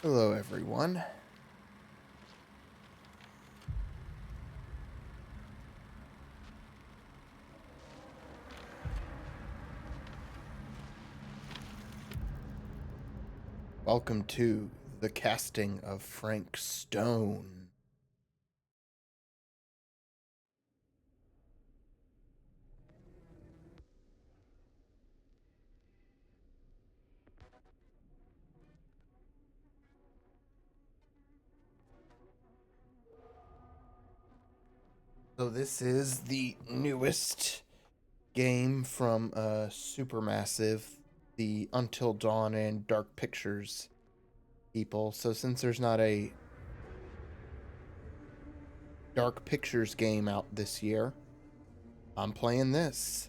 Hello, everyone. Welcome to the casting of Frank Stone. So this is the newest game from Supermassive, the Until Dawn and Dark Pictures people. So since there's not a Dark Pictures game out this year, I'm playing this.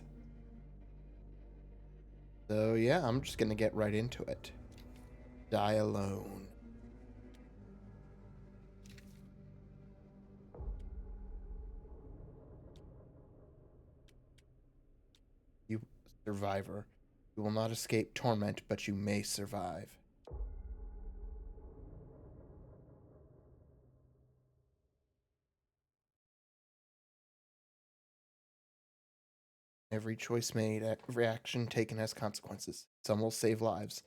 So yeah, I'm just gonna get right into it. Die Alone. You survivor. You will not escape torment, but you may survive. Every choice made, every action taken has consequences. Some will save lives,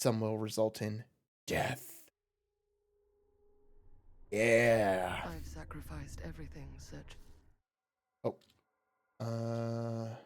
some will result in death. Yeah. I've sacrificed everything, Serge. Oh. Uh.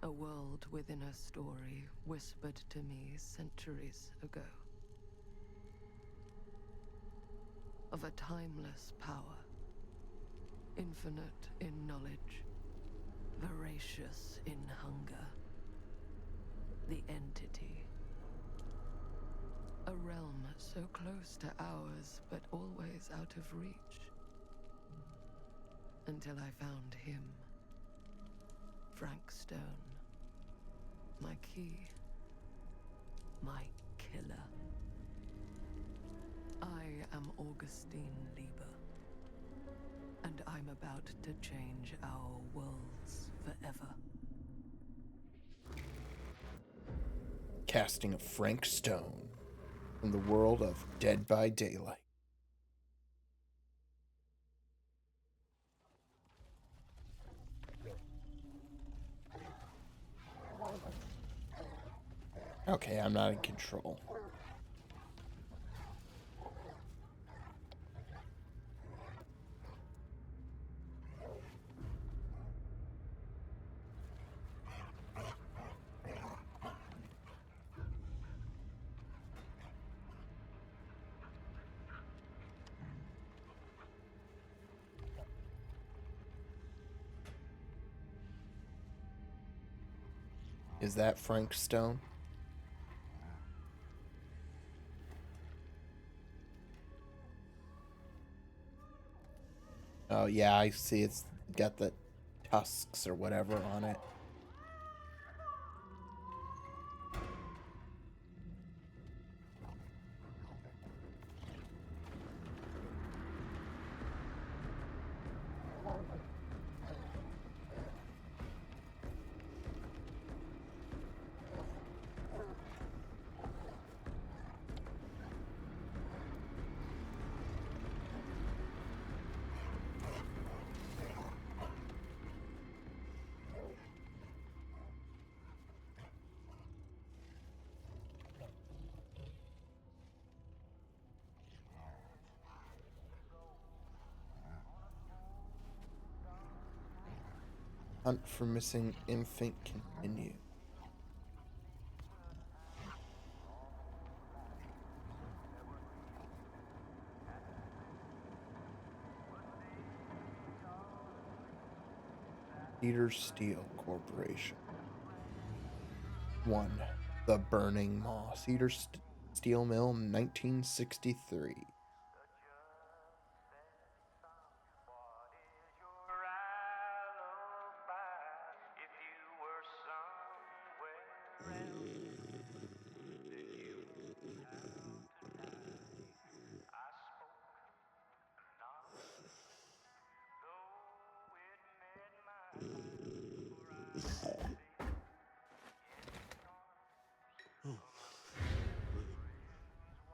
A world within a story whispered to me centuries ago. Of a timeless power, infinite in knowledge, voracious in hunger. The entity. A realm so close to ours, but always out of reach. Until I found him. Frank Stone. My key. My killer. I am Augustine Lieber. And I'm about to change our worlds forever. Casting of Frank Stone from the world of Dead by Daylight. Okay, I'm not in control. Is that Frank Stone? Oh, yeah, I see it's got the tusks or whatever on it. Hunt for missing infant continue. Cedar Steel Corporation. 1. The Burning Moss. Steel Mill, 1963.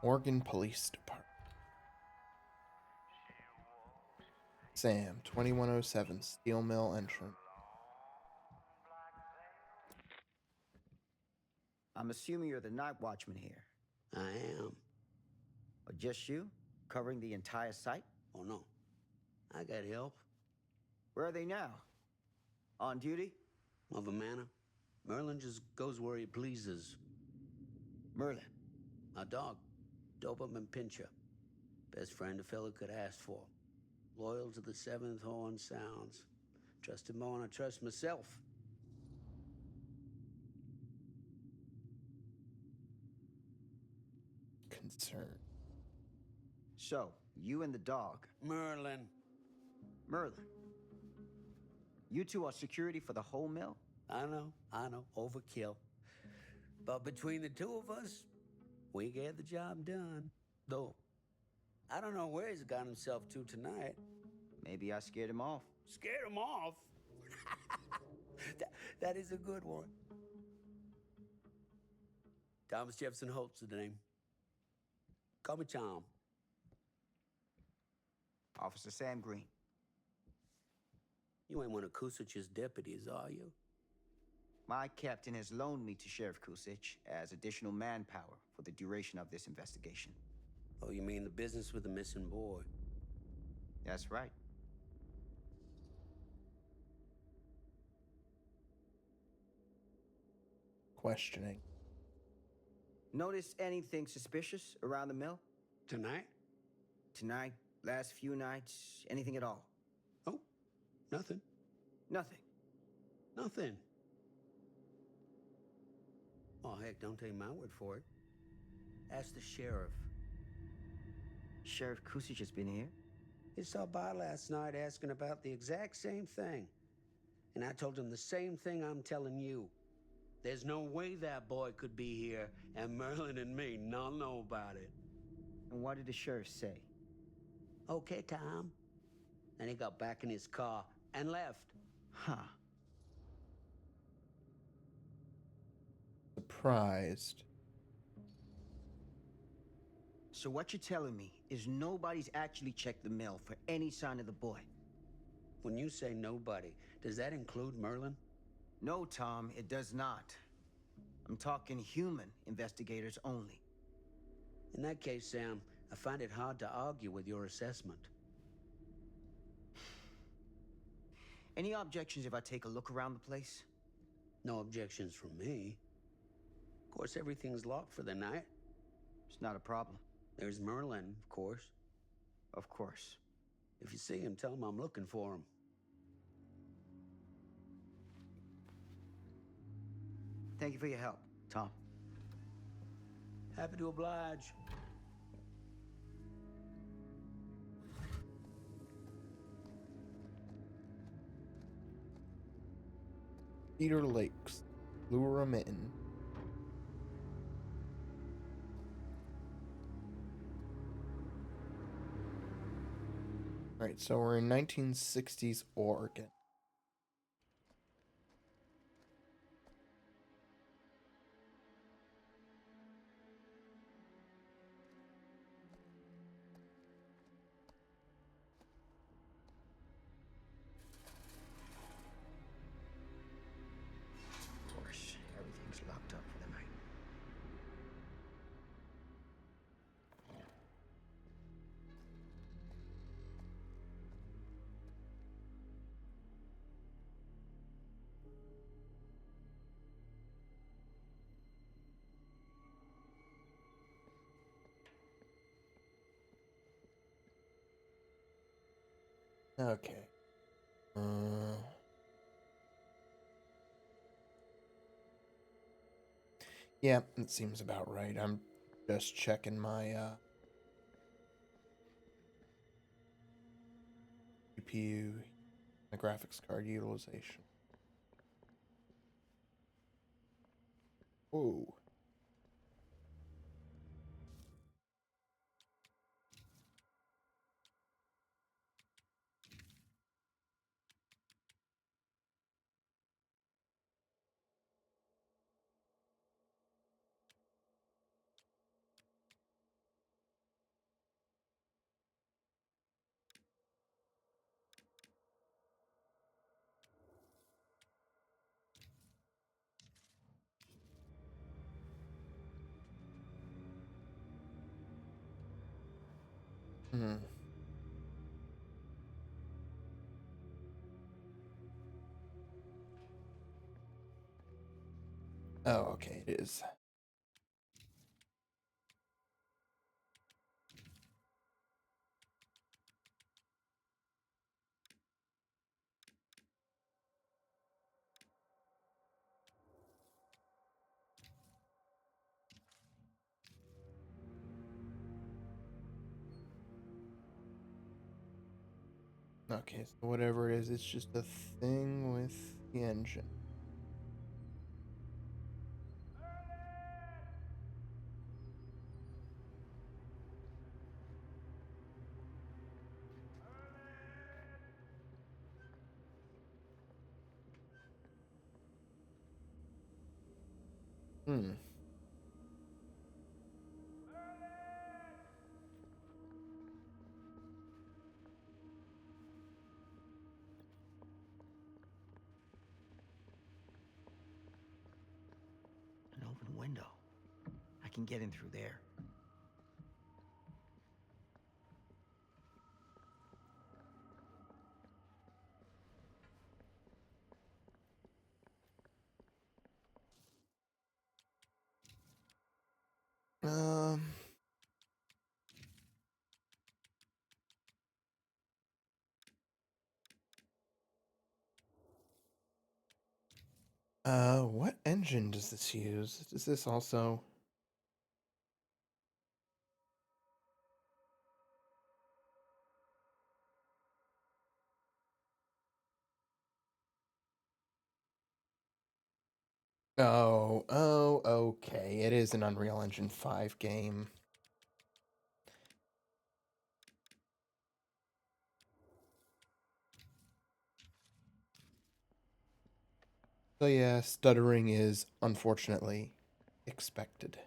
Oregon Police Department. Sam, 2107, Steel Mill Entrance. I'm assuming you're the night watchman here. I am. Or just you? Covering the entire site? Oh, no. I got help. Where are they now? On duty? Of a manner. Merlin just goes where he pleases. Merlin. My dog. Doberman Pinscher. Best friend a fella could ask for. Loyal to the seventh horn sounds. Trust him more than I trust myself. Concern. So, you and the dog. Merlin. Merlin. You two are security for the whole mill? I know. Overkill. But between the two of us, we get the job done. Though, I don't know where he's got himself to tonight. Maybe I scared him off. Scared him off? that is a good one. Thomas Jefferson Holt's the name. Call me Tom. Officer Sam Green. You ain't one of Kusich's deputies, are you? My captain has loaned me to Sheriff Kusich as additional manpower for the duration of this investigation. Oh, you mean the business with the missing boy? That's right. Questioning. Notice anything suspicious around the mill? Tonight? Tonight, last few nights, anything at all? Oh, nothing. Nothing. Nothing. Oh, heck, don't take my word for it. Ask the sheriff. Sheriff Kusich has been here? He stopped by last night asking about the exact same thing. And I told him the same thing I'm telling you. There's no way that boy could be here, and Merlin and me not know about it. And what did the sheriff say? Okay, Tom. And he got back in his car and left. Huh. Surprised. So what you're telling me is nobody's actually checked the mill for any sign of the boy? When you say nobody, does that include Merlin? No, Tom, it does not. I'm talking human investigators only. In that case, Sam, I find it hard to argue with your assessment. Any objections if I take a look around the place? No objections from me. Of course, everything's locked for the night. It's not a problem. There's Merlin, of course. Of course. If you see him, tell him I'm looking for him. Thank you for your help, Tom. Happy to oblige. Cedar Lakes. Lura Mitten. Alright, so we're in 1960s Oregon. Of course, everything's locked up for the night. Okay. Yeah, it seems about right. I'm just checking my GPU, the graphics card utilization. Whoa. Hmm. Oh, okay, it is. Okay, so whatever it is, it's just a thing with the engine. Hmm. An open window. I can get in through there. Um. What engine does this use? Does this also? Oh, okay. It is an Unreal Engine 5 game. So yeah, stuttering is unfortunately expected.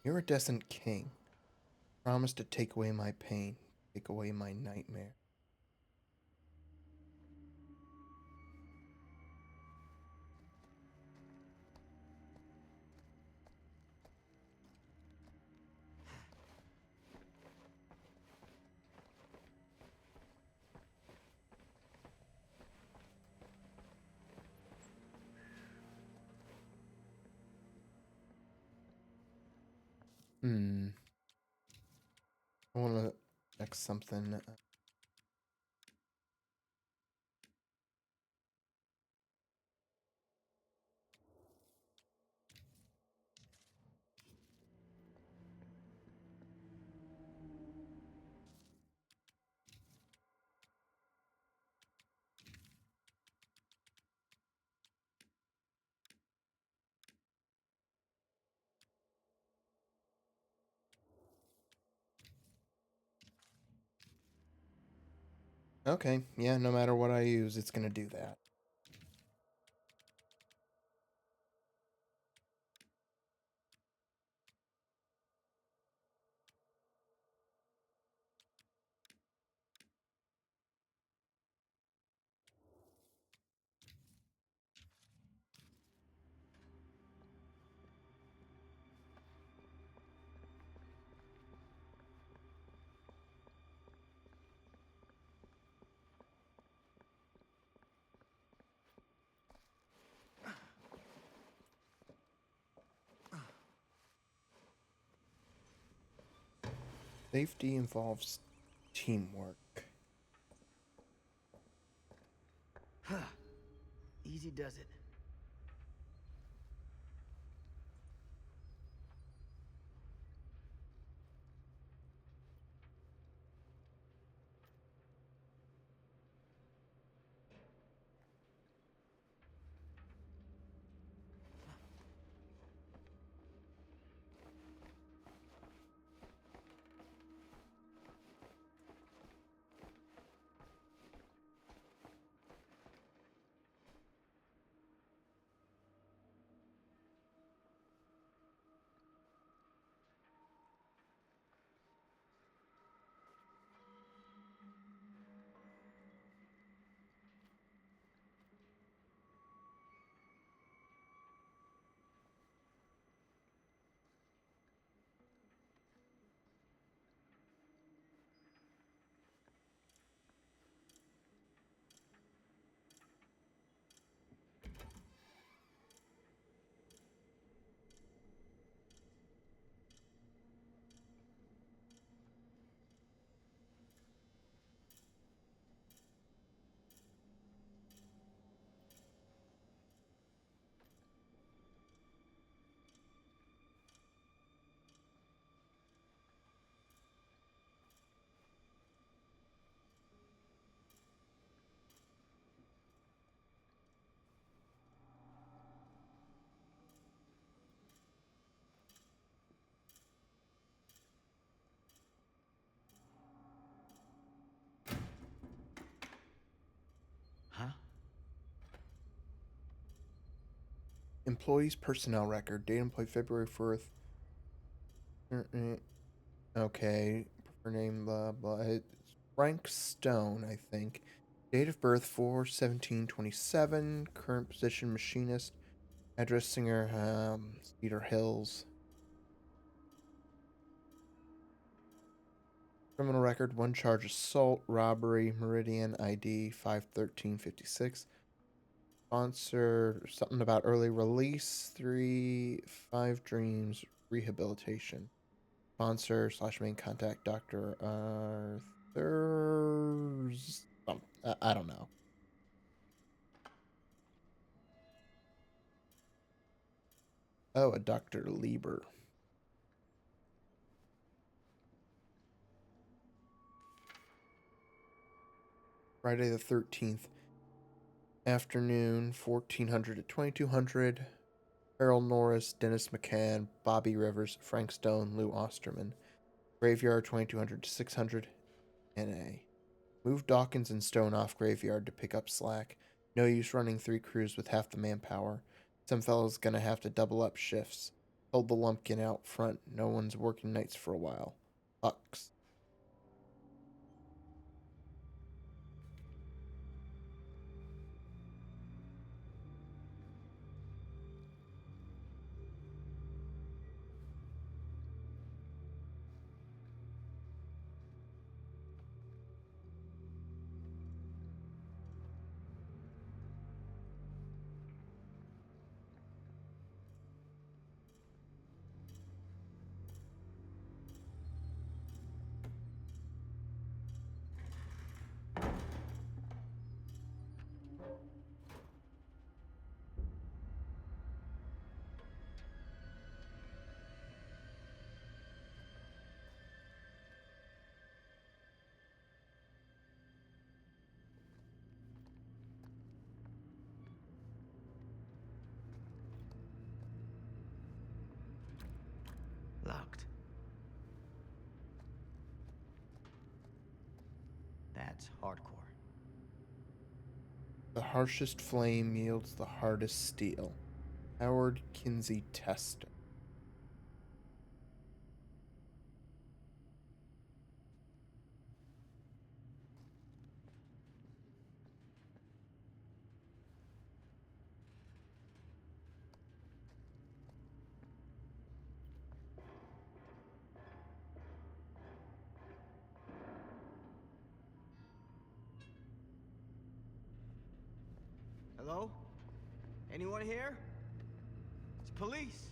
Iridescent King. Promise to take away my pain, take away my nightmare. Hmm. I want to check something. Okay, yeah, no matter what I use, it's gonna do that. Safety involves teamwork. Easy does it. Employees personnel record. Date employee February 4th. Okay. Prefer name, blah, blah. It's Frank Stone, I think. Date of birth 4/17/27. Current position machinist. Address Singer, Cedar Hills. Criminal record, one charge assault, robbery, Meridian ID 5/13/56. Sponsor, something about early release, 5 Dreams Rehabilitation. Sponsor / main contact, Dr. Arthur's. I don't know. Oh, a Dr. Lieber. Friday the 13th. Afternoon, 1400 to 2200. Errol Norris, Dennis McCann, Bobby Rivers, Frank Stone, Lou Osterman. Graveyard, 2200 to 600. NA. Move Dawkins and Stone off graveyard to pick up slack. No use running 3 crews with half the manpower. Some fellows gonna have to double up shifts. Hold the lumpkin out front. No one's working nights for a while. Bucks. Locked. That's hardcore. The harshest flame yields the hardest steel. Howard Kinsey Tester. Hello? Anyone here? It's police.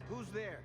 Who's there?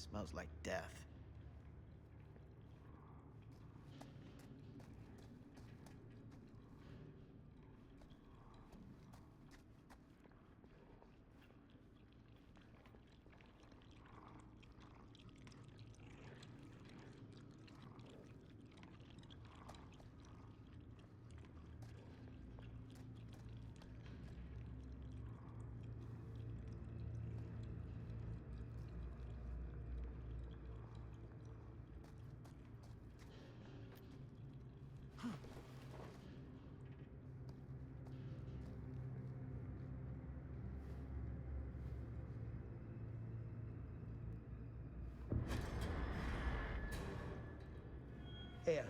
Smells like death. Hey,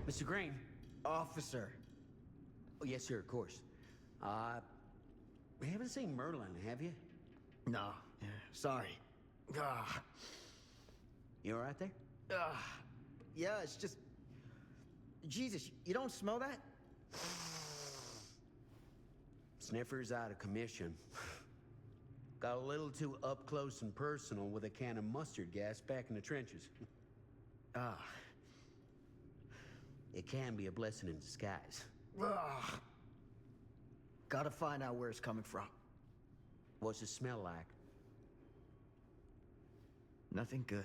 Mr. Green. Officer. Oh, yes, sir, of course. We haven't seen Merlin, have you? No. Yeah, sorry. Ah. You all right there? Ah. Yeah, it's just... Jesus, you don't smell that? Sniffer's out of commission. Got a little too up close and personal with a can of mustard gas back in the trenches. Ah. It can be a blessing in disguise. Ah. Gotta find out where it's coming from. What's it smell like? Nothing good.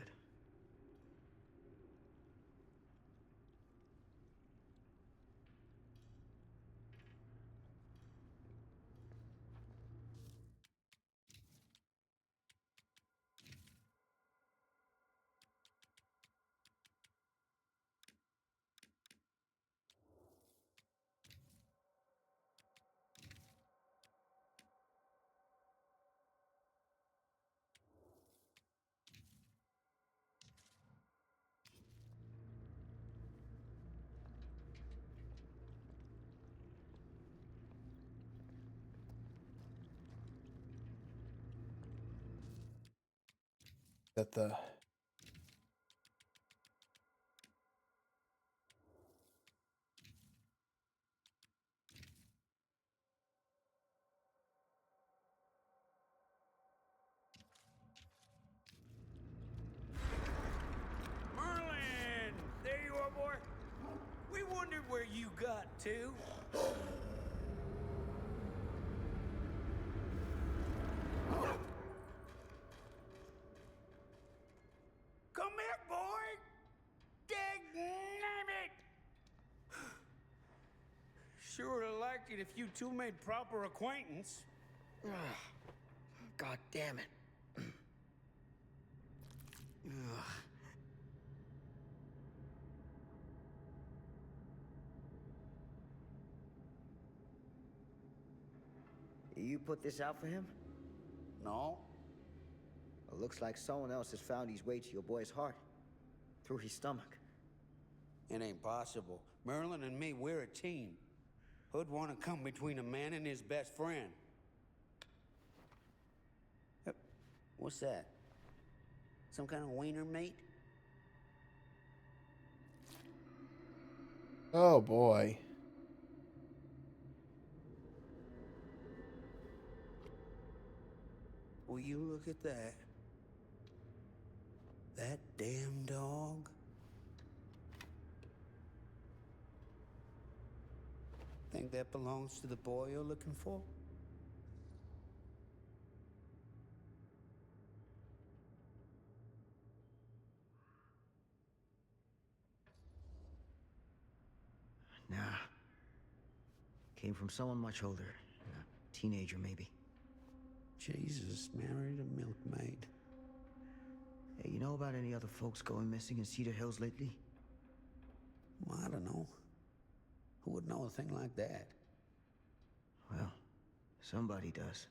That the Merlin! There you are, boy. We wondered where you got to. Come here, boy! Dagnabbit! Sure would have liked it if you two made proper acquaintance. God damn it. Ugh. You put this out for him? No? It looks like someone else has found his way to your boy's heart. Through his stomach. It ain't possible. Merlin and me, we're a team. Who'd want to come between a man and his best friend? What's that? Some kind of wiener mate? oh boy. Will you look at that? That damn dog? Think that belongs to the boy you're looking for? Nah. Came from someone much older. A teenager, maybe. Jesus married a milkmaid. Hey, you know about any other folks going missing in Cedar Hills lately? Well, I don't know. Who would know a thing like that? Well, somebody does.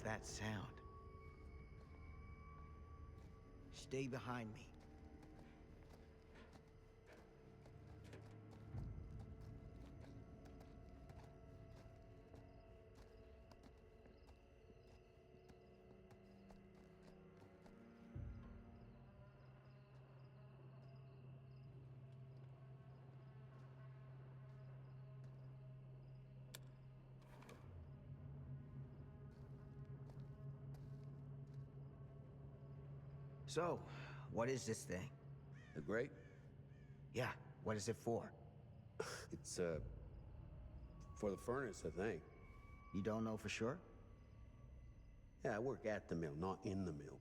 that sound? Stay behind me. So, what is this thing? The grate? Yeah, what is it for? It's, for the furnace, I think. You don't know for sure? Yeah, I work at the mill, not in the mill.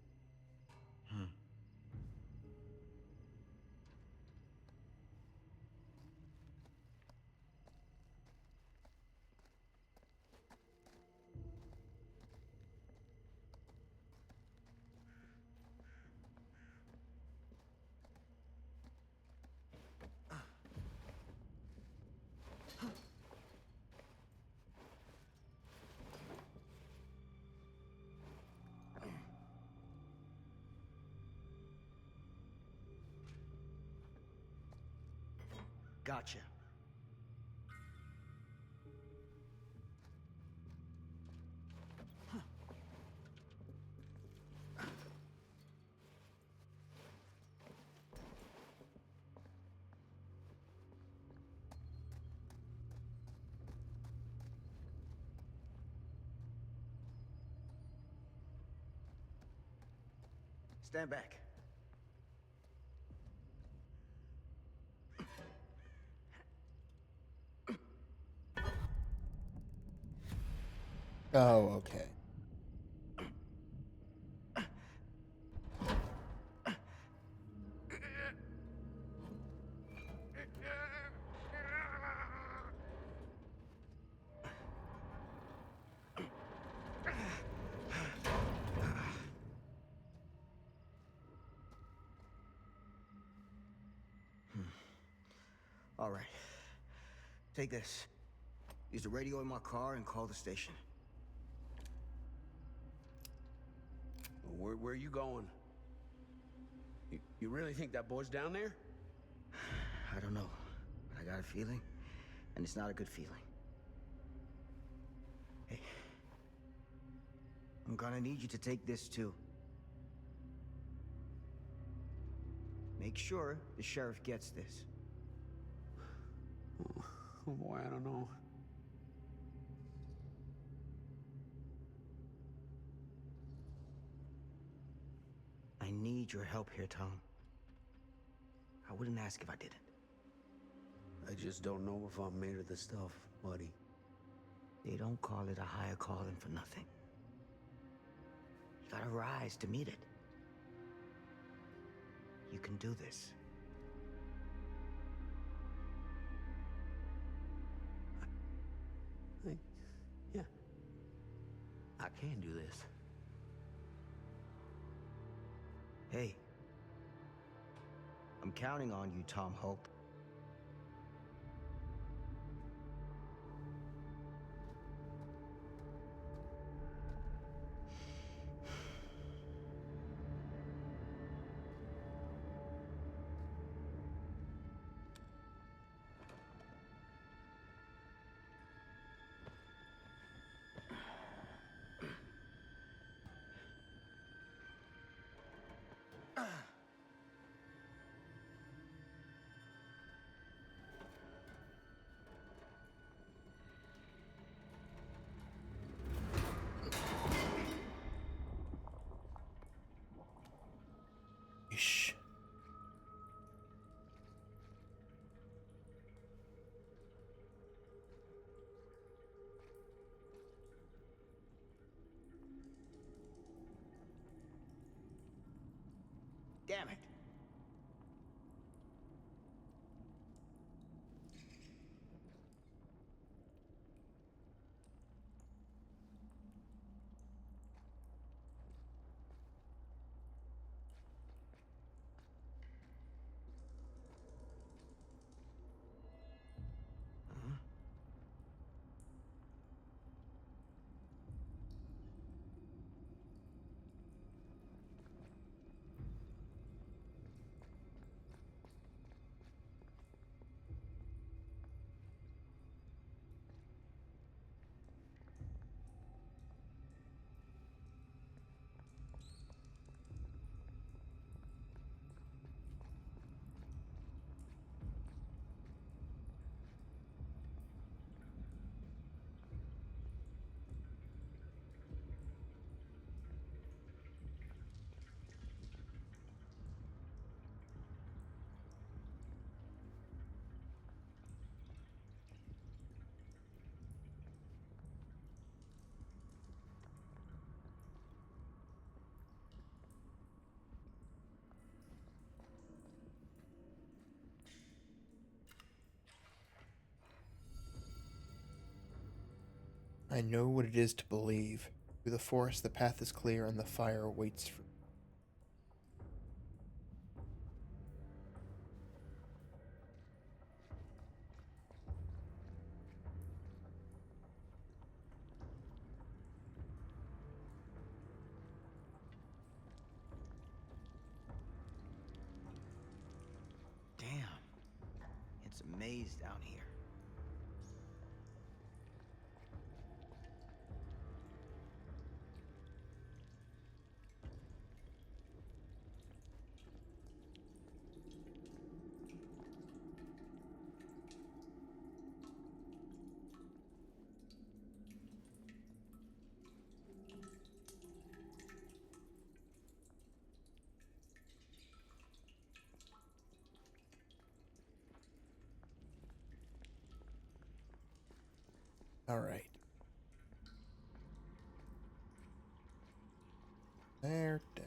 Gotcha. Stand back. Oh, okay. All right. Take this. Use the radio in my car and call the station. Where are you going? You really think that boy's down there? I don't know, but I got a feeling, and it's not a good feeling. Hey, I'm gonna need you to take this too. Make sure the sheriff gets this. Oh boy, I don't know. I need your help here, Tom. I wouldn't ask if I didn't. I just don't know if I'm made of this stuff, buddy. They don't call it a higher calling for nothing. You gotta rise to meet it. You can do this. Yeah. I can do this. Hey. I'm counting on you, Tom Hope. Ish. Damn it. I know what it is to believe. Through the forest, the path is clear, and the fire waits for. Damn. It's a maze down here. All right. There, dead.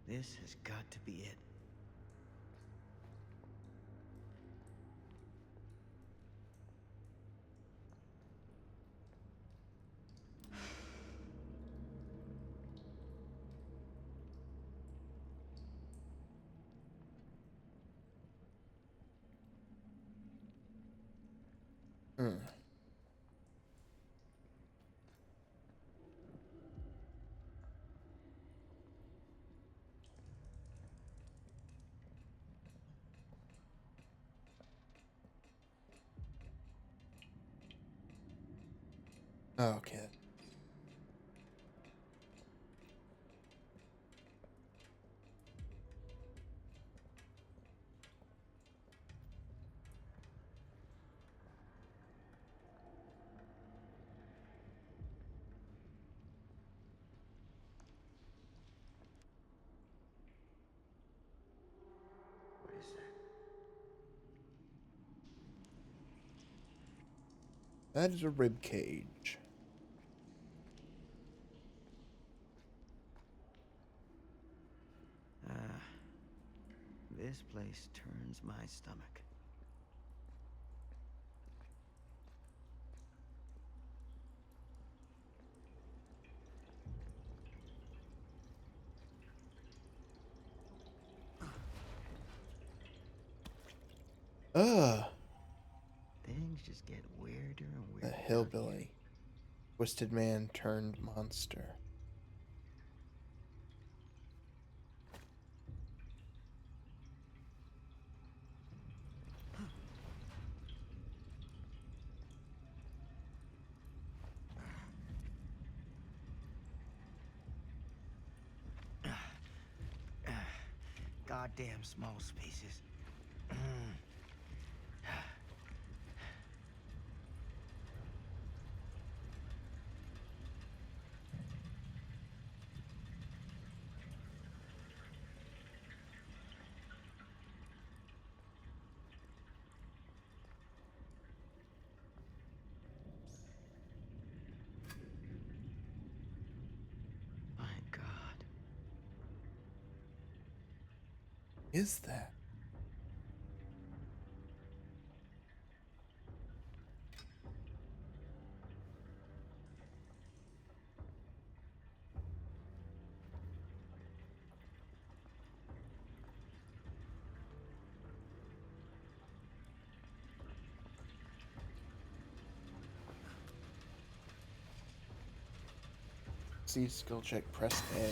This has got to be it. Hmm. Okay. What is that? That is a rib cage. Ah, this place turns my stomach. Ugh. Things just get weirder and A weirder. hillbilly. Twisted man turned monster. Goddamn small spaces. My God. Is that? See skill check, press A.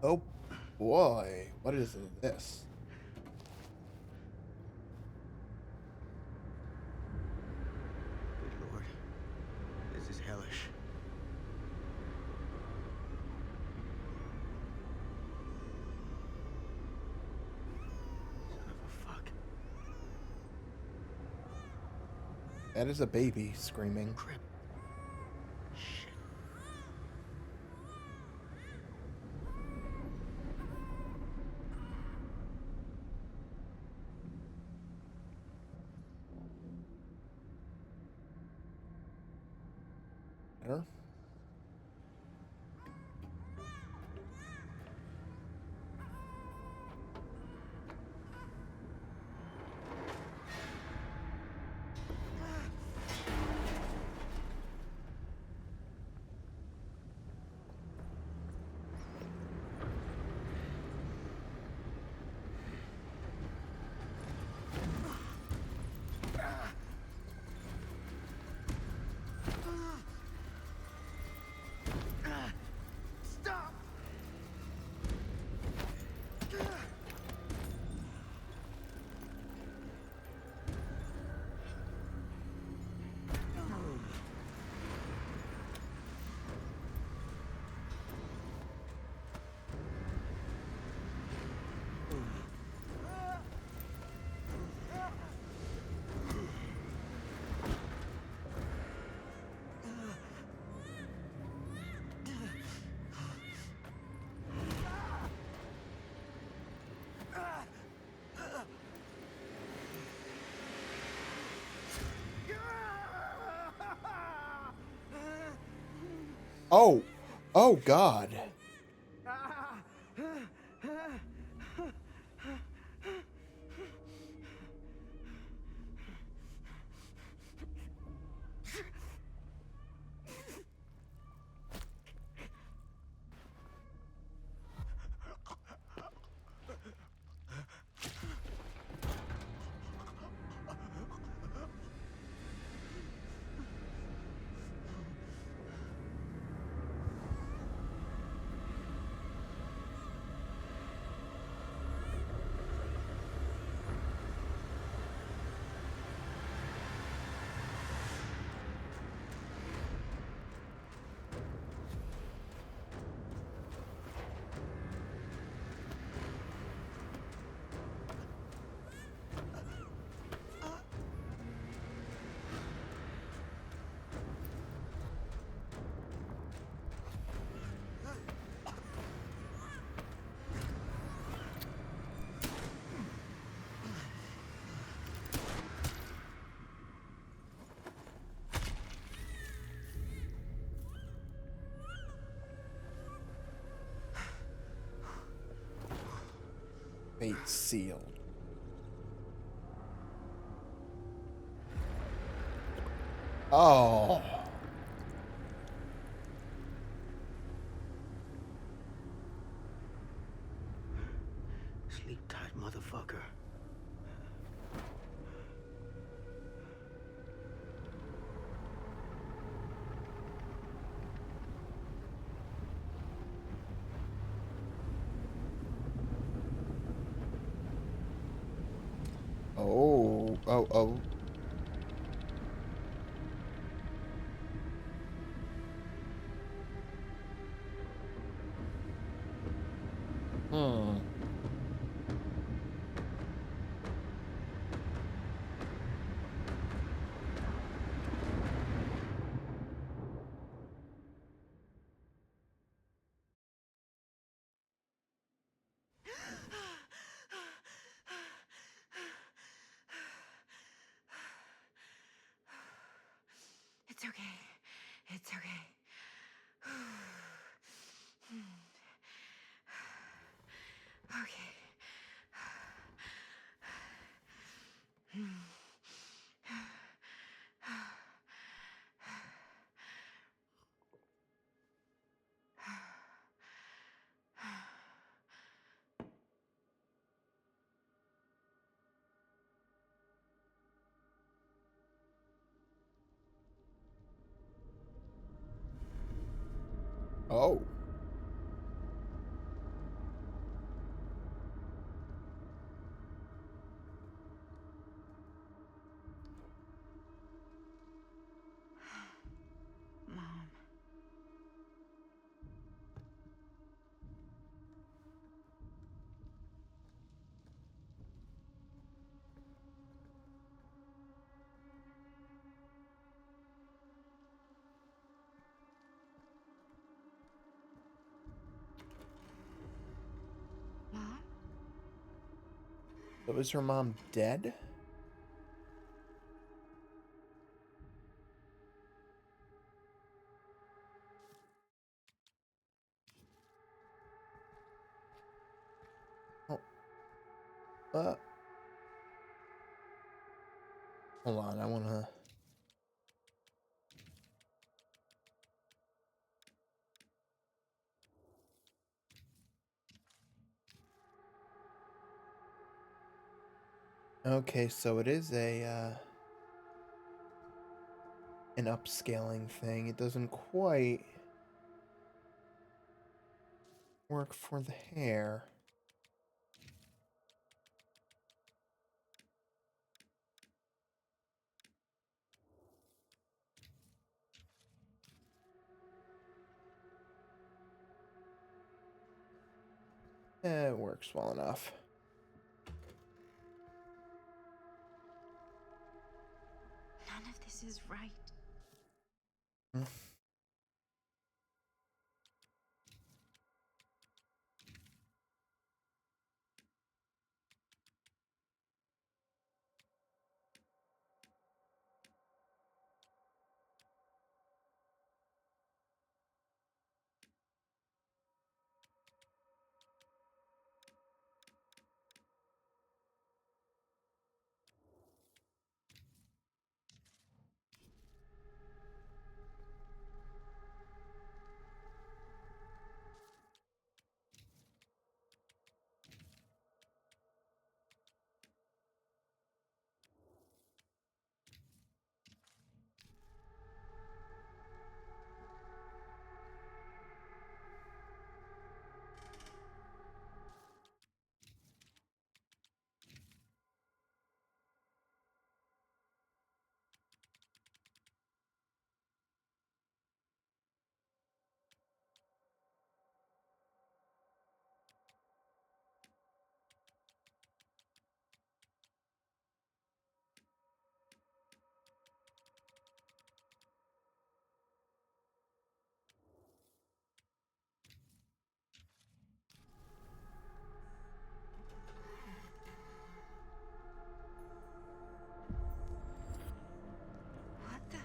Oh boy, what is this? Good lord. This is hellish. Son of a fuck. That is a baby screaming. Crap. Shit. Better? Stop! Oh, oh God. Fate sealed. Oh. Sleep tight, motherfucker. Oh. Oh, oh. Hmm. It's okay. It's okay. Okay. Oh. So is her mom dead? Oh, uh, hold on, I wanna... Okay, so it is an upscaling thing. It doesn't quite work for the hair. It works well enough. None of this is right. Hmm. What the?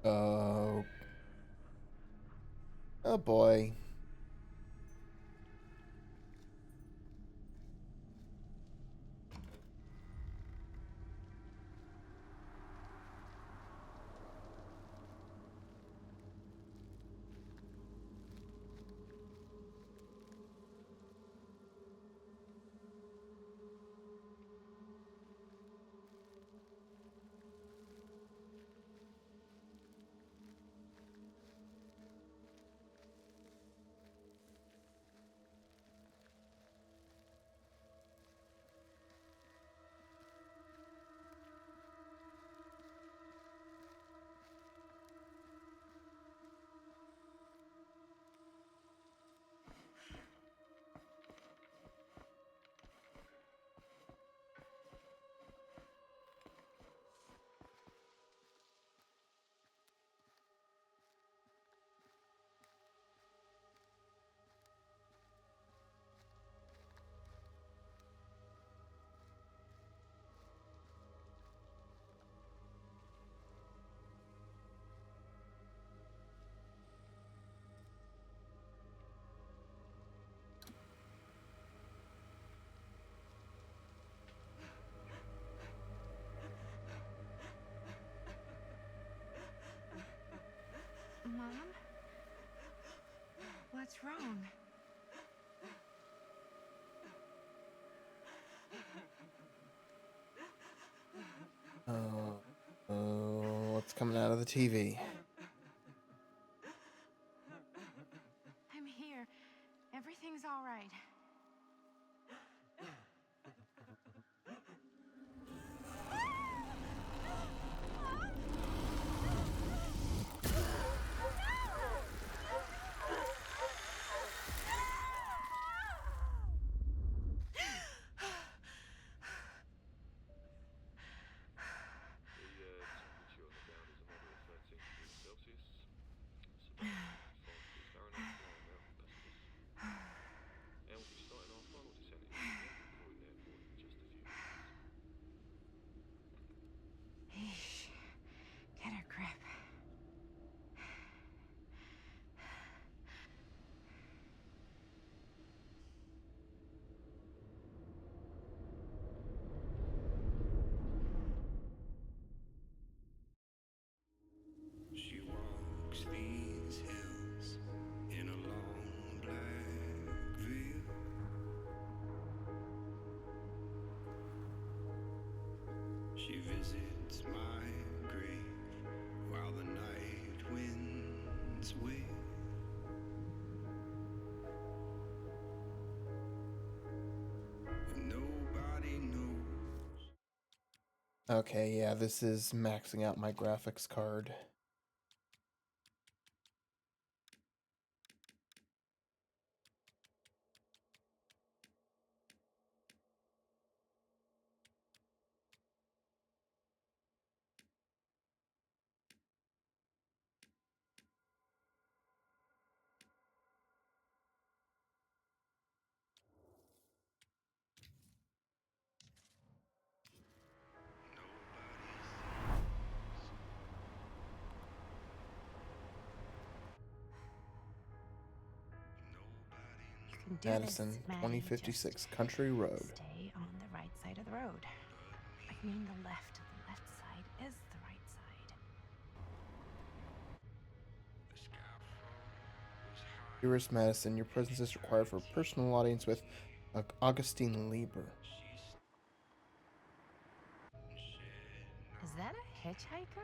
Oh. Oh boy. Mom? What's wrong? Oh. Oh, what's coming out of the TV? I'm here. Everything's all right. She visits my grave while the night winds wail. And nobody knows. Okay, yeah, this is maxing out my graphics card. You can do Madison, this, Maddie. 2056 Just Country Road. stay on the right side of the road. I mean the left. The left side is the right side. The scaffold was high. Dearest Madison, your presence is required for a personal audience with Augustine Lieber. Is that a hitchhiker?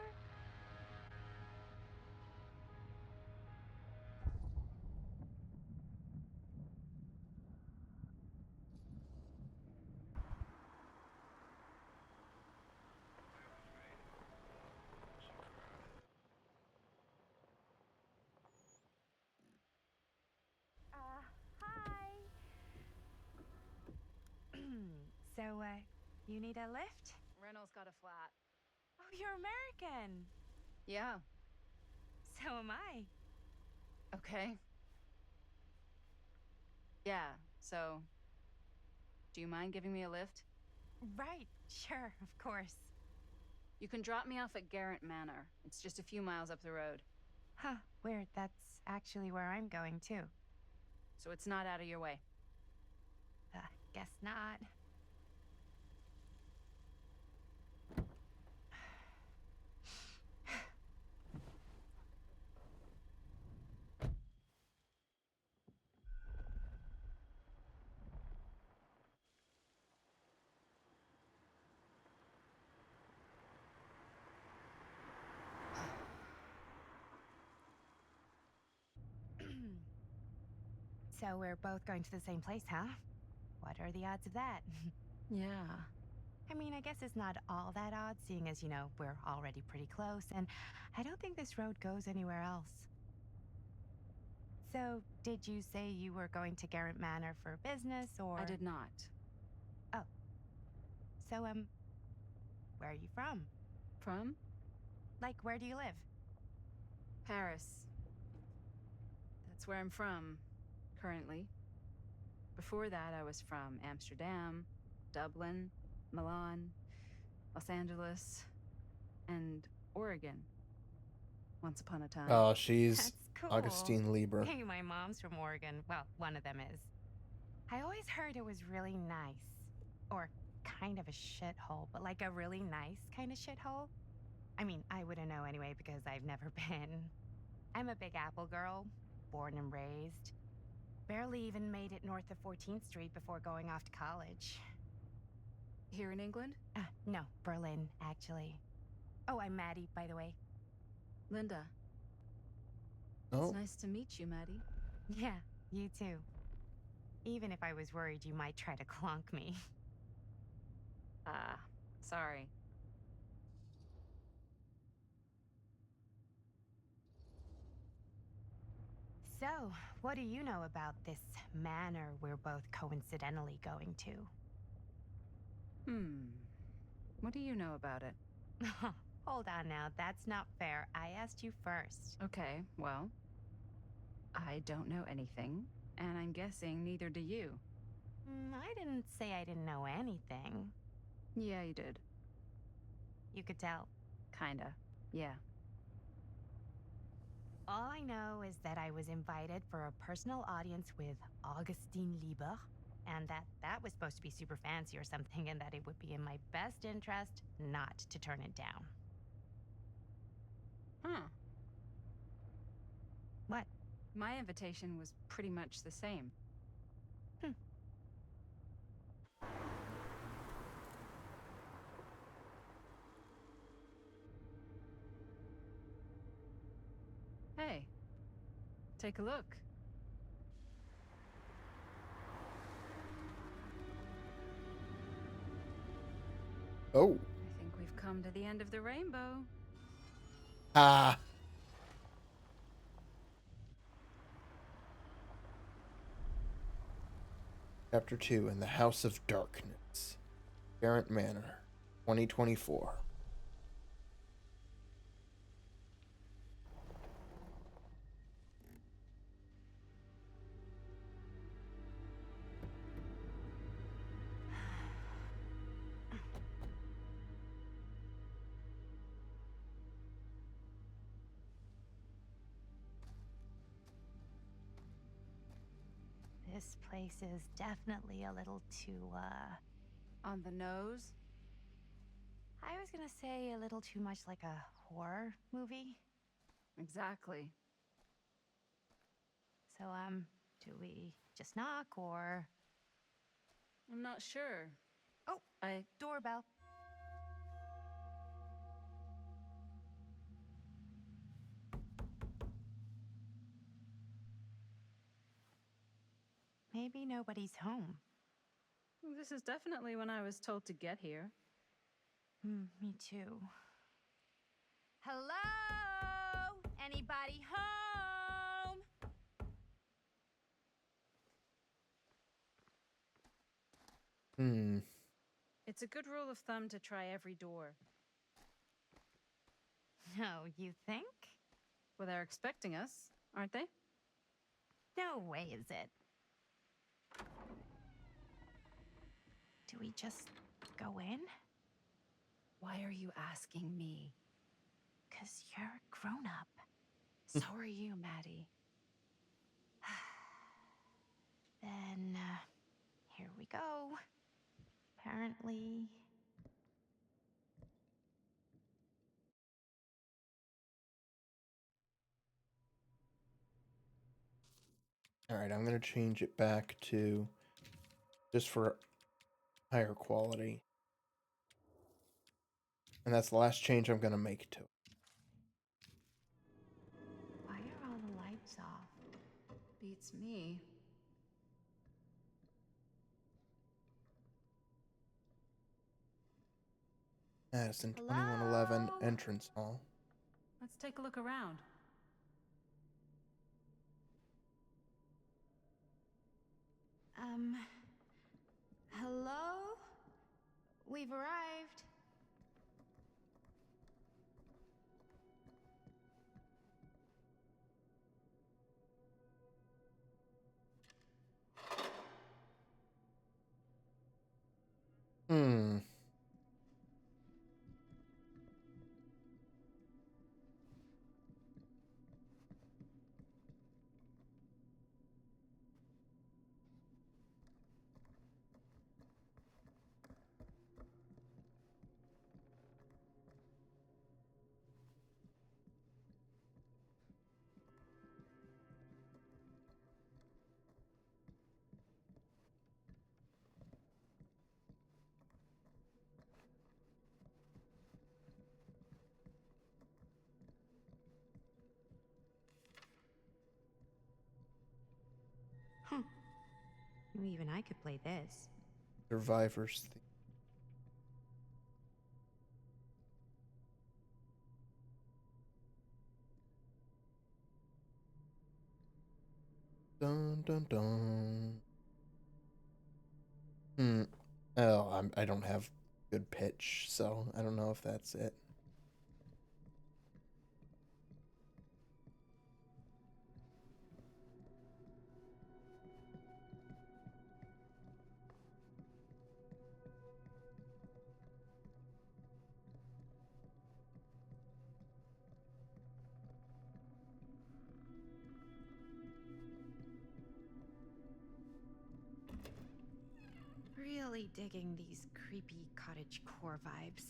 Hi. So, you need a lift? Reynolds got a flat. Oh, you're American. Yeah. So am I. Okay. Yeah, so. Do you mind giving me a lift? Right, sure, of course. You can drop me off at Garrett Manor. It's just a few miles up the road. Huh, weird. That's actually where I'm going, too. So it's not out of your way. Guess not. So we're both going to the same place, huh? What are the odds of that? Yeah. I mean, I guess it's not all that odd, seeing as, we're already pretty close, and I don't think this road goes anywhere else. So, did you say you were going to Garrett Manor for business, or...? I did not. Oh. So, where are you from? From? Like, where do you live? Paris. That's where I'm from, currently. Before that, I was from Amsterdam, Dublin, Milan, Los Angeles, and Oregon. Once upon a time. Oh, she's That's cool. Augustine Lieber. Hey, my mom's from Oregon. Well, one of them is. I always heard it was really nice. Or kind of a shithole, but like a really nice kind of shithole. I mean, I wouldn't know anyway because I've never been. I'm a Big Apple girl, born and raised. Barely even made it north of 14th Street before going off to college. Here in England? No, Berlin, actually. Oh, I'm Maddie, by the way. Linda. Oh, It's nice to meet you, Maddie. Yeah, you too. Even if I was worried you might try to clonk me. Sorry. So, what do you know about this manor we're both coincidentally going to? What do you know about it? Hold on now, that's not fair. I asked you first. Okay, well, I don't know anything, and I'm guessing neither do you. I didn't say I didn't know anything. Yeah, you did. You could tell. Kinda. Yeah. All I know is that I was invited for a personal audience with Augustine Lieber, and that was supposed to be super fancy or something, and that it would be in my best interest not to turn it down. Huh. What? My invitation was pretty much the same. Take a look. Oh. I think we've come to the end of the rainbow. Ah. Chapter 2 in the House of Darkness. Garrett Manor, 2024. This place is definitely a little too, On the nose? I was gonna say a little too much like a horror movie. Exactly. So, do we just knock or... I'm not sure. Oh, doorbell. Maybe nobody's home. This is definitely when I was told to get here. Me too. Hello? Anybody home? It's a good rule of thumb to try every door. No, you think? Well, they're expecting us, aren't they? No way is it. Do we just go in? Why are you asking me? 'Cause you're a grown-up. So are you, Maddie. Then, here we go. Apparently... Alright, I'm going to change it back to just for higher quality. And that's the last change I'm going to make to it. Why are all the lights off? Beats me. Madison 2111 Hello? Entrance Hall. Let's take a look around. Hello? We've arrived. Hmm. Even I could play this. Survivors. Dun dun dun. Oh, I don't have good pitch, so I don't know if that's it. Really digging these creepy cottagecore vibes.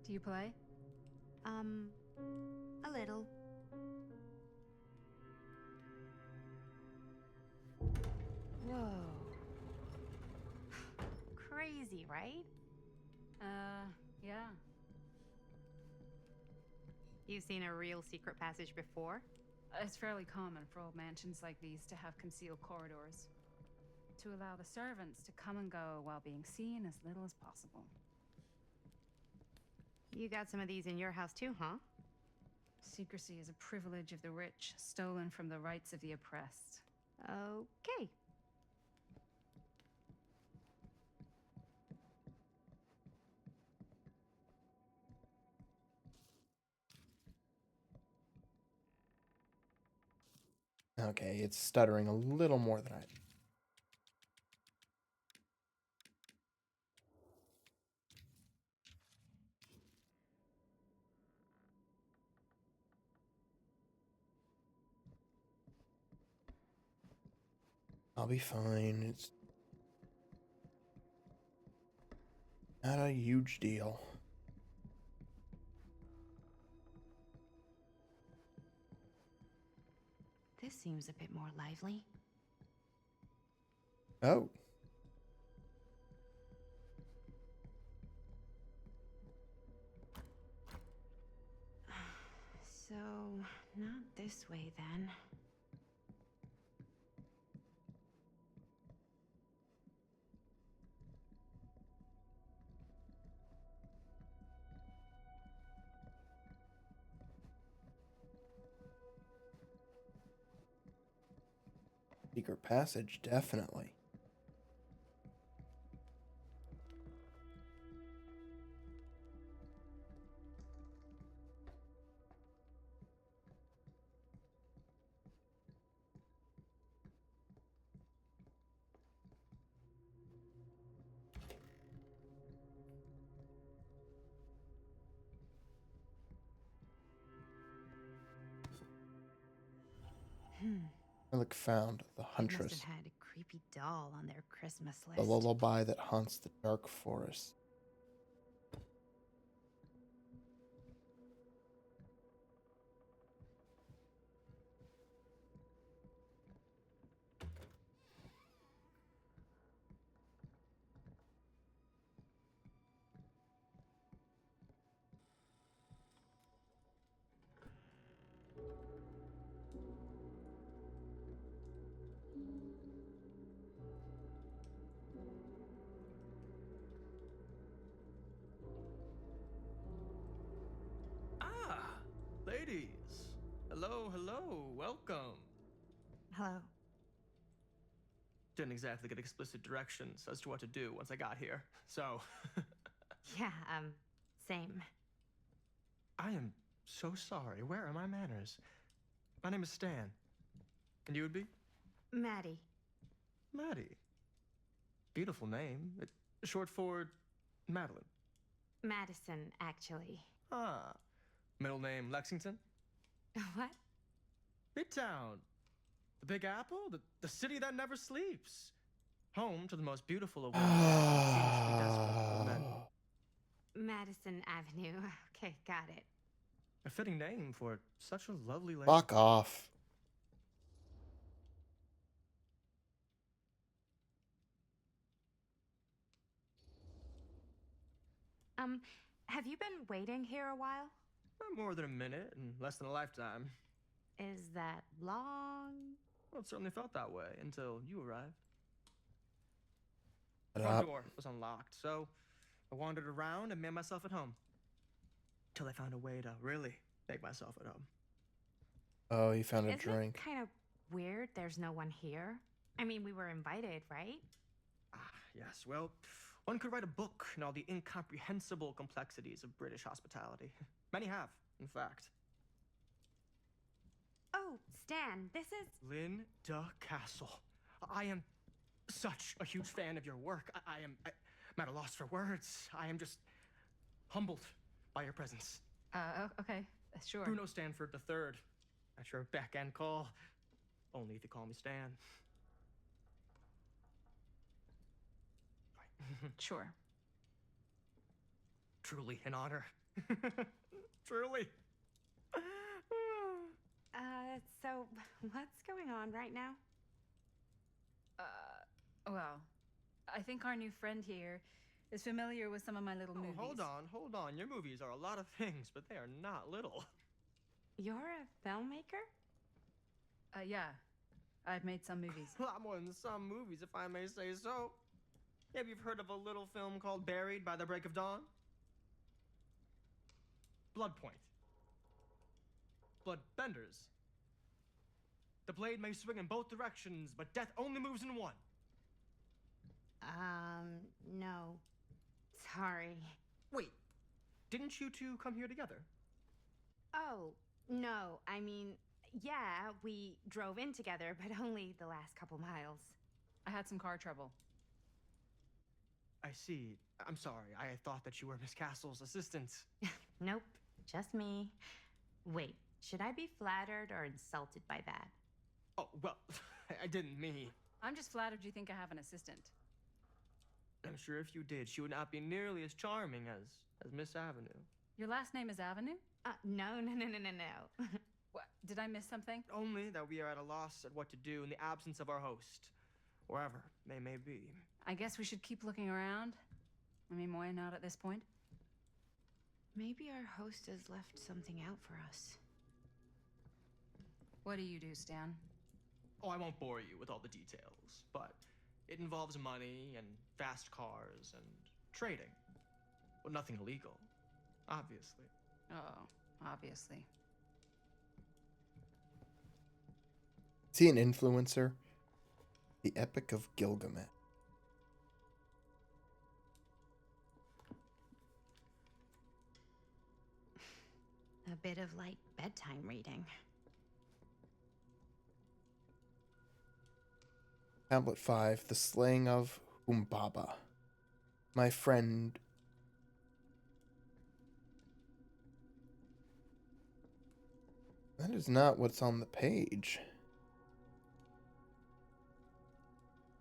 Do you play? A little. Whoa. Crazy, right? Yeah. You've seen a real secret passage before? It's fairly common for old mansions like these to have concealed corridors, to allow the servants to come and go while being seen as little as possible. You got some of these in your house too, huh? Secrecy is a privilege of the rich, stolen from the rights of the oppressed. Okay. Okay, it's stuttering a little more than I... I'll be fine. It's not a huge deal. This seems a bit more lively. Oh. So, not this way then. Secret passage, definitely. Relic found. The They must Huntress. have had a creepy doll on their Christmas list. The lullaby that haunts the dark forest. Ah, ladies. Hello, hello, welcome. Hello. Didn't exactly get explicit directions as to what to do once I got here, so. Yeah, same. I am so sorry. Where are my manners? My name is Stan. And you would be? Maddie. Maddie. Beautiful name. Short for Madeline. Madison, actually. Ah. Middle name Lexington? What? Midtown. The Big Apple? The city that never sleeps. Home to the most beautiful of women. Fiendishly desperate of men. Madison Avenue. Okay, got it. A fitting name for such a lovely lady. Fuck off. Have you been waiting here a while? Not more than a minute and less than a lifetime. Is that long? Well, it certainly felt that way until you arrived. Shut Front up. door was unlocked, so I wandered around and made myself at home. Till I found a way to really make myself at home. Oh, you found a Isn't drink. it kind of weird there's no one here? I mean, we were invited, right? Ah, yes, well, one could write a book in all the incomprehensible complexities of British hospitality. Many have, in fact. Oh, Stan, this is... Linda Castle. I am such a huge fan of your work. I'm at a loss for words. I am just humbled by your presence. Okay, sure. Bruno Stanford III, at your beck and call. Only if you call me Stan. Sure. Truly an honor. Truly. So what's going on right now? Well, I think our new friend here is familiar with some of my little movies. Hold on. Your movies are a lot of things, but they are not little. You're a filmmaker? Yeah. I've made some movies. A lot more than some movies, if I may say so. Maybe you've heard of a little film called Buried by the Break of Dawn? Blood Point. Bloodbenders. The blade may swing in both directions, but death only moves in one. No. Sorry. Wait, didn't you two come here together? Oh, no. I mean, yeah, we drove in together, but only the last couple miles. I had some car trouble. I see. I'm sorry. I thought that you were Miss Castle's assistant. Nope, just me. Wait, should I be flattered or insulted by that? Oh, well, I didn't mean. I'm just flattered you think I have an assistant. I'm sure if you did, she would not be nearly as charming as Miss Avenue. Your last name is Avenue? No. What? Did I miss something? Only that we are at a loss at what to do in the absence of our host, wherever they may be. I guess we should keep looking around. I mean, why not at this point? Maybe our host has left something out for us. What do you do, Stan? Oh, I won't bore you with all the details, but it involves money and fast cars and trading. Well, nothing illegal, obviously. Oh, obviously. Is he an influencer? The Epic of Gilgamesh. A bit of light bedtime reading. Tablet 5, The Slaying of Humbaba. My friend... That is not what's on the page.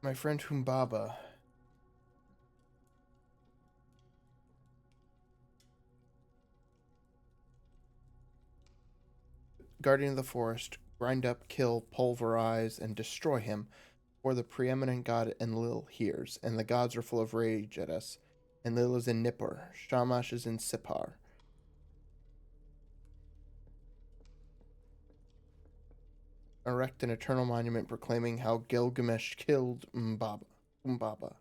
My friend Humbaba. Guardian of the forest, grind up, kill, pulverize, and destroy him, for the preeminent god Enlil hears, and the gods are full of rage at us. Enlil is in Nippur, Shamash is in Sippar. Erect an eternal monument proclaiming how Gilgamesh killed Humbaba.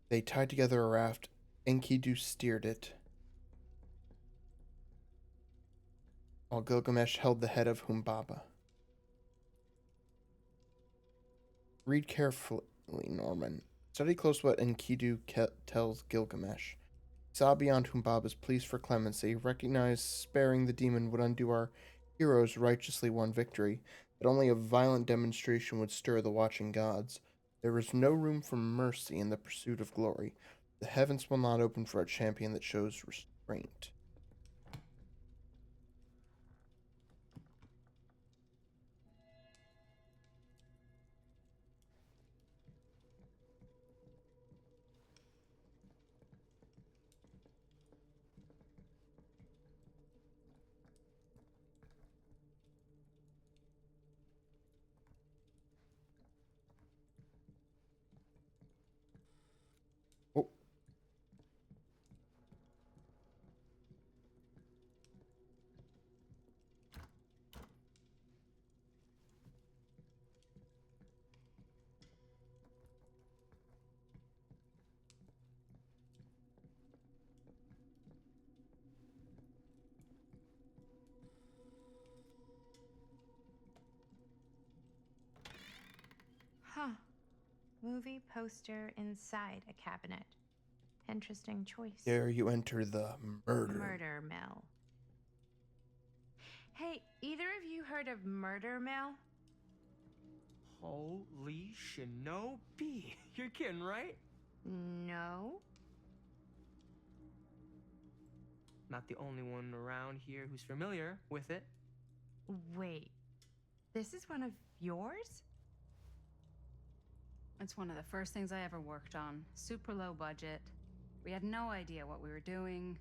They tied together a raft. Enkidu steered it, while Gilgamesh held the head of Humbaba. Read carefully, Norman. Study close what Enkidu tells Gilgamesh. Saw beyond Humbaba's pleas for clemency, recognized sparing the demon would undo our hero's righteously won victory, that only a violent demonstration would stir the watching gods. There is no room for mercy in the pursuit of glory. The heavens will not open for a champion that shows restraint. Oh. Huh. Movie poster inside a cabinet. Interesting choice. There you enter the Murder Mill. Hey, either of you heard of Murder Mill? Holy shinobi. You're kidding, right? No. Not the only one around here who's familiar with it. Wait. This is one of yours? It's one of the first things I ever worked on. Super low budget. We had no idea what we were doing.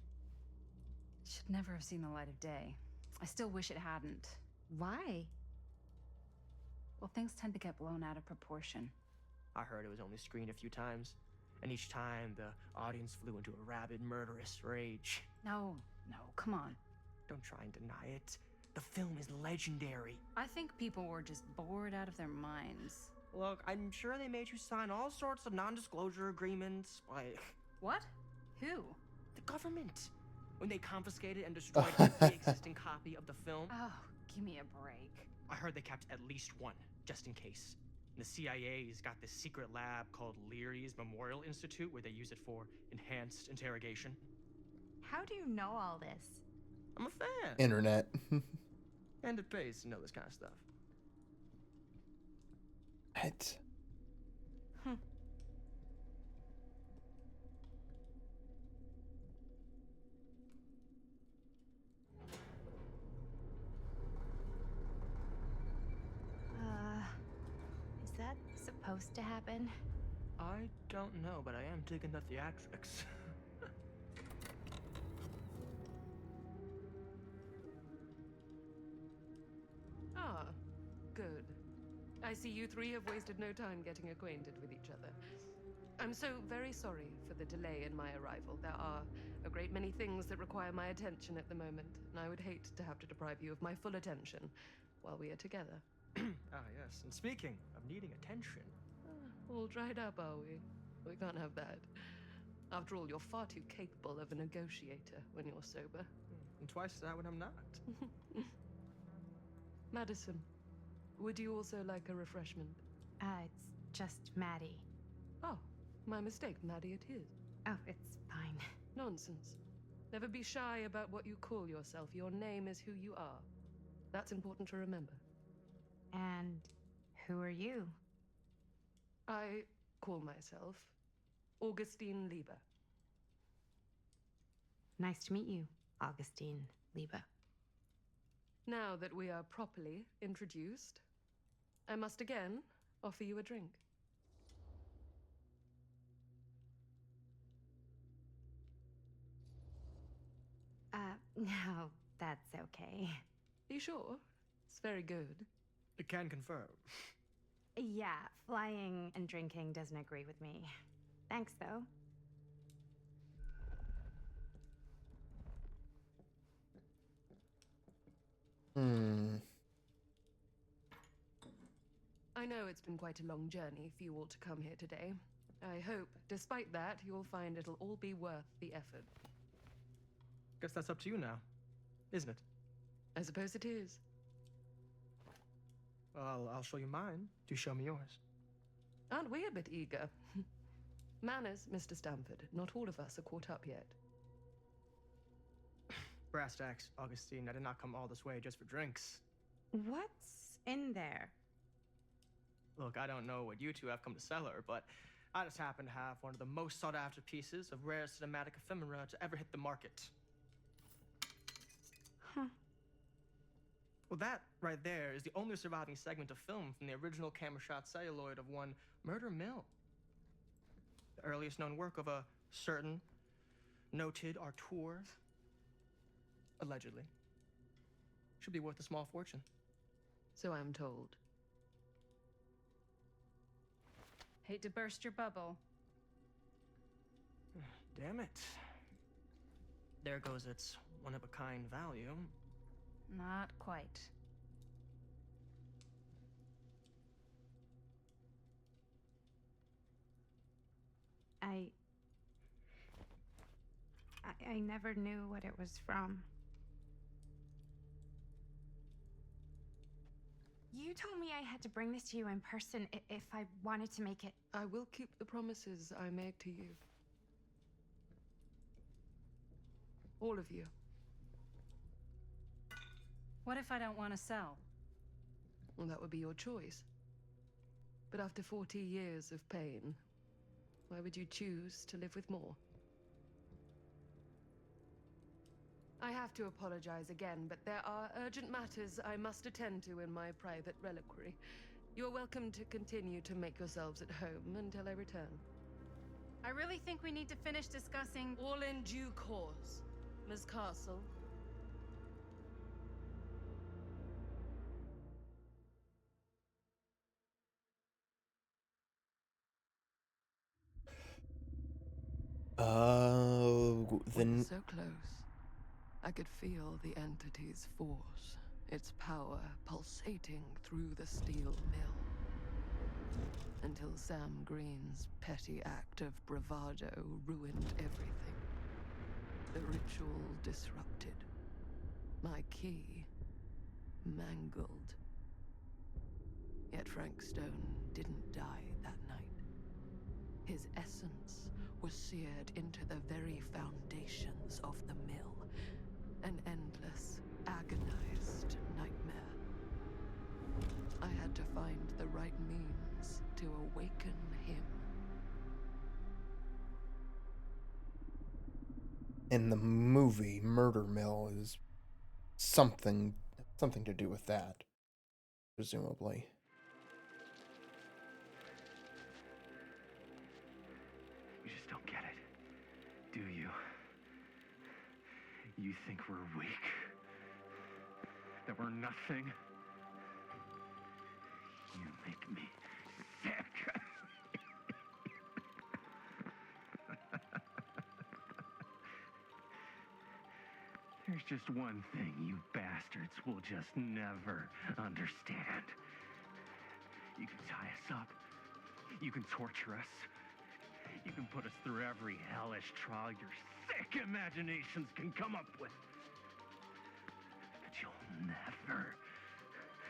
Should never have seen the light of day. I still wish it hadn't. Why? Well, things tend to get blown out of proportion. I heard it was only screened a few times. And each time, the audience flew into a rabid, murderous rage. No, come on. Don't try and deny it. The film is legendary. I think people were just bored out of their minds. Look, I'm sure they made you sign all sorts of non-disclosure agreements, like... What? Who? The government. When they confiscated and destroyed every existing copy of the film. Oh, give me a break. I heard they kept at least one, just in case. The CIA's got this secret lab called Leary's Memorial Institute where they use it for enhanced interrogation. How do you know all this? I'm a fan. Internet. And it pays to know this kind of stuff. What? Is that supposed to happen? I don't know, but I am digging the theatrics. Ah, good. I see you three have wasted no time getting acquainted with each other. I'm so very sorry for the delay in my arrival. There are a great many things that require my attention at the moment, and I would hate to have to deprive you of my full attention while we are together. Ah, yes. And speaking of needing attention... All dried up, are we? We can't have that. After all, you're far too capable of a negotiator when you're sober. And twice that when I'm not. Madison, would you also like a refreshment? It's just Maddie. Oh, my mistake. Maddie it is. Oh, it's fine. Nonsense. Never be shy about what you call yourself. Your name is who you are. That's important to remember. And who are you? I call myself Augustine Lieber. Nice to meet you, Augustine Lieber. Now that we are properly introduced, I must again offer you a drink. No, that's okay. You sure? It's very good. I can confirm. Yeah, flying and drinking doesn't agree with me. Thanks, though. I know it's been quite a long journey for you all to come here today. I hope, despite that, you'll find it'll all be worth the effort. Guess that's up to you now, isn't it? I suppose it is. Well, I'll show you mine. Do show me yours. Aren't we a bit eager? Manners, Mr. Stamford. Not all of us are caught up yet. Brass tacks, Augustine. I did not come all this way just for drinks. What's in there? Look, I don't know what you two have come to cellar, but I just happen to have one of the most sought-after pieces of rare cinematic ephemera to ever hit the market. Huh. Well, that right there is the only surviving segment of film from the original camera shot celluloid of one Murder Mill. The earliest known work of a certain noted auteur, allegedly. Should be worth a small fortune. So I'm told. Hate to burst your bubble. Damn it. There goes its one-of-a-kind value. Not quite. I never knew what it was from. You told me I had to bring this to you in person if I wanted to make it. I will keep the promises I make to you. All of you. What if I don't want to sell? Well, that would be your choice. But after 40 years of pain, why would you choose to live with more? I have to apologize again, but there are urgent matters I must attend to in my private reliquary. You're welcome to continue to make yourselves at home until I return. I really think we need to finish discussing. All in due course, Ms. Castle. Oh, then So close, I could feel the entity's force, its power pulsating through the steel mill. Until Sam Green's petty act of bravado ruined everything. The ritual disrupted. My key mangled. Yet Frank Stone didn't die that night. His essence was seared into the very foundations of the mill. An endless, agonized nightmare. I had to find the right means to awaken him. in the movie, Murder Mill is something to do with that, presumably. You just don't get it, do you? You think we're weak? That we're nothing? You make me sick. There's just one thing you bastards will just never understand. You can tie us up. You can torture us. You can put us through every hellish trial your sick imaginations can come up with. But you'll never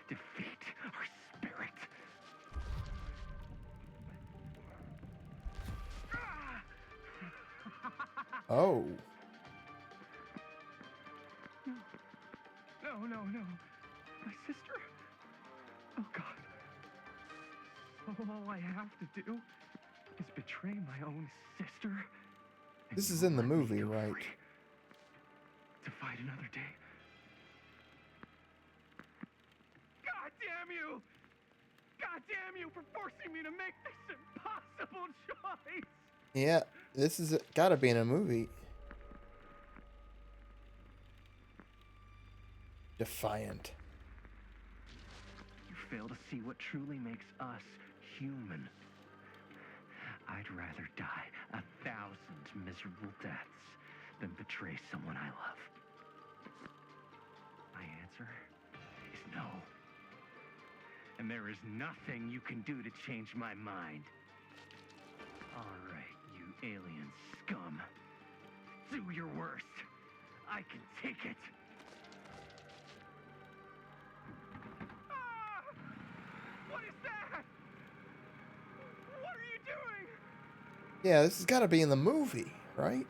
defeat our spirit. Oh. No. My sister? Oh, God. All I have to do is betray my own sister. This is in the movie, right? To fight another day. God damn you! God damn you for forcing me to make this impossible choice! Yeah, this is gotta be in a movie. Defiant. You fail to see what truly makes us human. I'd rather die 1,000 miserable deaths than betray someone I love. My answer is no. And there is nothing you can do to change my mind. All right, you alien scum. Do your worst. I can take it. Ah! What is that? What are you doing? Yeah, this has got to be in the movie, right?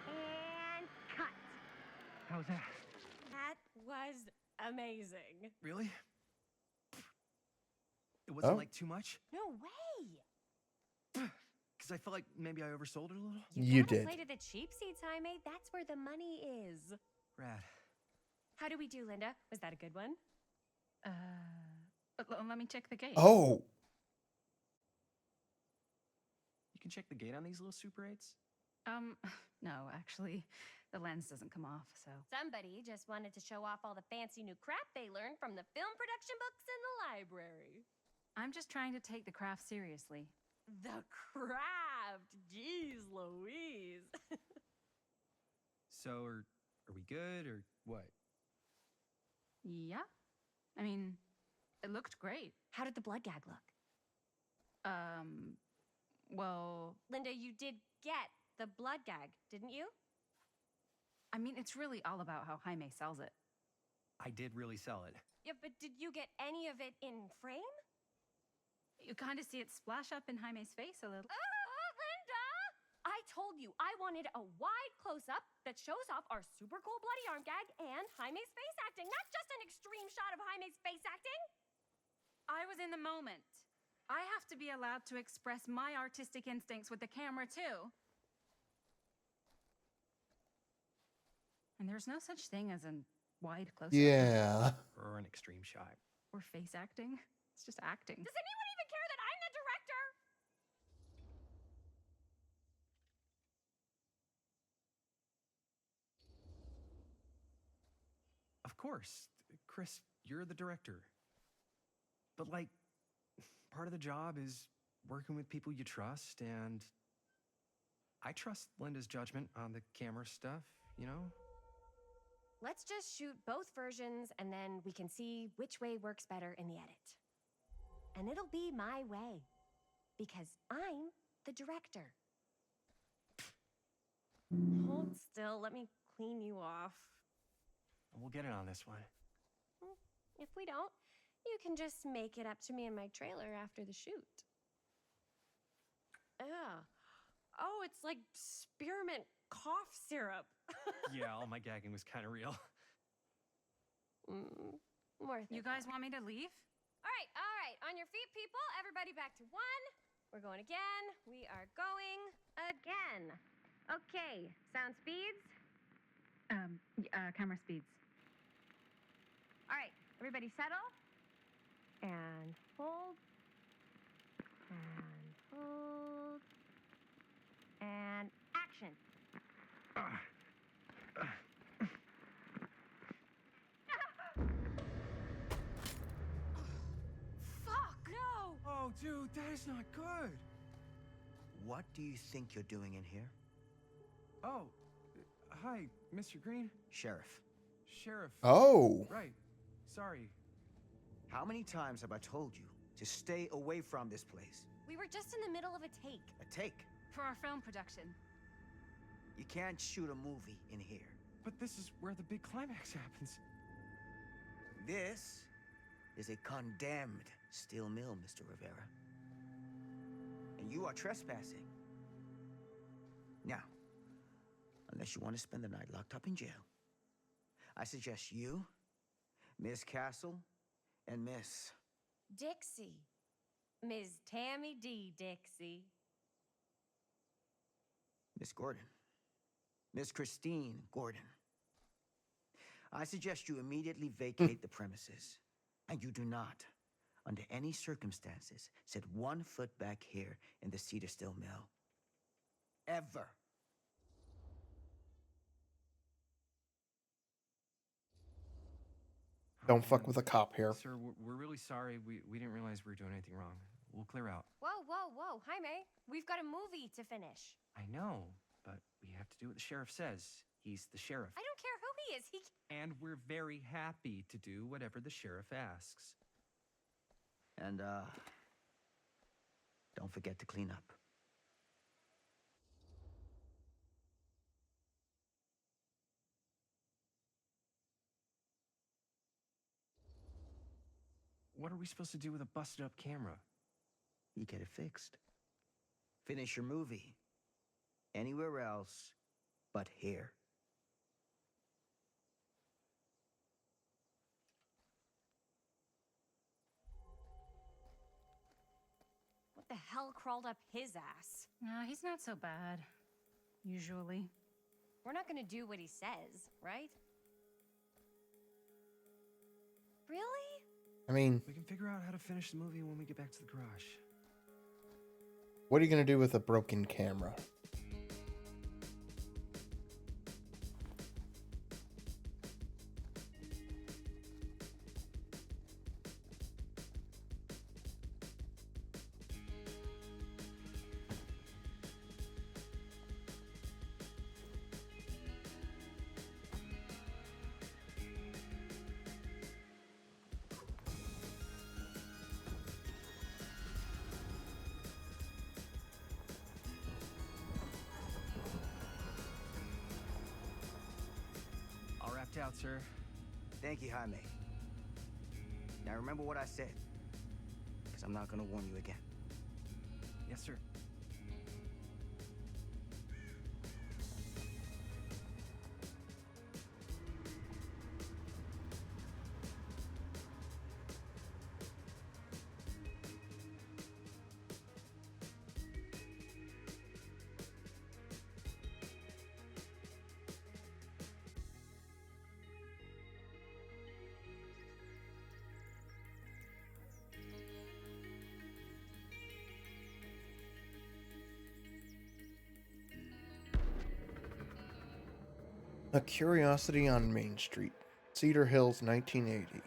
And cut. How's that? That was amazing. Really? It Oh. wasn't like too much? No way. Because I felt like maybe I oversold it a little? You gotta did. play to the cheap seats, Jaime. That's where the money is. Rad. How do we do, Linda? Was that a good one? Let me check the gate. Oh. You can check the gate on these little Super 8s? No, actually, the lens doesn't come off, so. Somebody just wanted to show off all the fancy new crap they learned from the film production books in the library. I'm just trying to take the craft seriously. The craft! Jeez Louise. So, are we good, or what? Yeah. I mean, it looked great. How did the blood gag look? Well, Linda, you did get the blood gag, didn't you? I mean, it's really all about how Jaime sells it. I did really sell it. Yeah, but did you get any of it in frame? You kind of see it splash up in Jaime's face a little. Linda! I told you I wanted a wide close-up that shows off our super cool bloody arm gag and Jaime's face acting, not just an extreme shot of Jaime's face acting. I was in the moment. I have to be allowed to express my artistic instincts with the camera, too. And there's no such thing as a wide close-up. Yeah. Or an extreme shot. Or face acting. It's just acting. Does anyone even care that I'm the director? Of course, Chris, you're the director. But, like, part of the job is working with people you trust, and I trust Linda's judgment on the camera stuff, you know? Let's just shoot both versions and then we can see which way works better in the edit. And it'll be my way. Because I'm the director. Hold still, let me clean you off. We'll get it on this one. If we don't, you can just make it up to me in my trailer after the shoot. Ugh. Oh, it's like spearmint cough syrup. Yeah, all my gagging was kind of real. Worth it. You guys want me to leave? All right. On your feet, people. Everybody back to one. We're going again. We are going again. Okay, sound speeds. Camera speeds. All right, everybody settle. And hold. And hold. And action. Fuck! No! Oh, dude, that is not good. What do you think you're doing in here? Oh, hi, Mr. Green. Sheriff. Sheriff. Oh. Right. Sorry. How many times have I told you to stay away from this place? We were just in the middle of a take. A take? For our film production. You can't shoot a movie in here. But this is where the big climax happens. This is a condemned steel mill, Mr. Rivera. And you are trespassing. Now, unless you want to spend the night locked up in jail, I suggest you, Miss Castle, and Miss... Dixie. Ms. Tammy D. Dixie. Miss Gordon. Miss Christine Gordon. I suggest you immediately vacate the premises, and you do not, under any circumstances, set 1 foot back here in the Cedar Still Mill. Ever. Don't fuck with a cop here. Sir, we're really sorry. We didn't realize we were doing anything wrong. We'll clear out. Whoa. Jaime, we've got a movie to finish. I know, but we have to do what the sheriff says. He's the sheriff. I don't care who he is. And we're very happy to do whatever the sheriff asks. And, don't forget to clean up. What are we supposed to do with a busted up camera? You get it fixed. Finish your movie. Anywhere else but here. What the hell crawled up his ass? No, he's not so bad. Usually. We're not gonna do what he says, right? Really? I mean, We can figure out how to finish the movie when we get back to the garage. what are you going to do with a broken camera? All wrapped out, sir. Thank you, Jaime. Now remember what I said, because I'm not going to warn you again. Yes, sir. A Curiosity on Main Street, Cedar Hills, 1980.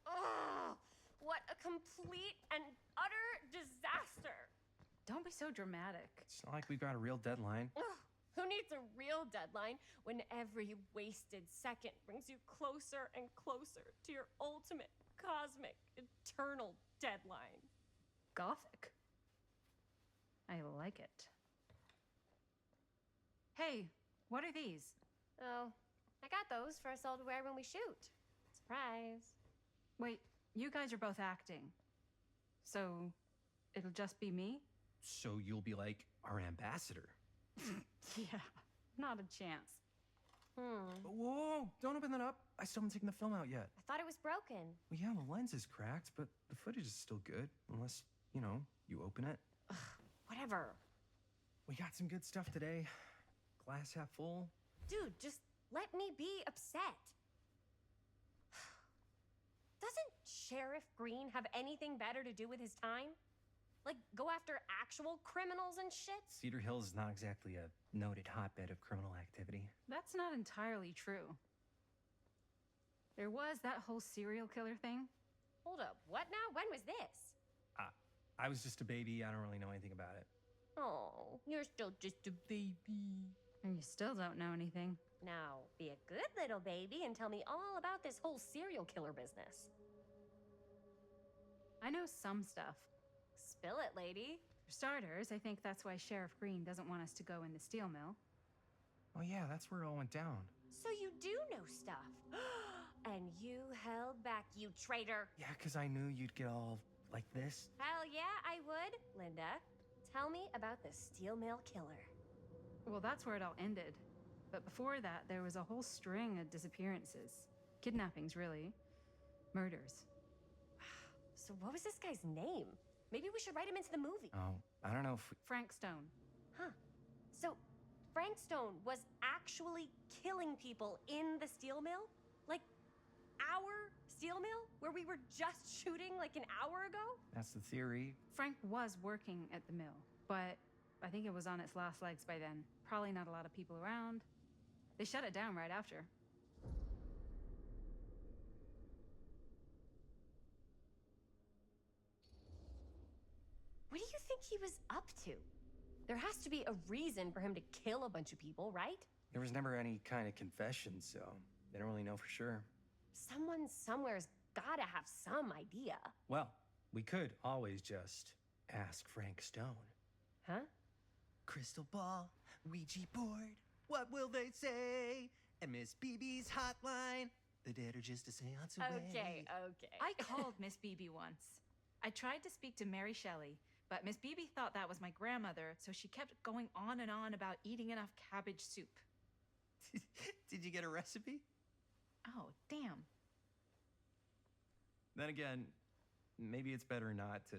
Ugh! What a complete and utter disaster! Don't be so dramatic. It's not like we've got a real deadline. Ugh, who needs a real deadline when every wasted second brings you closer and closer to your ultimate, cosmic, eternal deadline? Gothic. I like it. Hey, what are these? Oh, I got those for us all to wear when we shoot. Surprise. Wait, you guys are both acting. So, it'll just be me? So you'll be like our ambassador. Yeah, not a chance. Whoa, don't open that up. I still haven't taken the film out yet. I thought it was broken. Well, yeah, the lens is cracked, but the footage is still good. Unless, you open it. Whatever. We got some good stuff today. Glass half full. Dude, just let me be upset. Doesn't Sheriff Green have anything better to do with his time? Like, go after actual criminals and shit? Cedar Hills is not exactly a noted hotbed of criminal activity. That's not entirely true. There was that whole serial killer thing. Hold up, what now? When was this? I was just a baby. I don't really know anything about it. Oh, you're still just a baby. And you still don't know anything. Now, be a good little baby and tell me all about this whole serial killer business. I know some stuff. Spill it, lady. For starters, I think that's why Sheriff Green doesn't want us to go in the steel mill. Oh yeah, that's where it all went down. So you do know stuff. And you held back, you traitor. Yeah, because I knew you'd get all like this. Hell yeah, I would. Linda, tell me about the steel mill killer. Well, that's where it all ended. But before that, there was a whole string of disappearances. Kidnappings, really. Murders. So what was this guy's name? Maybe we should write him into the movie. Oh, I don't know if we... Frank Stone. Huh. So Frank Stone was actually killing people in the steel mill? Like, our steel mill? Where we were just shooting like an hour ago? That's the theory. Frank was working at the mill, but I think it was on its last legs by then. Probably not a lot of people around. They shut it down right after. What do you think he was up to? There has to be a reason for him to kill a bunch of people, right? There was never any kind of confession, so they don't really know for sure. Someone somewhere's gotta have some idea. Well, we could always just ask Frank Stone. Huh? Crystal ball, Ouija board, what will they say? And Miss BB's hotline, the dead are just a seance away. Okay. I called Miss BB once. I tried to speak to Mary Shelley, but Miss BB thought that was my grandmother, so she kept going on and on about eating enough cabbage soup. Did you get a recipe? Oh, damn. Then again, maybe it's better not to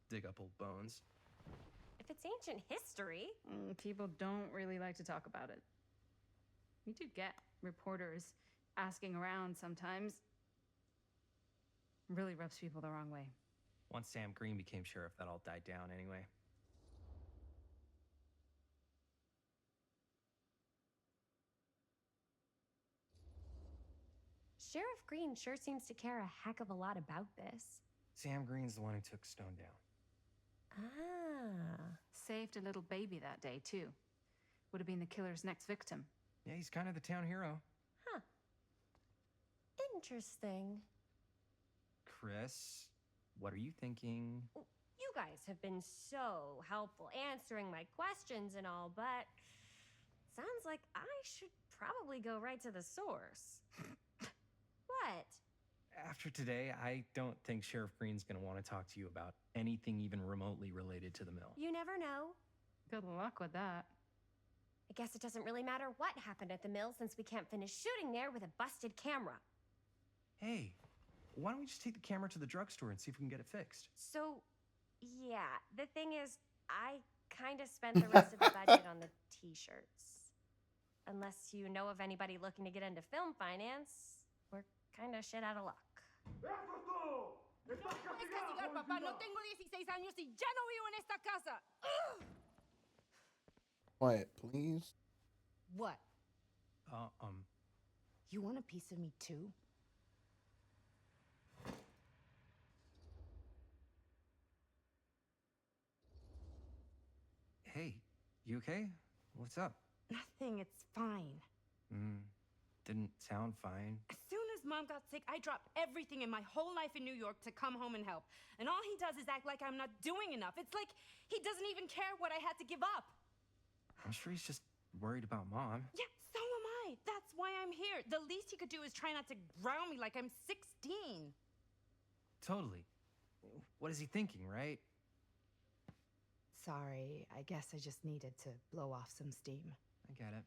dig up old bones. If it's ancient history. People don't really like to talk about it. We do get reporters asking around sometimes. Really rubs people the wrong way. Once Sam Green became sheriff, that all died down anyway. Sheriff Green sure seems to care a heck of a lot about this. Sam Green's the one who took Stone down. Ah. Saved a little baby that day, too. Would have been the killer's next victim. Yeah, he's kind of the town hero. Huh. Interesting. Chris, what are you thinking? You guys have been so helpful answering my questions and all, but sounds like I should probably go right to the source. What? After today, I don't think Sheriff Green's gonna want to talk to you about anything even remotely related to the mill. You never know. Good luck with that. I guess it doesn't really matter what happened at the mill since we can't finish shooting there with a busted camera. Hey, why don't we just take the camera to the drugstore and see if we can get it fixed? So, yeah, the thing is, I kind of spent the rest of the budget on the t-shirts. Unless you know of anybody looking to get into film finance, we're kind of shit out of luck. papá. No tengo 16 años y ya no vivo en esta casa. Quiet, please. What? Uh, You want a piece of me too? Hey, you okay? What's up? Nothing, it's fine. Didn't sound fine. As soon as Mom got sick, I dropped everything in my whole life in New York to come home and help. And all he does is act like I'm not doing enough. It's like he doesn't even care what I had to give up. I'm sure he's just worried about Mom. Yeah, so am I. That's why I'm here. The least he could do is try not to ground me like I'm 16. Totally. What is he thinking, right? Sorry, I guess I just needed to blow off some steam. I get it.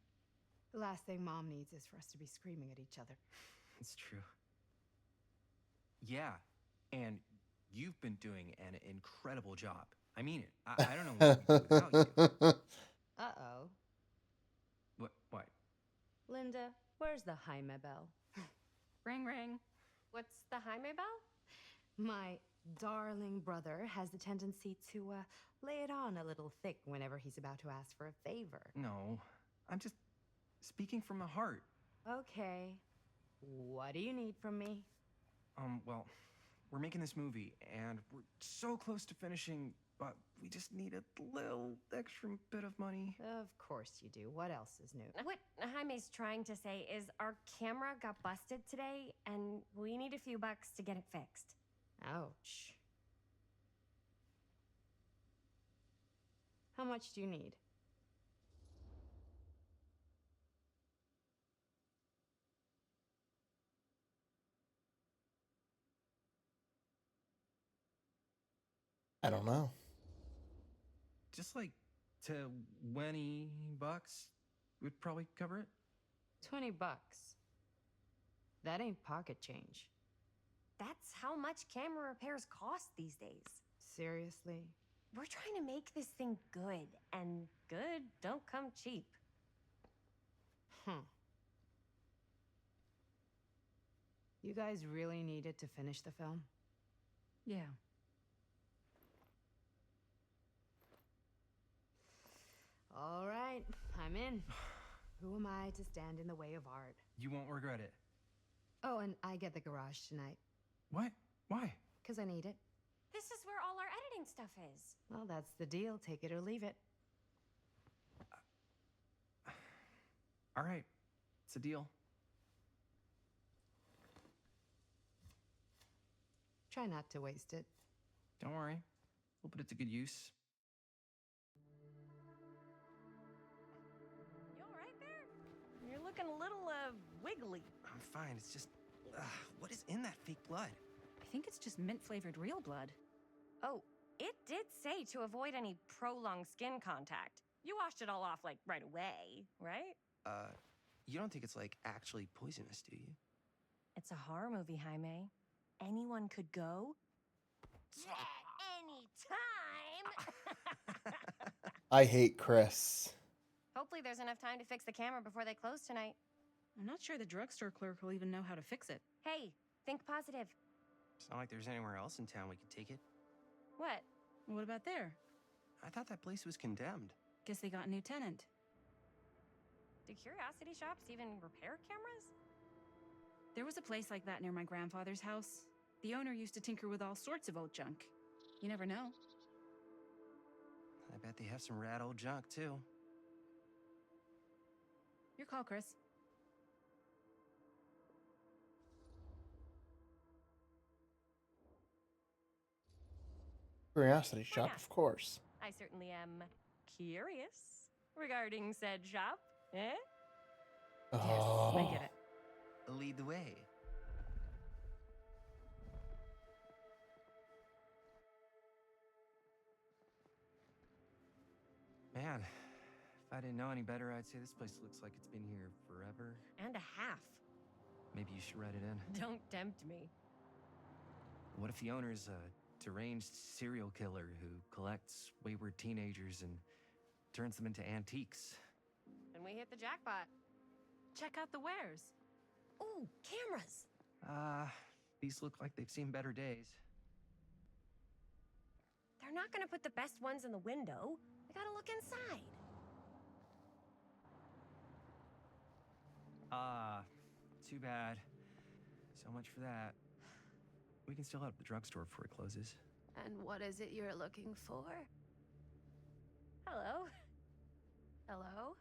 The last thing Mom needs is for us to be screaming at each other. It's true. Yeah, and you've been doing an incredible job. I mean it. I don't know what we'd do without you. Uh-oh. What? Linda, where's the Jaime bell? Ring, ring. What's the Jaime bell? My darling brother has the tendency to lay it on a little thick whenever he's about to ask for a favor. No, I'm just speaking from the heart. Okay. What do you need from me? Well, we're making this movie, and we're so close to finishing, but we just need a little extra bit of money. Of course you do. What else is new? What Jaime's trying to say is our camera got busted today, and we need a few bucks to get it fixed. Ouch. How much do you need? I don't know. Just like $20 would probably cover it. $20. That ain't pocket change. That's how much camera repairs cost these days. Seriously? We're trying to make this thing good, and good don't come cheap. You guys really needed to finish the film? Yeah. All right, I'm in. Who am I to stand in the way of art? You won't regret it. Oh, and I get the garage tonight. What? Why? 'Cause I need it. This is where all our editing stuff is. Well, that's the deal. Take it or leave it. All right, it's a deal. Try not to waste it. Don't worry, we'll put it to good use. You all right there? You're looking a little, wiggly. I'm fine. It's just, what is in that fake blood? I think it's just mint-flavored real blood. Oh, it did say to avoid any prolonged skin contact. You washed it all off, like, right away, right? You don't think it's, like, actually poisonous, do you? It's a horror movie, Jaime. Anyone could go. Anytime! I hate Chris. Hopefully there's enough time to fix the camera before they close tonight. I'm not sure the drugstore clerk will even know how to fix it. Hey, think positive. It's not like there's anywhere else in town we could take it. What? What about there? I thought that place was condemned. Guess they got a new tenant. Do curiosity shops even repair cameras? There was a place like that near my grandfather's house. The owner used to tinker with all sorts of old junk. You never know. I bet they have some rad old junk, too. Your call, Chris. Curiosity shop, of course. I certainly am curious regarding said shop. Eh? Oh. Yes, I get it. Lead the way. Man, if I didn't know any better, I'd say this place looks like it's been here forever. And a half. Maybe you should write it in. Don't tempt me. What if the owner's a deranged serial killer who collects wayward teenagers and turns them into antiques? And we hit the jackpot. Check out the wares. Ooh, cameras. These look like they've seen better days. They're not gonna put the best ones in the window. We gotta look inside. Too bad. So much for that. We can still head up the drugstore before it closes. And what is it you're looking for? Hello. Hello?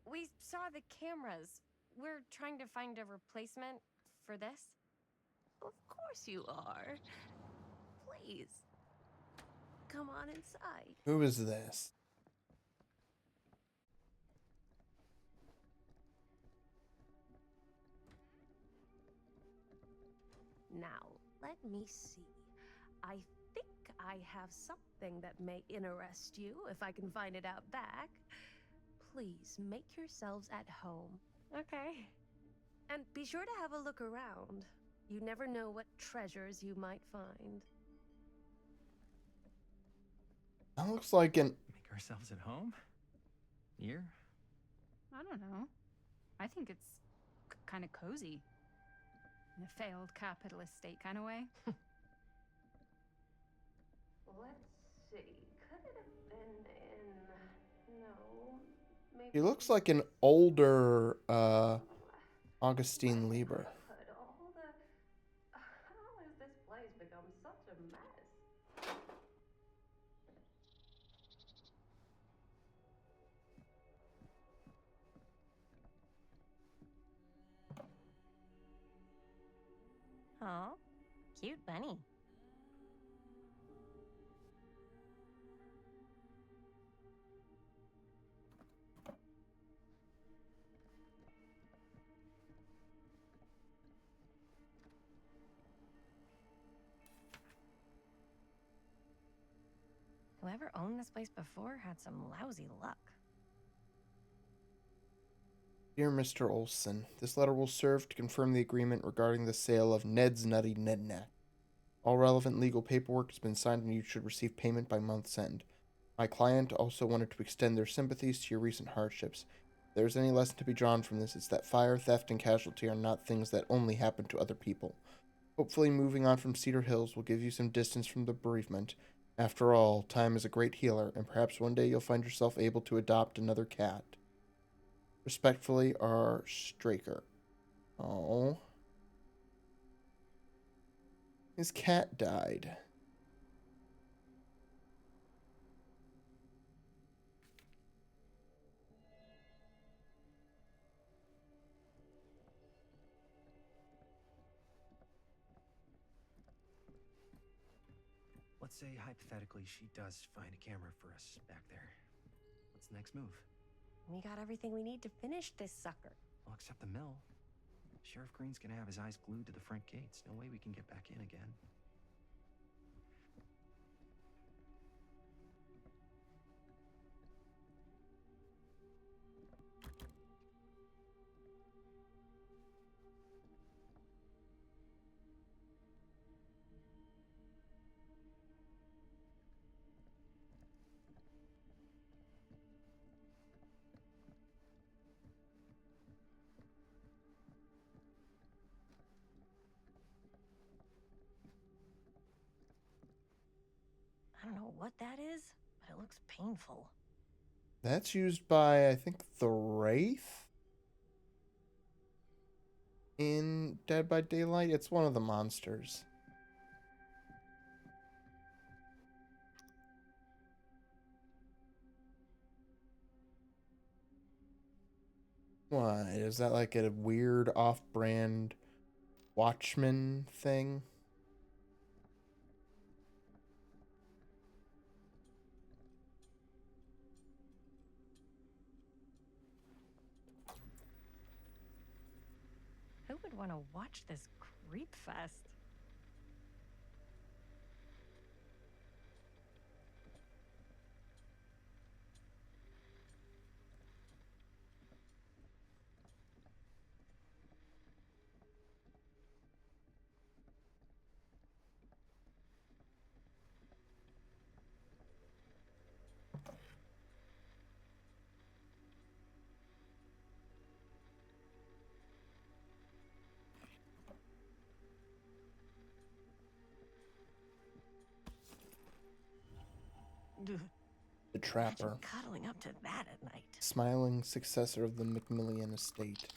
We saw the cameras. We're trying to find a replacement for this. Of course you are. Please. Come on inside. Who is this? Now, let me see. I think I have something that may interest you, if I can find it out back. Please make yourselves at home. Okay. And be sure to have a look around. You never know what treasures you might find. That looks like an... Make ourselves at home? Here? I don't know. I think it's kind of cozy. In a failed capitalist state kind of way. Let's see. Could it have been in... No. Maybe... He looks like an older, Augustine Lieber. How has this place become such a mess? Aw, cute bunny. Whoever owned this place before had some lousy luck. Dear Mr. Olson, this letter will serve to confirm the agreement regarding the sale of Ned's Nutty Nedneck. All relevant legal paperwork has been signed and you should receive payment by month's end. My client also wanted to extend their sympathies to your recent hardships. If there is any lesson to be drawn from this, it's that fire, theft, and casualty are not things that only happen to other people. Hopefully moving on from Cedar Hills will give you some distance from the bereavement. After all, time is a great healer, and perhaps one day you'll find yourself able to adopt another cat. Respectfully, R. Straker. Oh. His cat died. Let's say, hypothetically, she does find a camera for us back there. What's the next move? We got everything we need to finish this sucker. Well, except the mill. Sheriff Green's gonna have his eyes glued to the front gates. No way we can get back in again. I don't know what that is, but it looks painful. That's used by, I think, the Wraith in Dead by Daylight. It's one of the monsters. What? Is that like a weird off-brand Watchmen thing? Who would want to watch this creep fest? The Trapper, cuddling up to that at night. smiling successor of the Macmillan estate.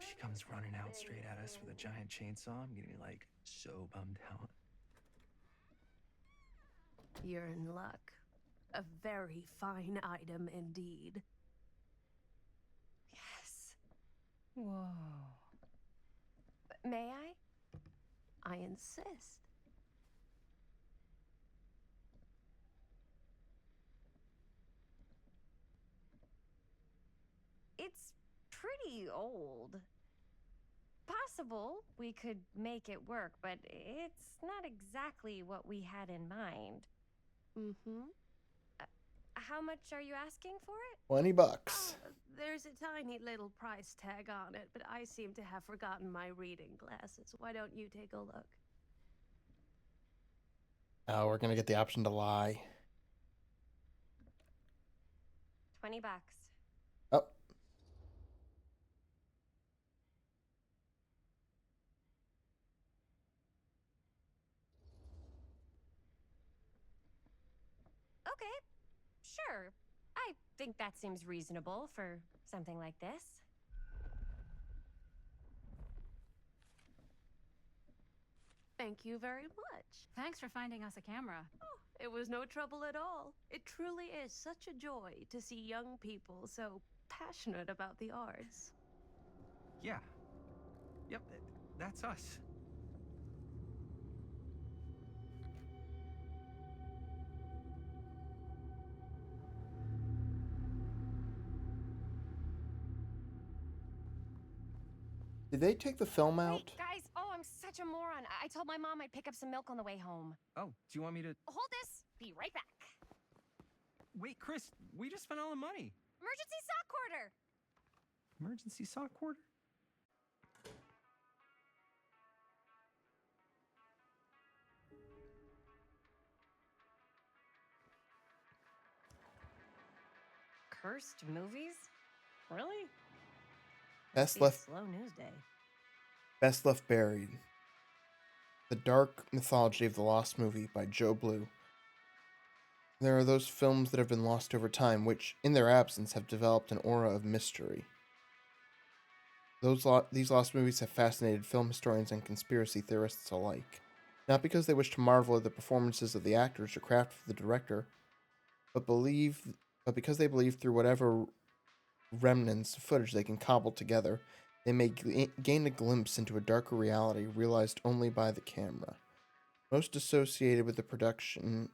She comes running out straight at us with a giant chainsaw. I'm gonna be like so bummed out. You're in luck. A very fine item indeed. Yes. Whoa. May I? I insist. It's pretty old. Possible we could make it work, but it's not exactly what we had in mind. Mm-hmm. How much are you asking for it? $20. There's a tiny little price tag on it, but I seem to have forgotten my reading glasses. Why don't you take a look? Oh, we're gonna get the option to lie. $20. Oh. Okay, sure. I think that seems reasonable for something like this. Thank you very much. Thanks for finding us a camera. Oh, it was no trouble at all. It truly is such a joy to see young people so passionate about the arts. Yeah. Yep, that's us. Did they take the film out? Wait, guys! Oh, I'm such a moron. I told my mom I'd pick up some milk on the way home. Oh, do you want me to... Hold this. Be right back. Wait, Chris, we just spent all the money. Emergency sock quarter. Emergency sock quarter? Cursed movies? Really? Best Must be a left slow news day. Best Left Buried. The Dark Mythology of the Lost Movie by Joe Blue. There are those films that have been lost over time, which, in their absence, have developed an aura of mystery. These lost movies have fascinated film historians and conspiracy theorists alike. Not because they wish to marvel at the performances of the actors or craft of the director, but because they believe through whatever remnants of footage they can cobble together, they may gain a glimpse into a darker reality realized only by the camera. Most associated with the production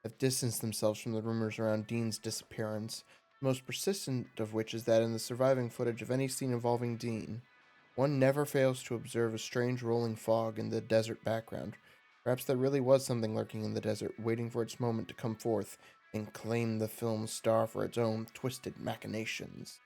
have distanced themselves from the rumors around Dean's disappearance, the most persistent of which is that in the surviving footage of any scene involving Dean, one never fails to observe a strange rolling fog in the desert background. Perhaps there really was something lurking in the desert, waiting for its moment to come forth and claim the film's star for its own twisted machinations.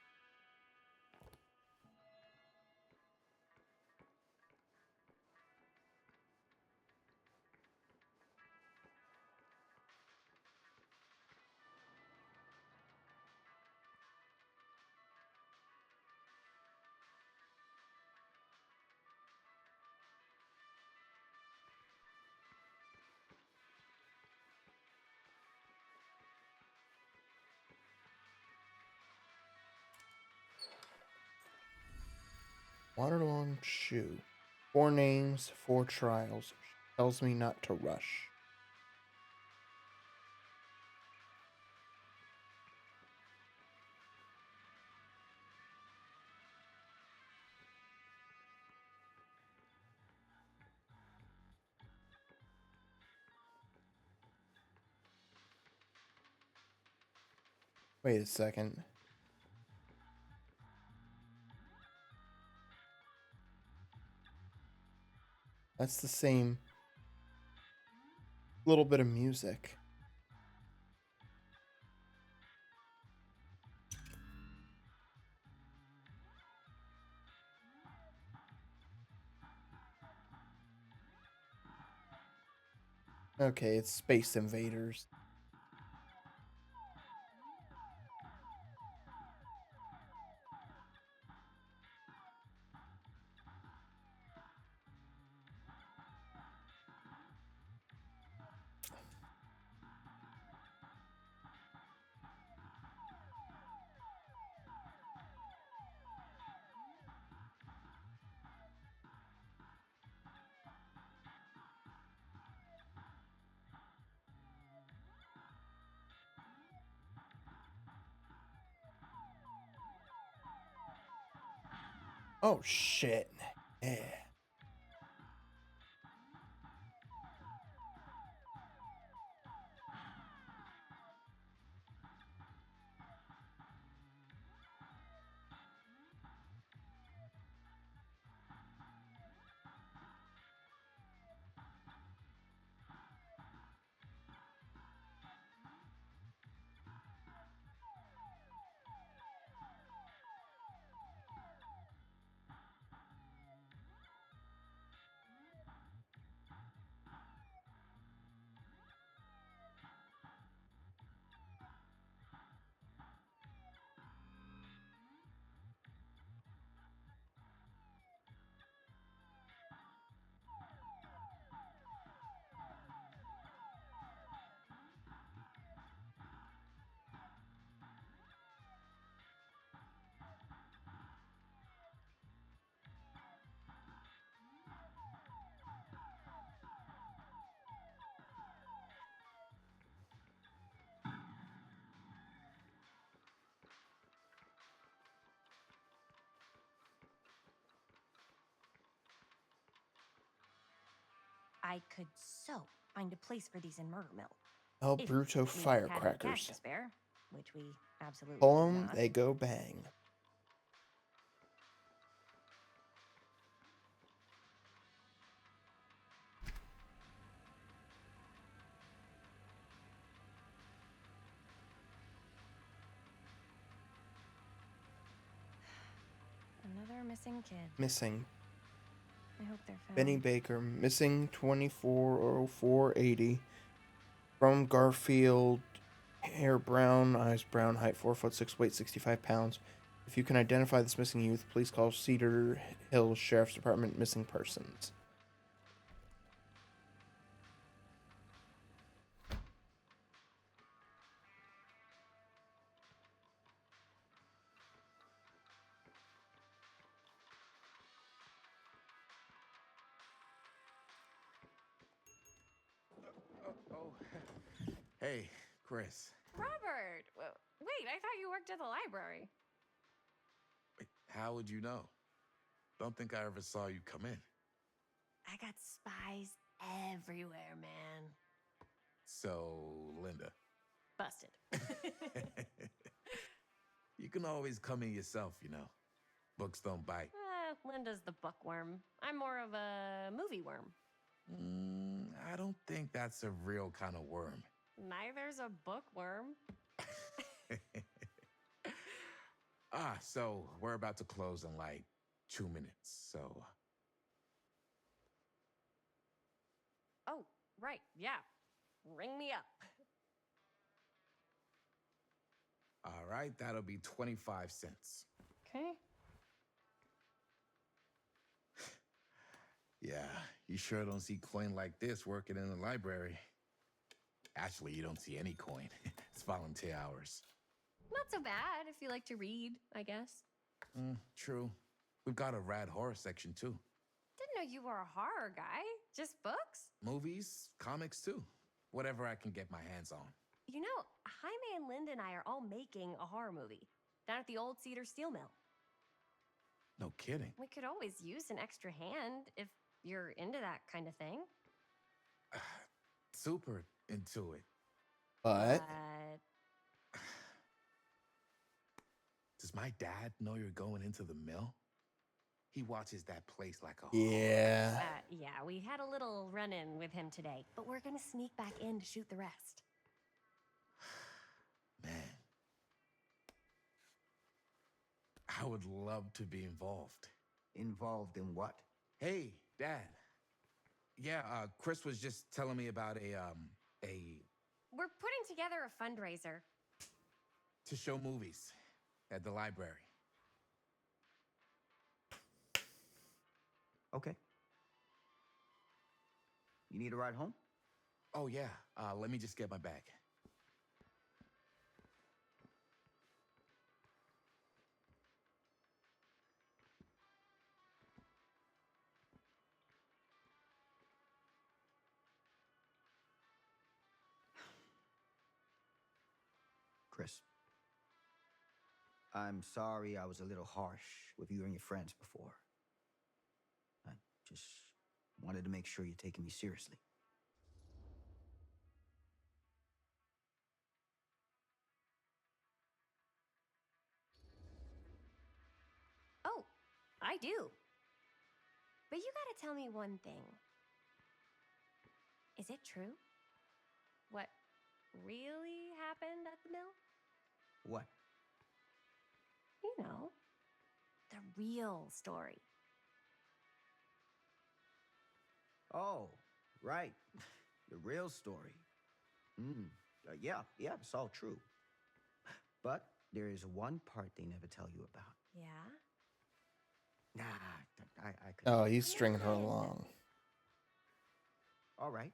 Waterlong Shoe. 4 names, 4 trials. She tells me not to rush. Wait a second. That's the same little bit of music. Okay, it's Space Invaders. Oh shit. Yeah. I could so find a place for these in Murder Mill. El If Bruto we had any cash firecrackers. to spare, which we absolutely Pull did 'em, not. they go bang. Another missing kid. Missing. I hope they're found. Benny Baker, missing 240480. From Garfield, hair brown, eyes brown, height 4'6", weight 65 pounds. If you can identify this missing youth, please call Cedar Hills Sheriff's Department missing persons. Hey, Chris. Robert! Wait, I thought you worked at the library. Wait, how would you know? Don't think I ever saw you come in. I got spies everywhere, man. So, Linda. Busted. You can always come in yourself, you know. Books don't bite. Linda's the bookworm. I'm more of a movie worm. I don't think that's a real kind of worm. Neither's a bookworm. So we're about to close in like 2 minutes, so... Oh, right, yeah. Ring me up. All right, that'll be 25 cents. Okay. Yeah, you sure don't see coin like this working in the library. Actually, you don't see any coin. It's volunteer hours. Not so bad if you like to read, I guess. True. We've got a rad horror section, too. Didn't know you were a horror guy. Just books? Movies, comics, too. Whatever I can get my hands on. You know, Jaime and Linda and I are all making a horror movie down at the old Cedar Steel Mill. No kidding. We could always use an extra hand if you're into that kind of thing. Super into it. But Does my dad know you're going into the mill? He watches that place like a hawk. Yeah. Yeah, we had a little run-in with him today, but we're gonna sneak back in to shoot the rest. Man. I would love to be involved. Involved in what? Hey, Dad. Yeah, Chris was just telling me about We're putting together a fundraiser. to show movies at the library. Okay. You need a ride home? Oh, yeah. Let me just get my bag. Chris, I'm sorry I was a little harsh with you and your friends before. I just wanted to make sure you're taking me seriously. Oh, I do. But you gotta tell me one thing. Is it true? What really happened at the mill? What? You know, the real story. Oh, right. The real story. Yeah, it's all true. But there is one part they never tell you about. Yeah? Nah, I could. Oh, he's stringing her along. All right.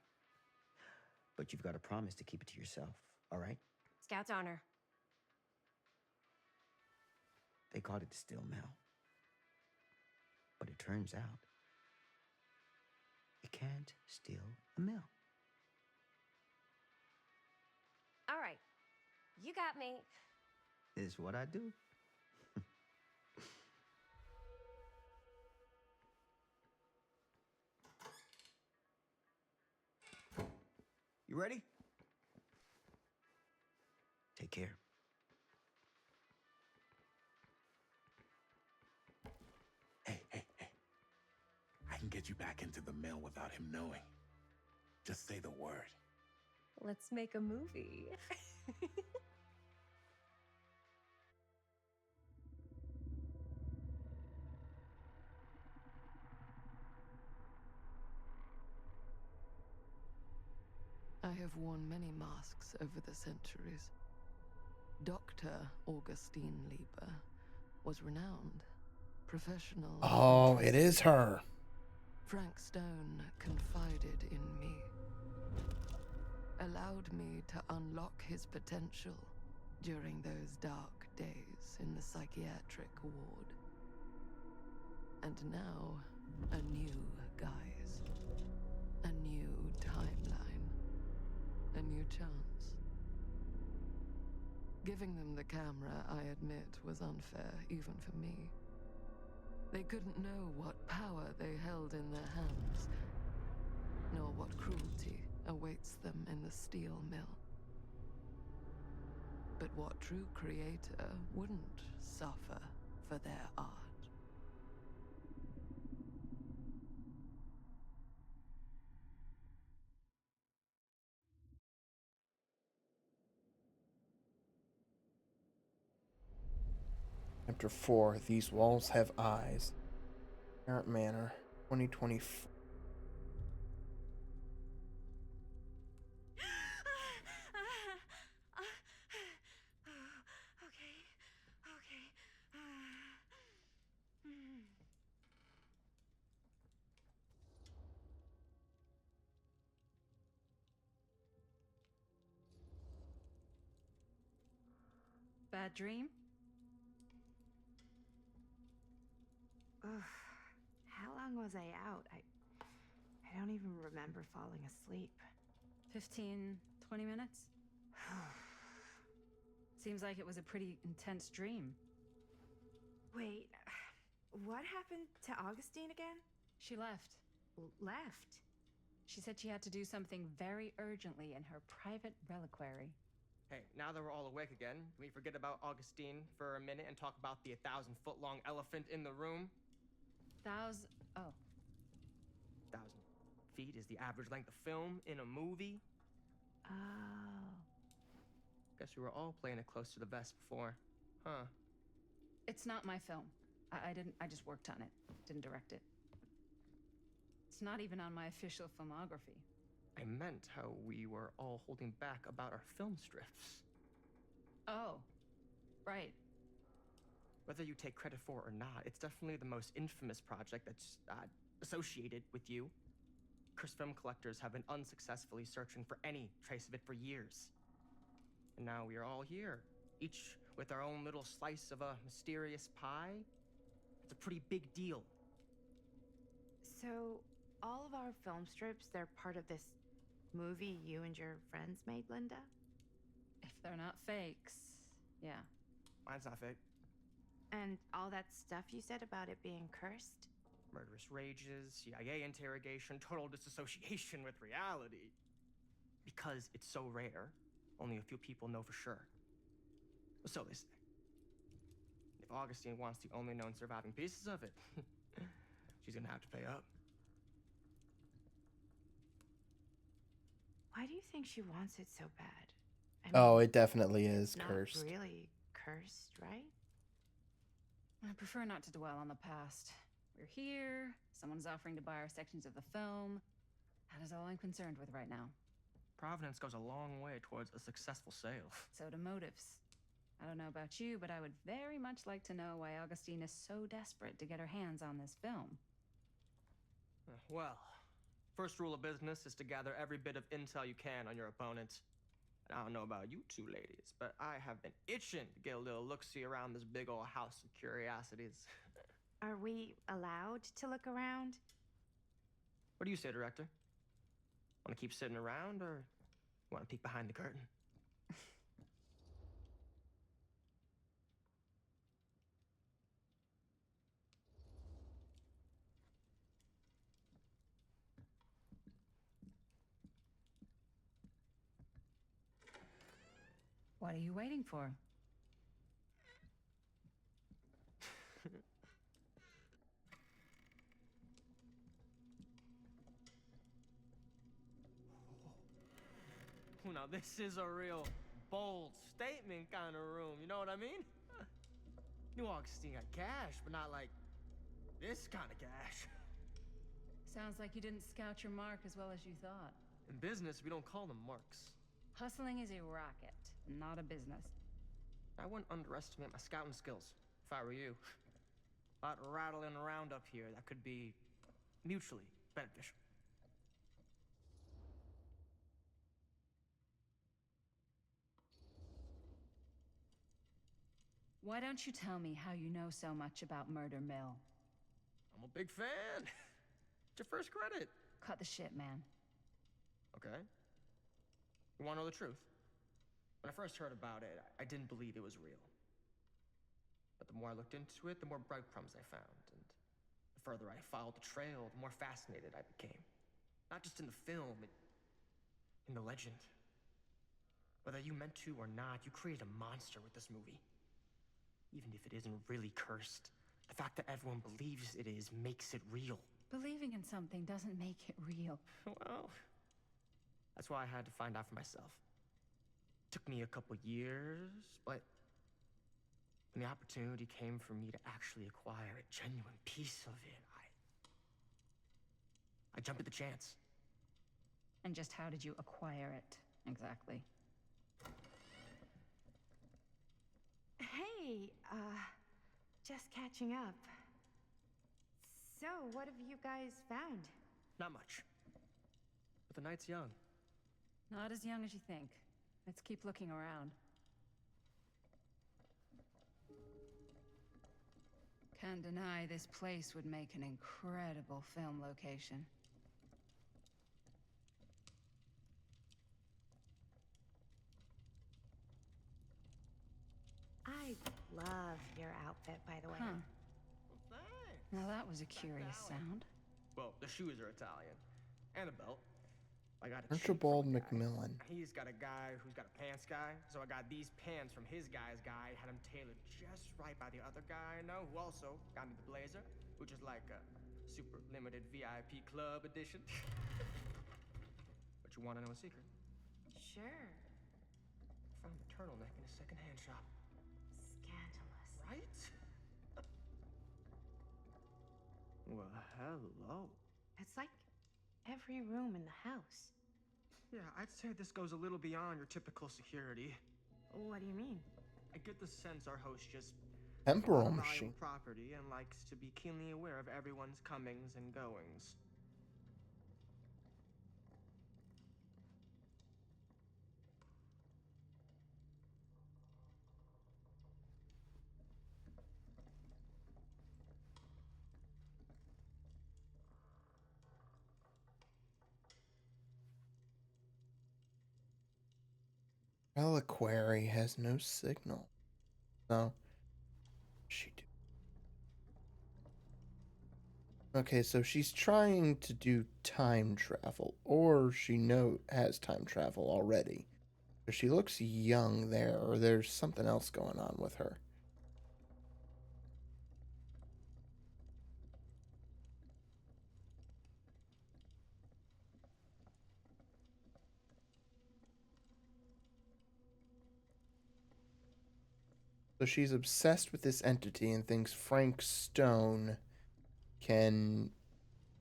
But you've got to promise to keep it to yourself, all right? Scout's honor. They called it the Still Mill. But it turns out, you can't steal a mill. All right. You got me. Is what I do. You ready? Take care. Hey. I can get you back into the mill without him knowing. Just say the word. Let's make a movie. I have worn many masks over the centuries. Dr. Augustine Lieber was renowned, professional. Oh, it is her. Frank Stone confided in me, allowed me to unlock his potential during those dark days in the psychiatric ward. And now, a new guise, a new timeline, a new chance. Giving them the camera, I admit, was unfair, even for me. They couldn't know what power they held in their hands, nor what cruelty awaits them in the steel mill. But what true creator wouldn't suffer for their art? Chapter 4, These Walls Have Eyes. Parent Manor, 2024. Okay. Bad dream? Ugh. How long was I out? I don't even remember falling asleep. 15, 20 minutes? Seems like it was a pretty intense dream. Wait, what happened to Augustine again? She left. Left? She said she had to do something very urgently in her private reliquary. Hey, now that we're all awake again, can we forget about Augustine for a minute and talk about the 1,000-foot-long elephant in the room? Oh. 1,000 feet is the average length of film in a movie. Oh. Guess we were all playing it close to the vest before, huh? It's not my film. I just worked on it. Didn't direct it. It's not even on my official filmography. I meant how we were all holding back about our film strips. Oh. Right. Whether you take credit for it or not, it's definitely the most infamous project that's associated with you. Cursed film collectors have been unsuccessfully searching for any trace of it for years. And now we are all here, each with our own little slice of a mysterious pie. It's a pretty big deal. So, all of our film strips, they're part of this movie you and your friends made, Linda? If they're not fakes, yeah. Mine's not fake. And all that stuff you said about it being cursed? Murderous rages, CIA interrogation, total disassociation with reality. Because it's so rare, only a few people know for sure. So they say. If Augustine wants the only known surviving pieces of it, she's gonna have to pay up. Why do you think she wants it so bad? Oh, it definitely it's is not cursed. really cursed, right? I prefer not to dwell on the past. We're here, someone's offering to buy our sections of the film. That is all I'm concerned with right now. Providence goes a long way towards a successful sale. So do motives. I don't know about you, but I would very much like to know why Augustine is so desperate to get her hands on this film. Well, first rule of business is to gather every bit of intel you can on your opponent. And I don't know about you two ladies, but I have been itching to get a little look-see around this big old house of curiosities. Are we allowed to look around? What do you say, director? Want to keep sitting around, or want to peek behind the curtain? What are you waiting for? Now this is a real bold statement kind of room, you know what I mean? New Augustine got cash, but not like this kind of cash. Sounds like you didn't scout your mark as well as you thought. In business, we don't call them marks. Hustling is a racket, not a business. I wouldn't underestimate my scouting skills, if I were you. A lot rattling around up here that could be mutually beneficial. Why don't you tell me how you know so much about Murder Mill? I'm a big fan. It's your first credit. Cut the shit, man. Okay. You want to know the truth? When I first heard about it, I didn't believe it was real. But the more I looked into it, the more breadcrumbs I found. And the further I followed the trail, the more fascinated I became. Not just in the film, in the legend. Whether you meant to or not, you created a monster with this movie. Even if it isn't really cursed, the fact that everyone believes it is makes it real. Believing in something doesn't make it real. Well, that's why I had to find out for myself. Took me a couple years, but when the opportunity came for me to actually acquire a genuine piece of it, I jumped at the chance. And just how did you acquire it, exactly? Hey, just catching up. So, what have you guys found? Not much. But the night's young. Not as young as you think. Let's keep looking around. Can't deny this place would make an incredible film location. I love your outfit, by the way. Huh. Thanks. Now that was a curious sound. Well, the shoes are Italian. And the belt. I got a cheat from Archibald a guy. Macmillan. He's got a guy who's got a pants guy, so I got these pants from his guy's guy, had them tailored just right by the other guy I know, who also got me the blazer, which is like a super limited VIP club edition. But you want to know a secret? Sure. Found the turtleneck in a secondhand shop. Scandalous. Right? Well, hello. It's like every room in the house. Yeah, I'd say this goes a little beyond your typical security. What do you mean? I get the sense our host just has a lot Temporal of machine. valuable property and likes to be keenly aware of everyone's comings and goings. Reliquary has no signal. So she do. Okay, so she's trying to do time travel, or she has time travel already. But she looks young there, or there's something else going on with her. So she's obsessed with this entity and thinks Frank Stone can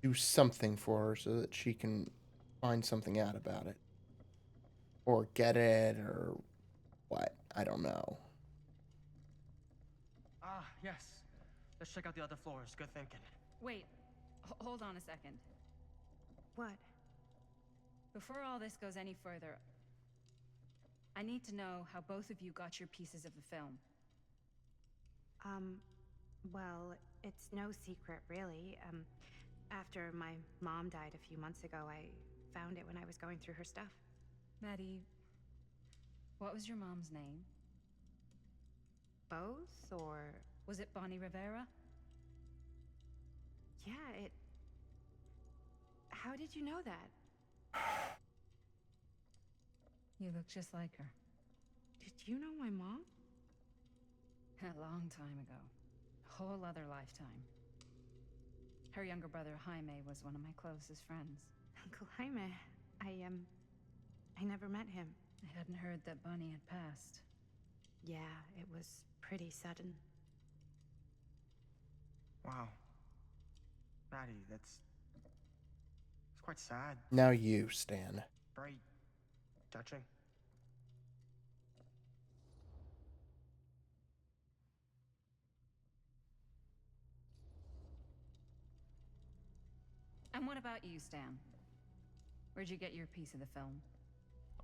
do something for her so that she can find something out about it. Or get it, or what. I don't know. Ah, yes. Let's check out the other floors. Good thinking. Wait, hold on a second. What? Before all this goes any further, I need to know how both of you got your pieces of the film. Well, it's no secret, really. After my mom died a few months ago, I found it when I was going through her stuff. Maddie, what was your mom's name? Both, or... Was it Bonnie Rivera? Yeah, it... How did you know that? You look just like her. Did you know my mom? A long time ago. A whole other lifetime. Her younger brother, Jaime, was one of my closest friends. Uncle Jaime. I never met him. I hadn't heard that Bonnie had passed. Yeah, it was pretty sudden. Wow. Maddie, it's quite sad. Now you, Stan. Very touching. And what about you, Stan? Where'd you get your piece of the film?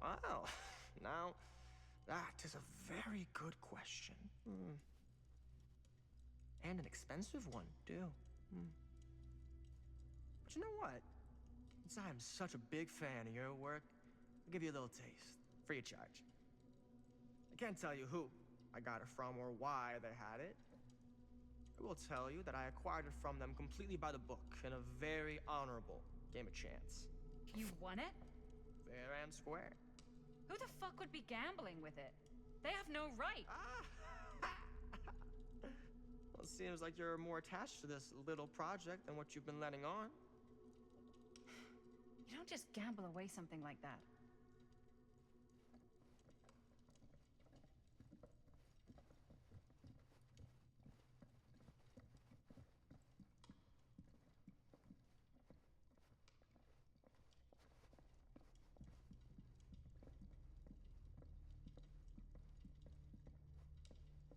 Well, now, that is a very good question. And an expensive one, too. But you know what? Since I am such a big fan of your work, I'll give you a little taste, free of charge. I can't tell you who I got it from or why they had it. I will tell you that I acquired it from them completely by the book in a very honorable game of chance. You won it? Fair and square. Who the fuck would be gambling with it? They have no right. Well, it seems like you're more attached to this little project than what you've been letting on. You don't just gamble away something like that.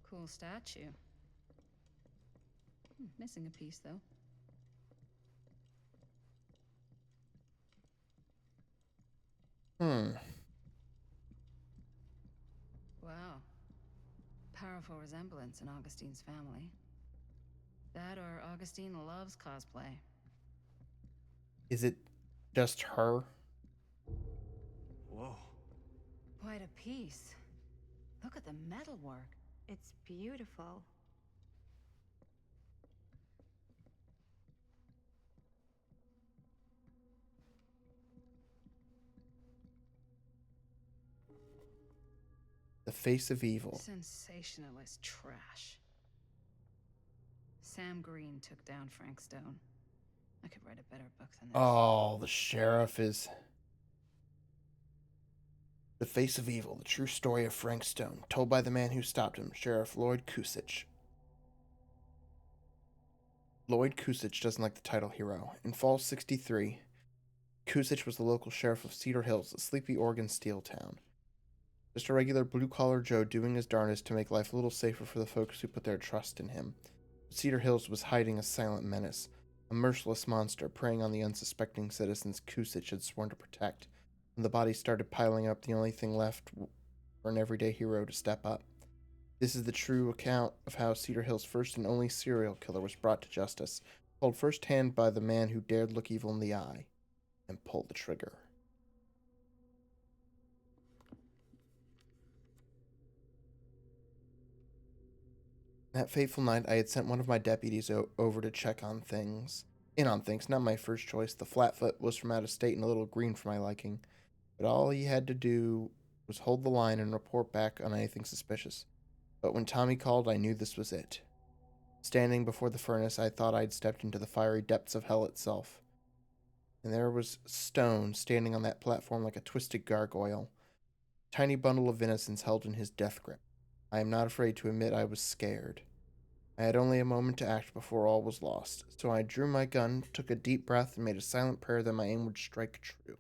Cool statue. Missing a piece, though. Wow. Powerful resemblance in Augustine's family. That or Augustine loves cosplay. Is it just her? Whoa. Quite a piece. Look at the metalwork. It's beautiful. Face of Evil. Sensationalist trash. Sam Green took down Frank Stone. I could write a better book than this. Oh, the sheriff is... The Face of Evil, the true story of Frank Stone, told by the man who stopped him, Sheriff Lloyd Kusich. Lloyd Kusich doesn't like the title hero. In fall 63, Kusich was the local sheriff of Cedar Hills, a sleepy Oregon steel town. Just a regular blue-collar Joe doing his darnest to make life a little safer for the folks who put their trust in him. But Cedar Hills was hiding a silent menace, a merciless monster preying on the unsuspecting citizens Kusich had sworn to protect. When the bodies started piling up, the only thing left for an everyday hero to step up. This is the true account of how Cedar Hill's first and only serial killer was brought to justice, told firsthand by the man who dared look evil in the eye and pull the trigger. That fateful night, I had sent one of my deputies over to check on things. Not my first choice. The Flatfoot was from out of state and a little green for my liking, but all he had to do was hold the line and report back on anything suspicious. But when Tommy called, I knew this was it. Standing before the furnace, I thought I'd stepped into the fiery depths of hell itself. And there was Stone standing on that platform like a twisted gargoyle, a tiny bundle of innocence held in his death grip. I am not afraid to admit I was scared. I had only a moment to act before all was lost, so I drew my gun, took a deep breath, and made a silent prayer that my aim would strike true.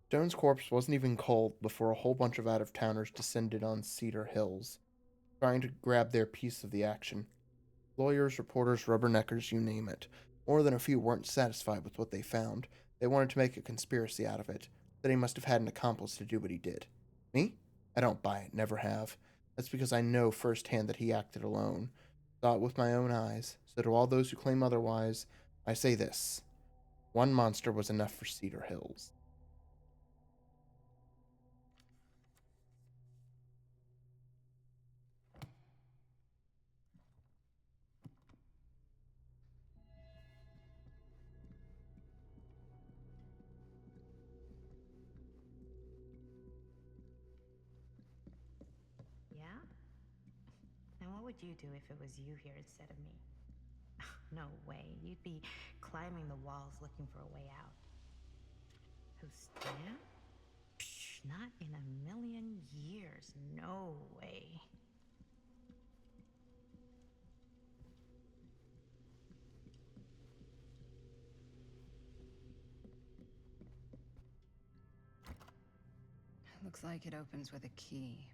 Stone's corpse wasn't even cold before a whole bunch of out-of-towners descended on Cedar Hills, trying to grab their piece of the action. Lawyers, reporters, rubberneckers, you name it. More than a few weren't satisfied with what they found. They wanted to make a conspiracy out of it, that he must have had an accomplice to do what he did. Me? I don't buy it, never have. That's because I know firsthand that he acted alone. Saw it with my own eyes. So to all those who claim otherwise, I say this. One monster was enough for Cedar Hills. Yeah? And what would you do if it was you here instead of me? No way. You'd be climbing the walls looking for a way out. Who, Stan? Psh, not in a million years. No way. Looks like it opens with a key.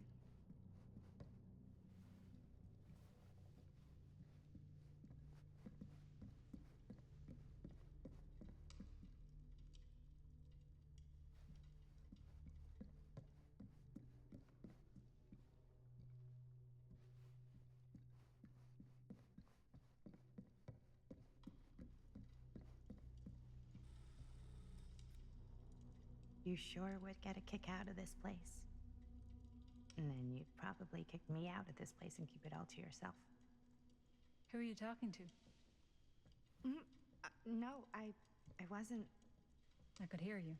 You sure would get a kick out of this place. And then you'd probably kick me out of this place and keep it all to yourself. Who are you talking to? No, I wasn't. I could hear you.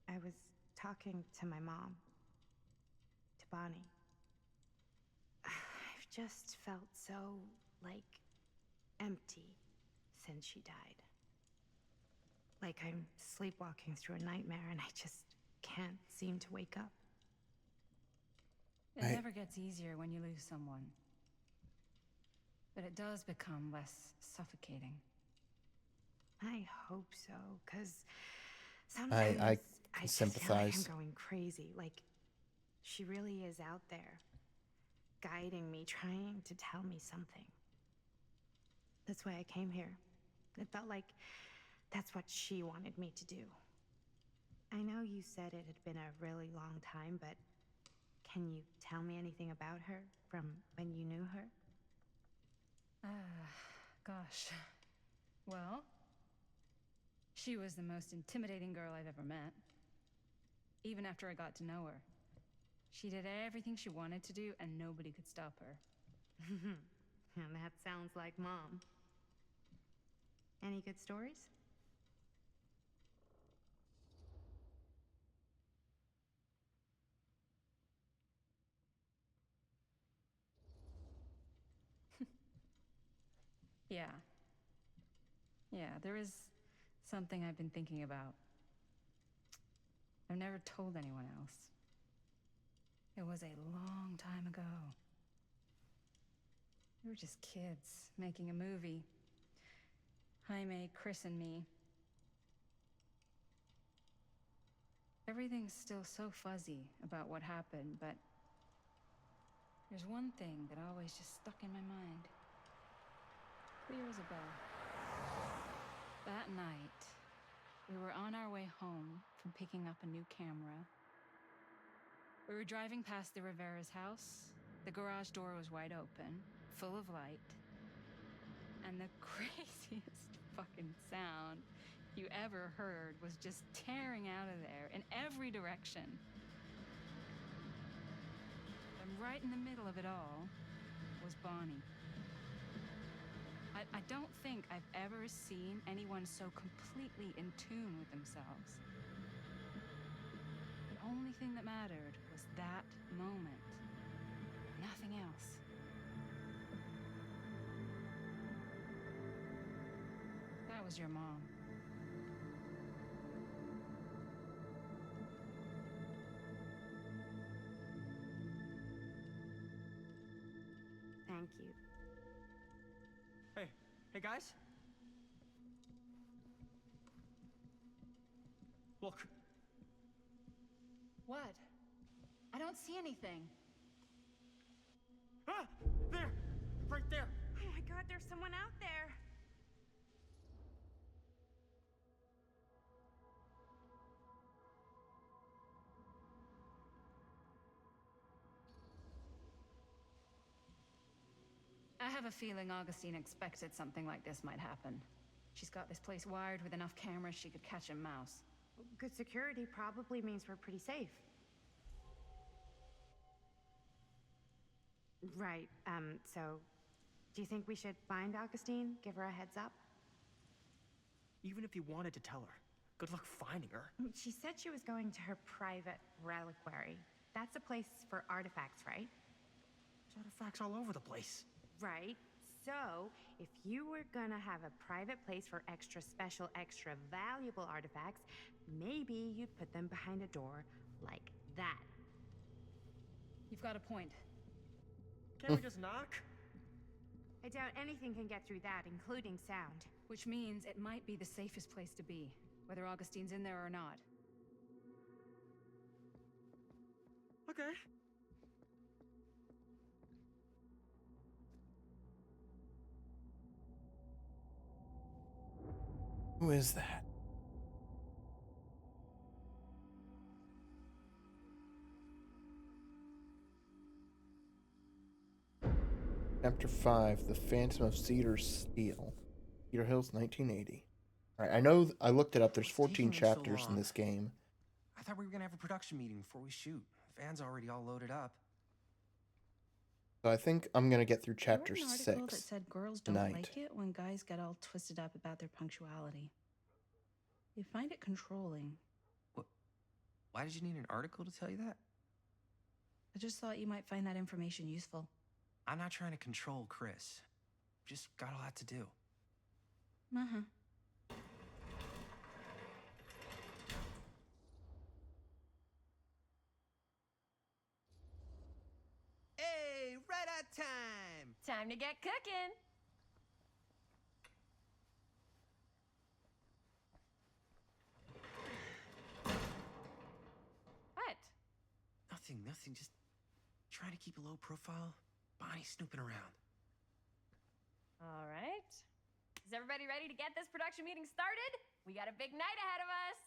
I was talking to my mom. To Bonnie. I've just felt so, empty since she died. Like I'm sleepwalking through a nightmare and I just can't seem to wake up. It never gets easier when you lose someone. But it does become less suffocating. I hope so, because sometimes I I just sympathize. feel like I'm going crazy. Like, she really is out there, guiding me, trying to tell me something. That's why I came here. It felt like that's what she wanted me to do. I know you said it had been a really long time, but can you tell me anything about her from when you knew her? Gosh. Well, she was the most intimidating girl I've ever met. Even after I got to know her. She did everything she wanted to do, and nobody could stop her. That sounds like Mom. Any good stories? Yeah. Yeah, there is something I've been thinking about. I've never told anyone else. It was a long time ago. We were just kids making a movie. Jaime, Chris, and me. Everything's still so fuzzy about what happened, but there's one thing that always just stuck in my mind. Clear as a bell. That night, we were on our way home from picking up a new camera. We were driving past the Rivera's house. The garage door was wide open, full of light. And the craziest fucking sound you ever heard was just tearing out of there in every direction. And right in the middle of it all was Bonnie. I don't think I've ever seen anyone so completely in tune with themselves. The only thing that mattered was that moment. Nothing else. That was your mom. Thank you. Hey guys? Look. What? I don't see anything. Ah! There! Right there! Oh my god, there's someone out there. I have a feeling Augustine expected something like this might happen. She's got this place wired with enough cameras she could catch a mouse. Good security probably means we're pretty safe. Right, so do you think we should find Augustine? Give her a heads up? Even if you wanted to tell her, good luck finding her. She said she was going to her private reliquary. That's a place for artifacts, right? There's artifacts all over the place. Right. So, if you were gonna have a private place for extra special, extra valuable artifacts, maybe you'd put them behind a door like that. You've got a point. Can't we just knock? I doubt anything can get through that, including sound. Which means it might be the safest place to be, whether Augustine's in there or not. Okay. Who is that? Chapter 5, The Phantom of Cedar Steel. Cedar Hills, 1980. Alright, I know I looked it up. There's 14 Taking them so chapters in long? this game. I thought we were gonna have a production meeting before we shoot. Van's already all loaded up. So I think I'm going to get through chapter I read an 6 article that said girls don't tonight. like it when guys get all twisted up about their punctuality. They find it controlling. Why did you need an article to tell you that? I just thought you might find that information useful. I'm not trying to control Chris. Just got a lot to do. Uh-huh. Hey, right on time! Time to get cooking. What? Nothing. Just trying to keep a low profile. Bonnie snooping around. All right. Is everybody ready to get this production meeting started? We got a big night ahead of us.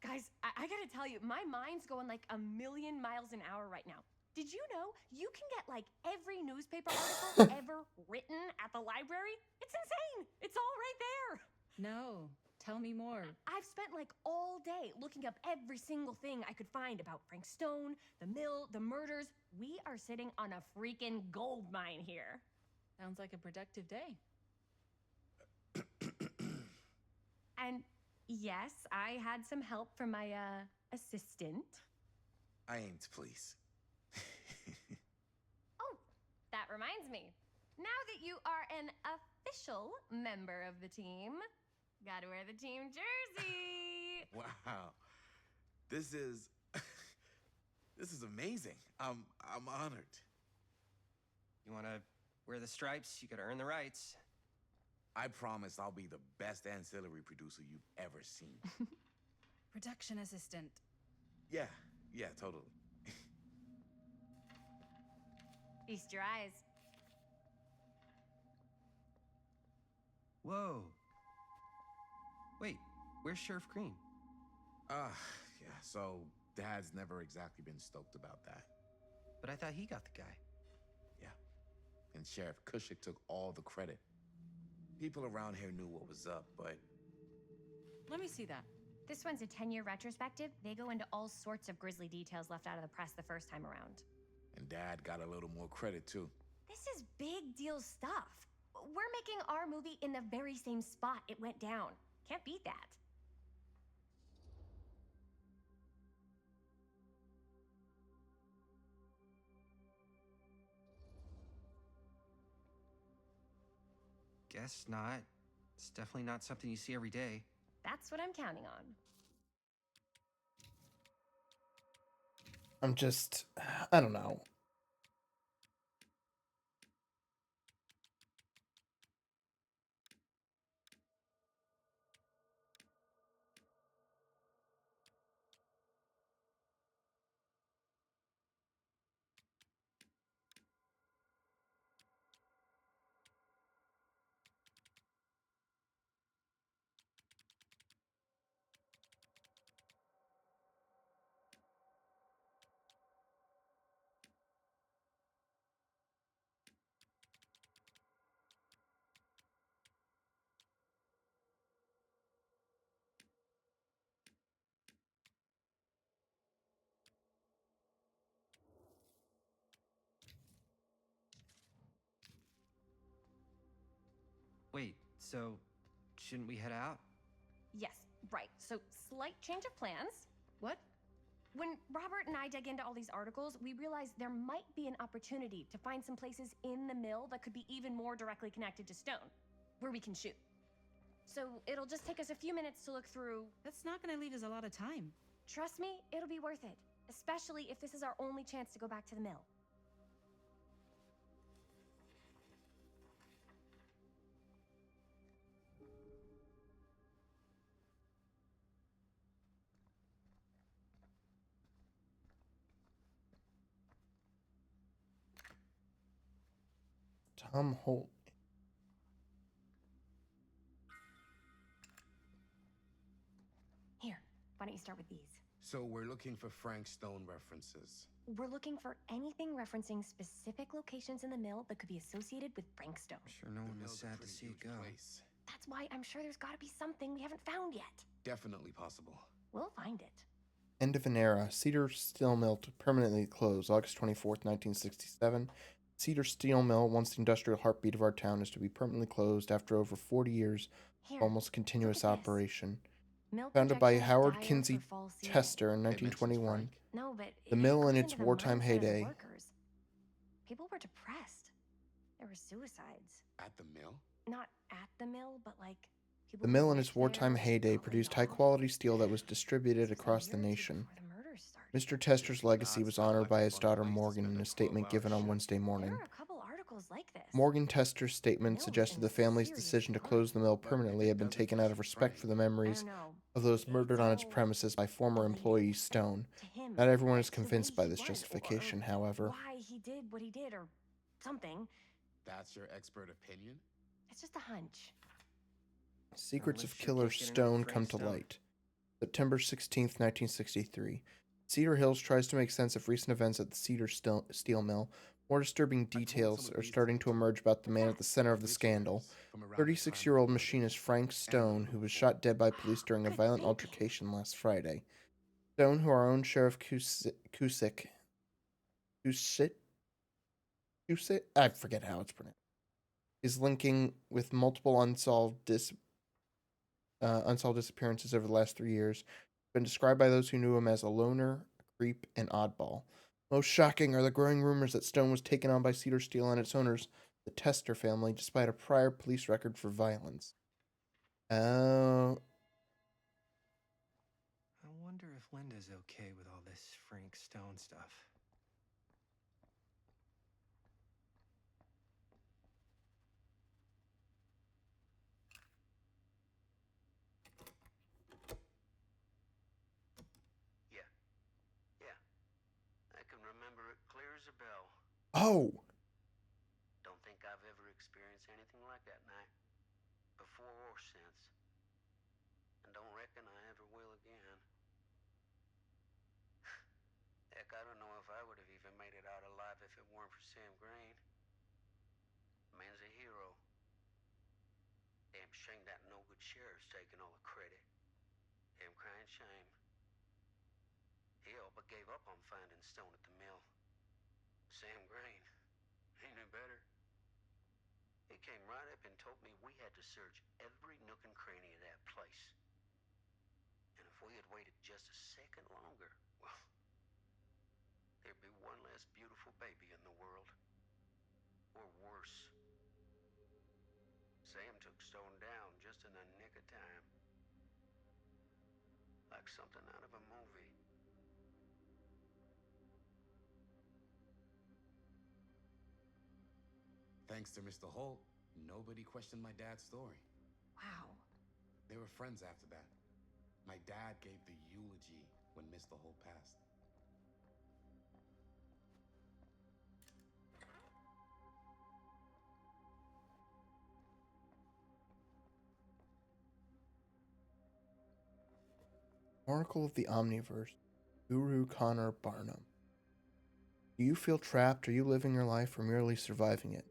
Guys, I gotta tell you, my mind's going like a million miles an hour right now. Did you know you can get like every newspaper article ever written at the library? It's insane. It's all right there. No, Tell me more. I've spent like all day looking up every single thing I could find about Frank Stone, the mill, the murders. We are sitting on a freaking gold mine here. Sounds like a productive day. And yes, I had some help from my assistant. I aim to please. Oh, that reminds me. Now that you are an official member of the team, gotta wear the team jersey. Wow. This is this is amazing. I'm honored. You want to wear the stripes? You gotta earn the rights. I promise I'll be the best ancillary producer you've ever seen. Production assistant. Yeah, totally. Feast your eyes. Whoa. Wait, where's Sheriff Green? Yeah, so Dad's never exactly been stoked about that. But I thought he got the guy. Yeah, and Sheriff Cushik took all the credit. People around here knew what was up, but... Let me see that. This one's a 10-year retrospective. They go into all sorts of grisly details left out of the press the first time around. And Dad got a little more credit, too. This is big deal stuff. We're making our movie in the very same spot it went down. Can't beat that. Guess not. It's definitely not something you see every day. That's what I'm counting on. I don't know. Wait, so shouldn't we head out? Yes, right. So, slight change of plans. What? When Robert and I dug into all these articles, we realized there might be an opportunity to find some places in the mill that could be even more directly connected to Stone, where we can shoot. So, it'll just take us a few minutes to look through. That's not gonna leave us a lot of time. Trust me, it'll be worth it. Especially if this is our only chance to go back to the mill. Tom Holt. Here, why don't you start with these? So we're looking for Frank Stone references. We're looking for anything referencing specific locations in the mill that could be associated with Frank Stone. Sure, no one was sad to see it go. That's why I'm sure there's gotta be something we haven't found yet. Definitely possible. We'll find it. End of an era. Cedar Steel Mill to permanently close, August 24th, 1967. Cedar Steel Mill, once the industrial heartbeat of our town, is to be permanently closed after over 40 years Here, of almost continuous operation. Mill Founded by projections Howard dire Kinsey for fall season. Tester in 1921, No, but the it mill goes in its into the wartime mindset of the heyday. workers. People were depressed. There were suicides. At the mill? Not at the mill, but like people The who mill in worked its wartime there heyday got laid produced off. high-quality steel that was distributed across the nation. Mr. Tester's legacy was honored by his daughter Morgan in a statement given on Wednesday morning. There are a couple articles like this. Morgan Tester's statement suggested the family's decision to close the mill permanently had been taken out of respect for the memories of those murdered on its premises by former employee Stone. Not everyone is convinced by this justification, however. Why he did what he did or something. That's your expert opinion? It's just a hunch. Secrets of Killer Stone come to light. September 16th, 1963. Cedar Hills tries to make sense of recent events at the Cedar Steel Mill, More disturbing details are starting to emerge about the man at the center of the scandal. 36-year-old machinist Frank Stone, who was shot dead by police during a violent altercation last Friday. Stone, who our own Sheriff Cusick, I forget how it's pronounced, is linking with multiple unsolved disappearances over the last 3 years, been described by those who knew him as a loner, a creep, and oddball. Most shocking are the growing rumors that Stone was taken on by Cedar Steel and its owners, the Tester family, despite a prior police record for violence. Oh. I wonder if Linda's okay with all this Frank Stone stuff. Yeah. Yeah. I can remember it clear as a bell. Oh. Don't think I've ever experienced anything like that night, before or since. And don't reckon I ever will again. Heck, I don't know if I would have even made it out alive if it weren't for Sam Green. The man's a hero. Damn shame that no-good sheriff's taking all the credit. Damn crying shame. He all but gave up on finding Stone at the mill. Sam Green, he knew better. He came right up and told me we had to search every nook and cranny of that place. And if we had waited just a second longer, well, there'd be one less beautiful baby in the world. Or worse. Sam took Stone down just in the nick of time. Like something out of a movie. Thanks to Mr. Holt, nobody questioned my dad's story. Wow. They were friends after that. My dad gave the eulogy when Mr. Holt passed. Oracle of the Omniverse, Guru Connor Barnum. Do you feel trapped? Are you living your life or merely surviving it?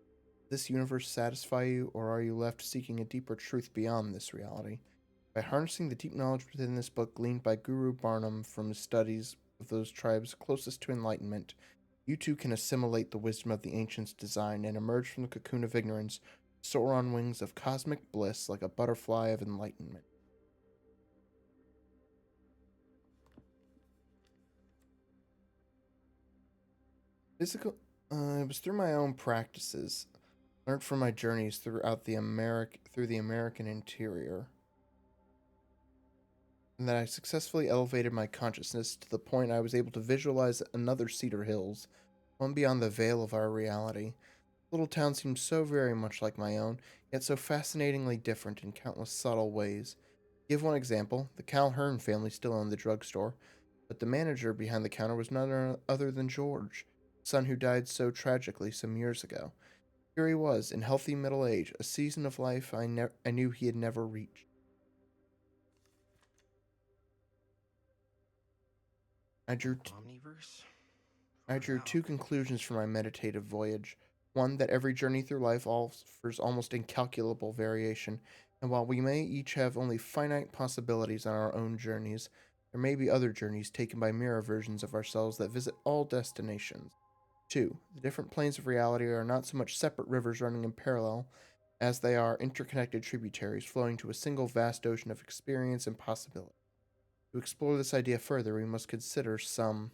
Does this universe satisfy you, or are you left seeking a deeper truth beyond this reality? By harnessing the deep knowledge within this book gleaned by Guru Barnum from his studies of those tribes closest to enlightenment, you too can assimilate the wisdom of the ancients' design and emerge from the cocoon of ignorance, soar on wings of cosmic bliss like a butterfly of enlightenment. Physical. It was through my own practices, learned from my journeys throughout the American interior, and that I successfully elevated my consciousness to the point I was able to visualize another Cedar Hills, one beyond the veil of our reality. The little town seemed so very much like my own, yet so fascinatingly different in countless subtle ways. To give one example, the Calhoun family still owned the drugstore, but the manager behind the counter was none other than George, the son who died so tragically some years ago. Here he was, in healthy middle age, a season of life I knew he had never reached. I drew Omniverse? I drew two conclusions from my meditative voyage. One, that every journey through life offers almost incalculable variation, and while we may each have only finite possibilities on our own journeys, there may be other journeys taken by mirror versions of ourselves that visit all destinations. Two, the different planes of reality are not so much separate rivers running in parallel as they are interconnected tributaries flowing to a single vast ocean of experience and possibility. To explore this idea further, we must consider some.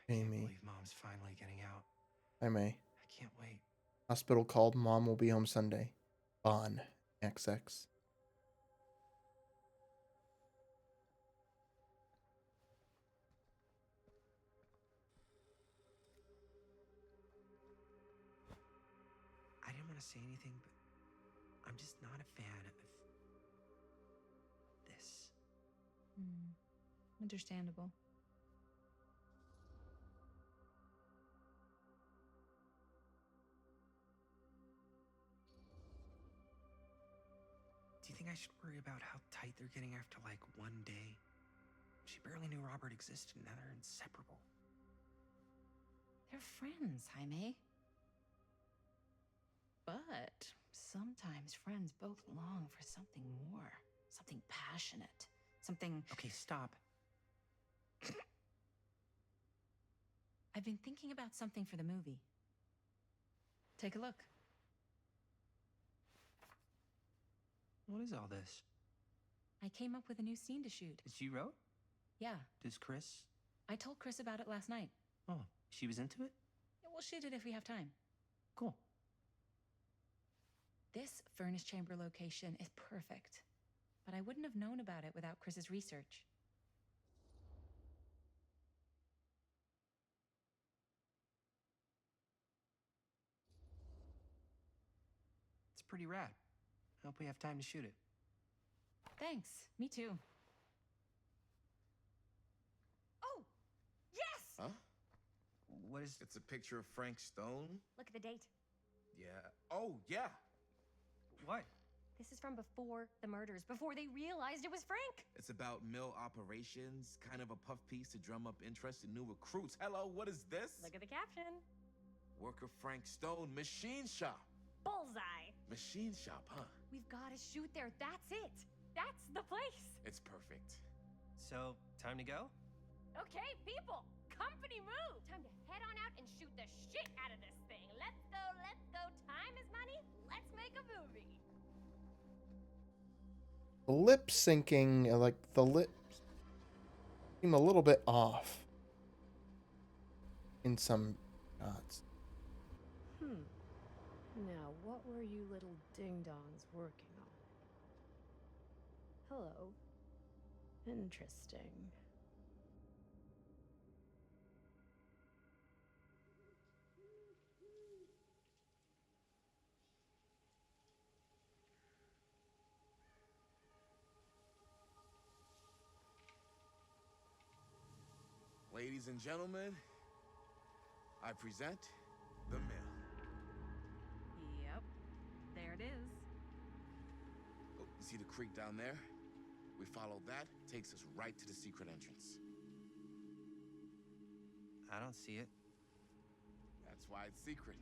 I can't Amy. believe Mom's finally getting out. I may. I can't wait. Hospital called. Mom will be home Sunday. Bon. XX. to say anything, but I'm just not a fan of this. Understandable. Do you think I should worry about how tight they're getting after like one day? She barely knew Robert existed, and now they're inseparable. They're friends, Jaime. But sometimes friends both long for something more, something passionate, something. Okay, stop. I've been thinking about something for the movie. Take a look. What is all this? I came up with a new scene to shoot. That you wrote? Yeah, Does Chris? I told Chris about it last night. Oh, she was into it? Yeah, we'll shoot it if we have time. Cool. This furnace chamber location is perfect, but I wouldn't have known about it without Chris's research. It's pretty rad. I hope we have time to shoot it. Thanks. Me too. Oh, yes! Huh? What is... It's a picture of Frank Stone? Look at the date. Yeah. Oh, yeah. What? This is from before the murders, before they realized it was Frank. It's about mill operations, kind of a puff piece to drum up interest in new recruits. Hello, what is this? Look at the caption. Worker Frank Stone, machine shop. Bullseye. Machine shop, huh? We've got to shoot there. That's it. That's the place. It's perfect. So, time to go? Okay, people, company move. Time to head on out and shoot the shit out of this thing. Let's go, let's go. Time is money. Let's make a movie. Lip syncing, like the lips seem a little bit off in some shots. Now, what were you little ding-dongs working on? Hello. Interesting. Ladies and gentlemen, I present the mill. Yep. There it is. Oh, you see the creek down there? We follow that, takes us right to the secret entrance. I don't see it. That's why it's secret.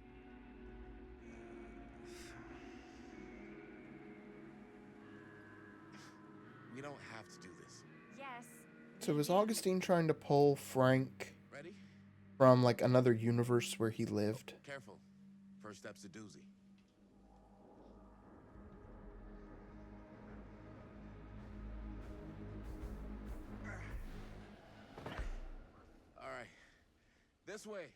We don't have to do this. Yes. So is Augustine trying to pull Frank Ready? from like another universe where he lived? Careful. First step's a doozy. All right. This way.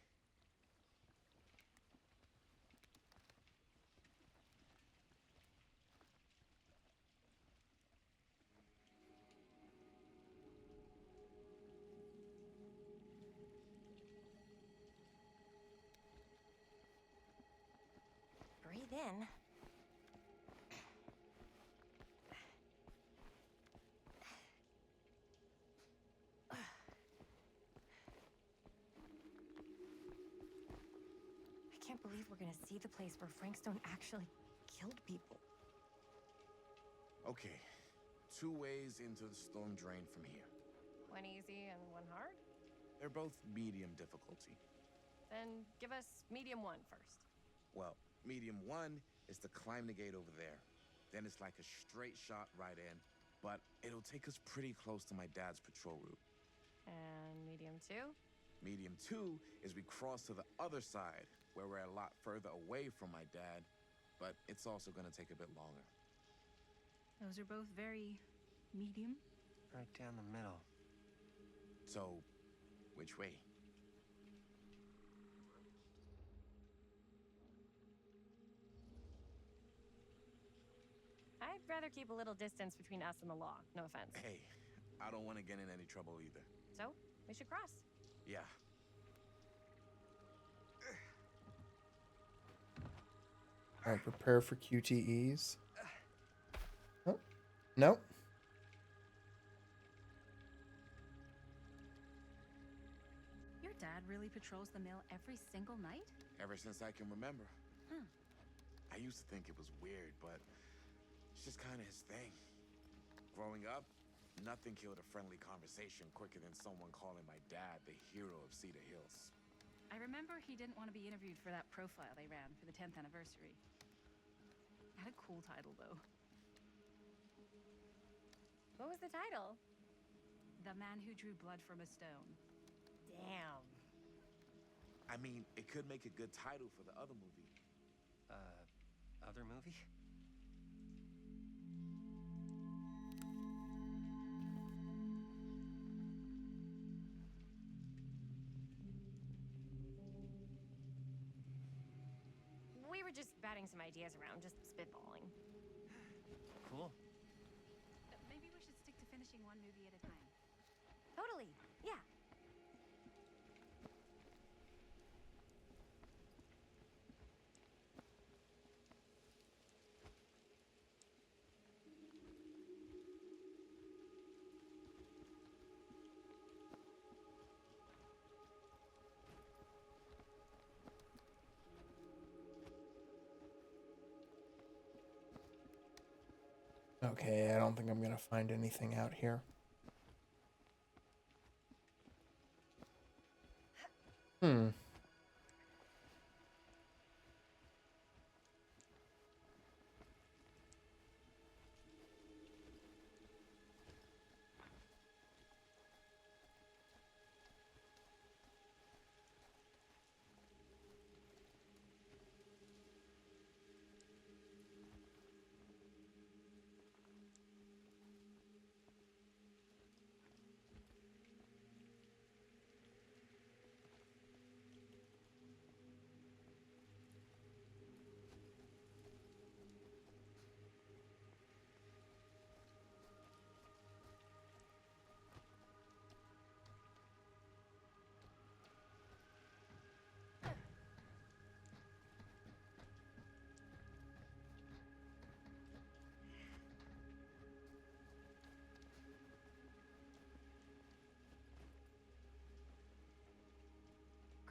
Breathe in. I can't believe we're gonna see the place where Frank Stone actually killed people. Okay. 2 ways into the storm drain from here. One easy and one hard? They're both medium difficulty. Then give us medium one first. Well, medium 1 is to climb the gate over there. Then it's like a straight shot right in, but it'll take us pretty close to my dad's patrol route. And medium two? Medium 2 is we cross to the other side, where we're a lot further away from my dad, but it's also gonna take a bit longer. Those are both very medium. Right down the middle. So, which way? I'd rather keep a little distance between us and the law. No offense. Hey, I don't want to get in any trouble either. So, we should cross. Yeah. All right, prepare for QTEs. Oh, no. Your dad really patrols the mill every single night? Ever since I can remember. Huh. I used to think it was weird, but it's just kind of his thing. Growing up, nothing killed a friendly conversation quicker than someone calling my dad the hero of Cedar Hills. I remember he didn't want to be interviewed for that profile they ran for the 10th anniversary. Had a cool title, though. What was the title? The Man Who Drew Blood from a Stone. Damn. I mean, it could make a good title for the other movie. Other movie? We were just batting some ideas around, just spitballing. Cool. Maybe we should stick to finishing one movie at a time. Totally, yeah. Okay, I don't think I'm gonna find anything out here. Hmm.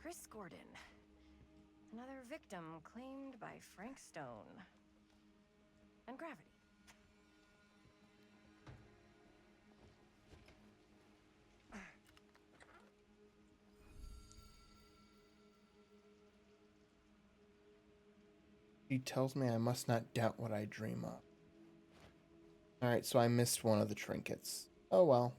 Chris Gordon. Another victim claimed by Frank Stone. And Gravity. He tells me I must not doubt what I dream of. Alright, so I missed one of the trinkets. Oh well.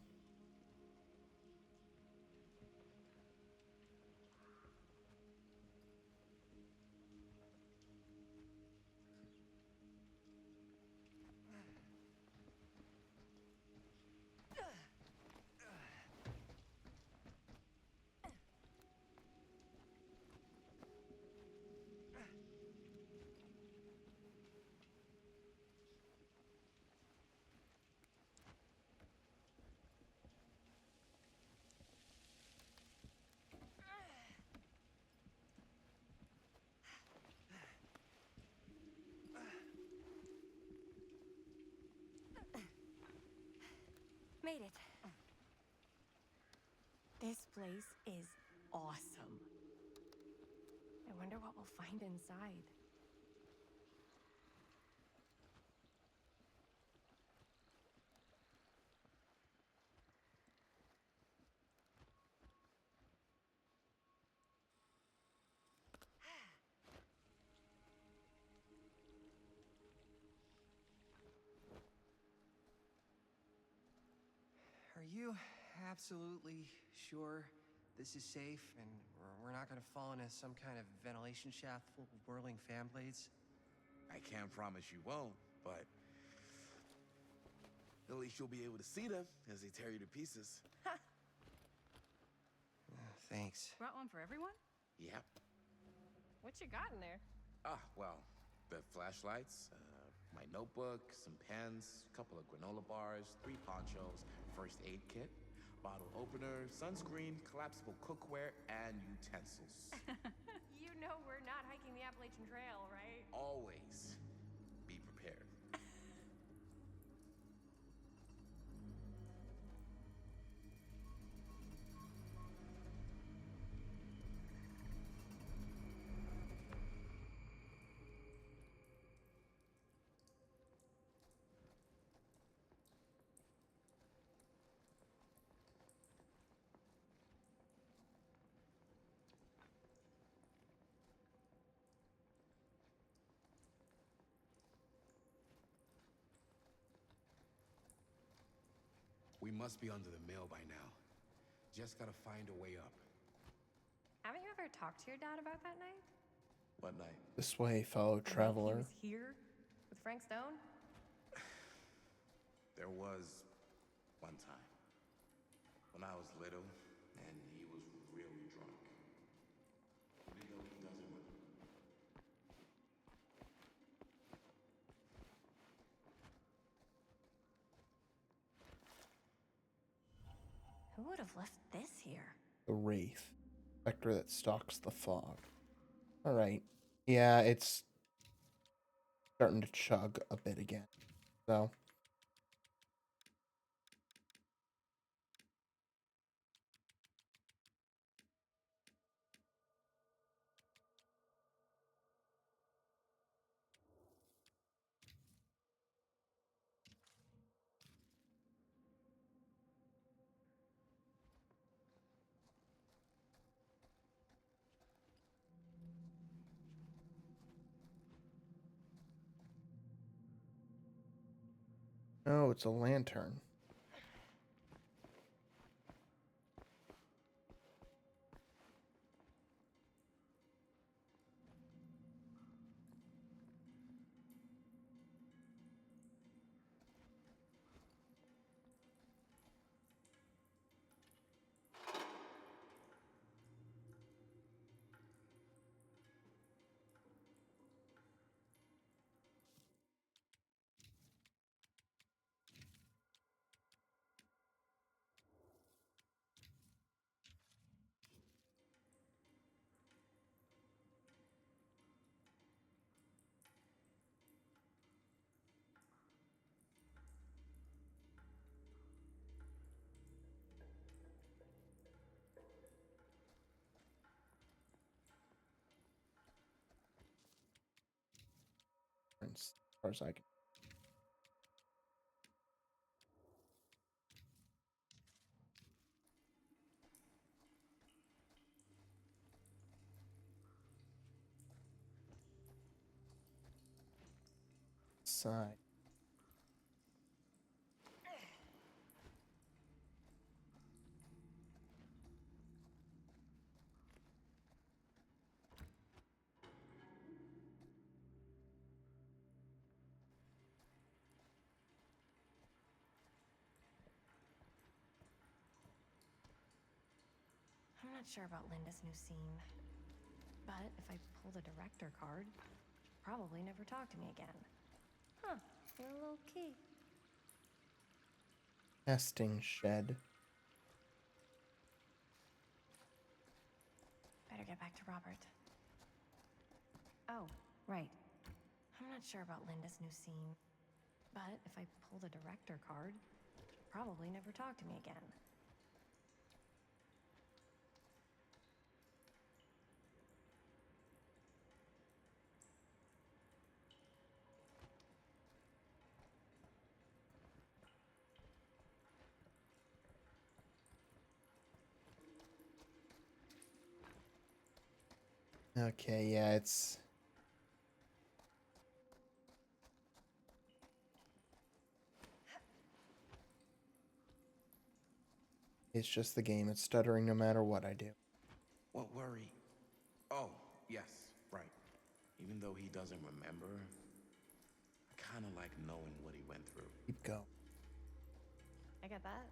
Made it. This place is awesome. I wonder what we'll find inside. Are you absolutely sure this is safe and we're not gonna fall into some kind of ventilation shaft full of whirling fan blades? I can't promise you won't, but at least you'll be able to see them as they tear you to pieces. Thanks. Brought one for everyone? Yep. What you got in there? Well, the flashlights, my notebook, some pens, a couple of granola bars, 3 ponchos, first aid kit, bottle opener, sunscreen, collapsible cookware, and utensils. You know know we're not hiking the Appalachian Trail, right? Always be prepared. We must be under the mill by now. Just gotta find a way up. Haven't you ever talked to your dad about that night? What night? This way, fellow The night traveler. he was here with Frank Stone? There was one time when I was little and he was really drunk. Even though he doesn't remember. Who would have left this here? The Wraith. Spectre that stalks the fog. Alright. Yeah, it's starting to chug a bit again. So. Oh, it's a lantern. As far as I can. Side. I'm not sure about Linda's new scene. But if I pull the director card, probably never talk to me again. Huh, you're a little key. Testing shed. Better get back to Robert. Oh, right. I'm not sure about Linda's new scene. But if I pull the director card, probably never talk to me again. Okay, yeah, it's just the game. It's stuttering no matter what I do. What worry? Oh, yes, right. Even though he doesn't remember, I kind of like knowing what he went through. Keep going. I get that.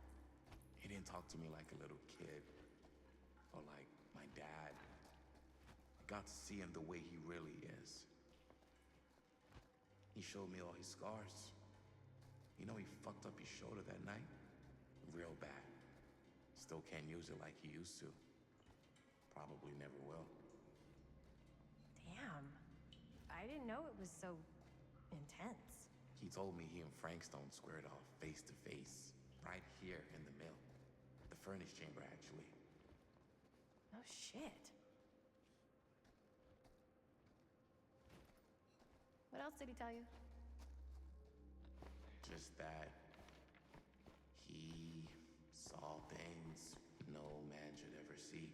He didn't talk to me like a little kid or like my dad. I got to see him the way he really is. He showed me all his scars. You know, he fucked up his shoulder that night. Real bad. Still can't use it like he used to. Probably never will. didn't know it was so intense. He told me he and Frankstone squared off face to face, right here in the mill. The furnace chamber, actually. Oh, shit. What else did he tell you? Just that he saw things no man should ever see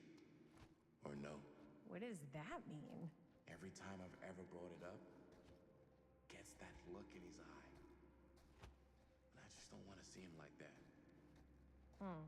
or know. What does that mean? Every time I've ever brought it up, gets that look in his eye. And I just don't want to see him like that. Hmm.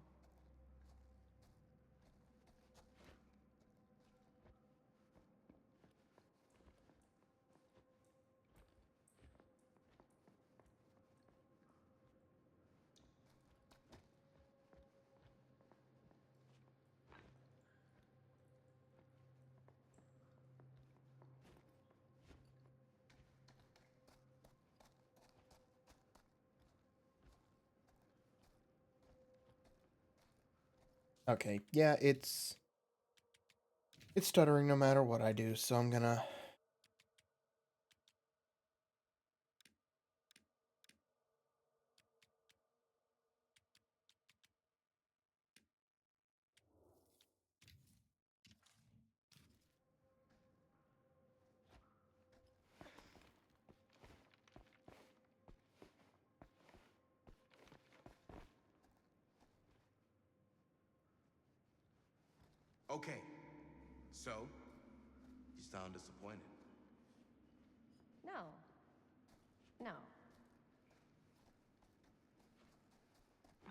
Okay, yeah, it's stuttering no matter what I do, so I'm gonna... Okay, so, you sound disappointed. No. No.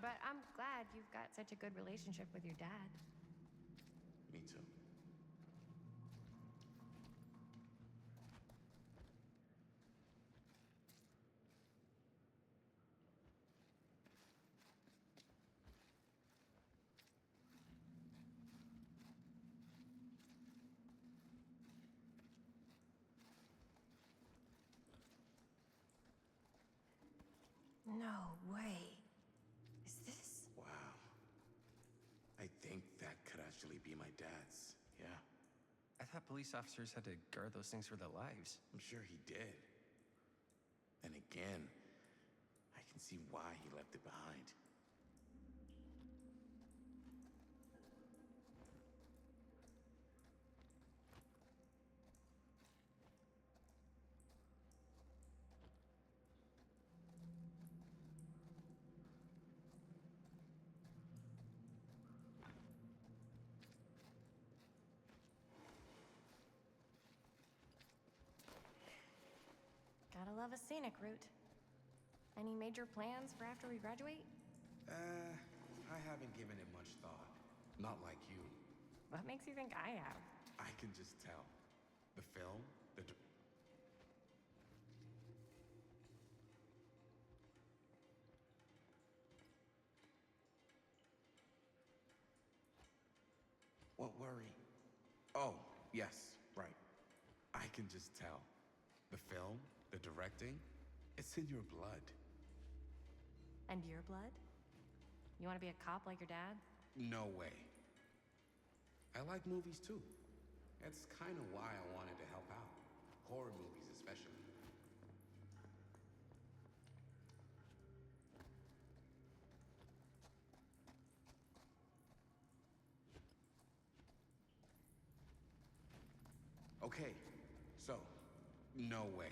But I'm glad you've got such a good relationship with your dad. Me too. No way. Is this? Wow. I think that could actually be my dad's, yeah. I thought police officers had to guard those things for their lives. I'm sure he did. And again, I can see why he left it behind. Gotta love a scenic route. Any major plans for after we graduate? I haven't given it much thought. Not like you. What makes you think I have? I can just tell. The film, What worry? Oh, yes, right. I can just tell. The film, the directing, it's in your blood. And your blood? You want to be a cop like your dad? No way. I like movies too. That's kind of why I wanted to help out. Horror movies, especially. Okay, so, no way.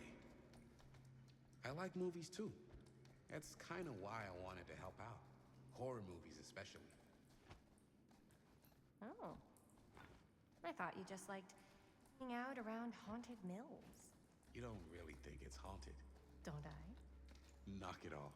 I like movies too. That's kind of why I wanted to help out. Horror movies, especially. Oh. I thought you just liked hanging out around haunted mills. You don't really think it's haunted. Don't I? Knock it off.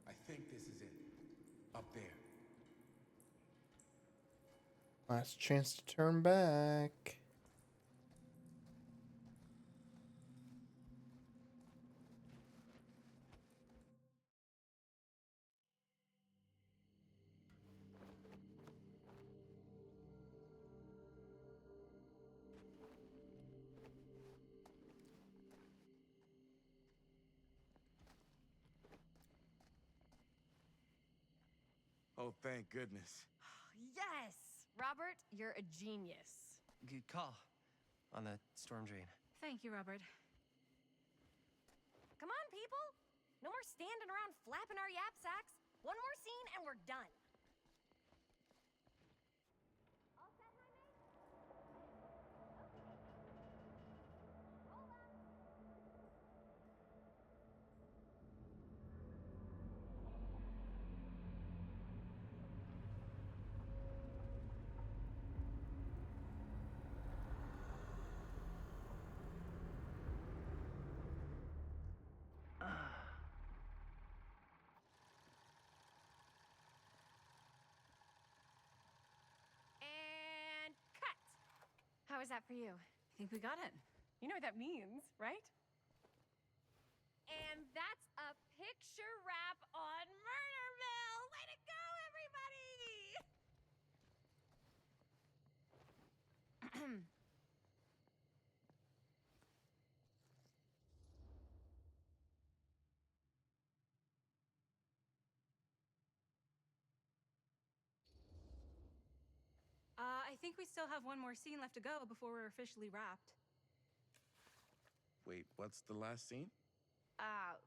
I think this is it. Up there. Last chance to turn back. Oh, thank goodness. Yes! Robert, you're a genius. Good call on the storm drain. Thank you, Robert. Come on, people! No more standing around flapping our yap sacks. One more scene and we're done. All set, my mate? Okay. Roll up. And cut! How was that for you? I think we got it. You know what that means, right? And that's a picture wrap on Murder Mill! Way to go, everybody! I think we still have one more scene left to go before we're officially wrapped. Wait, what's the last scene?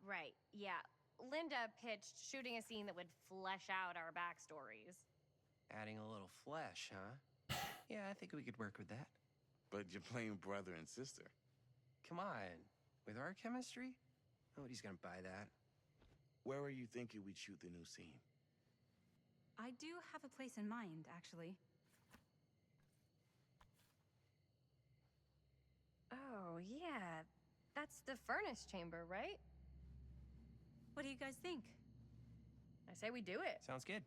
Right. Yeah. Linda pitched shooting a scene that would flesh out our backstories. Adding a little flesh, huh? Yeah, I think we could work with that. But you're playing brother and sister. Come on. With our chemistry, nobody's gonna buy that. Where are you thinking we'd shoot the new scene? I do have a place in mind, actually. Oh, yeah. That's the furnace chamber, right? What do you guys think? I say we do it. Sounds good.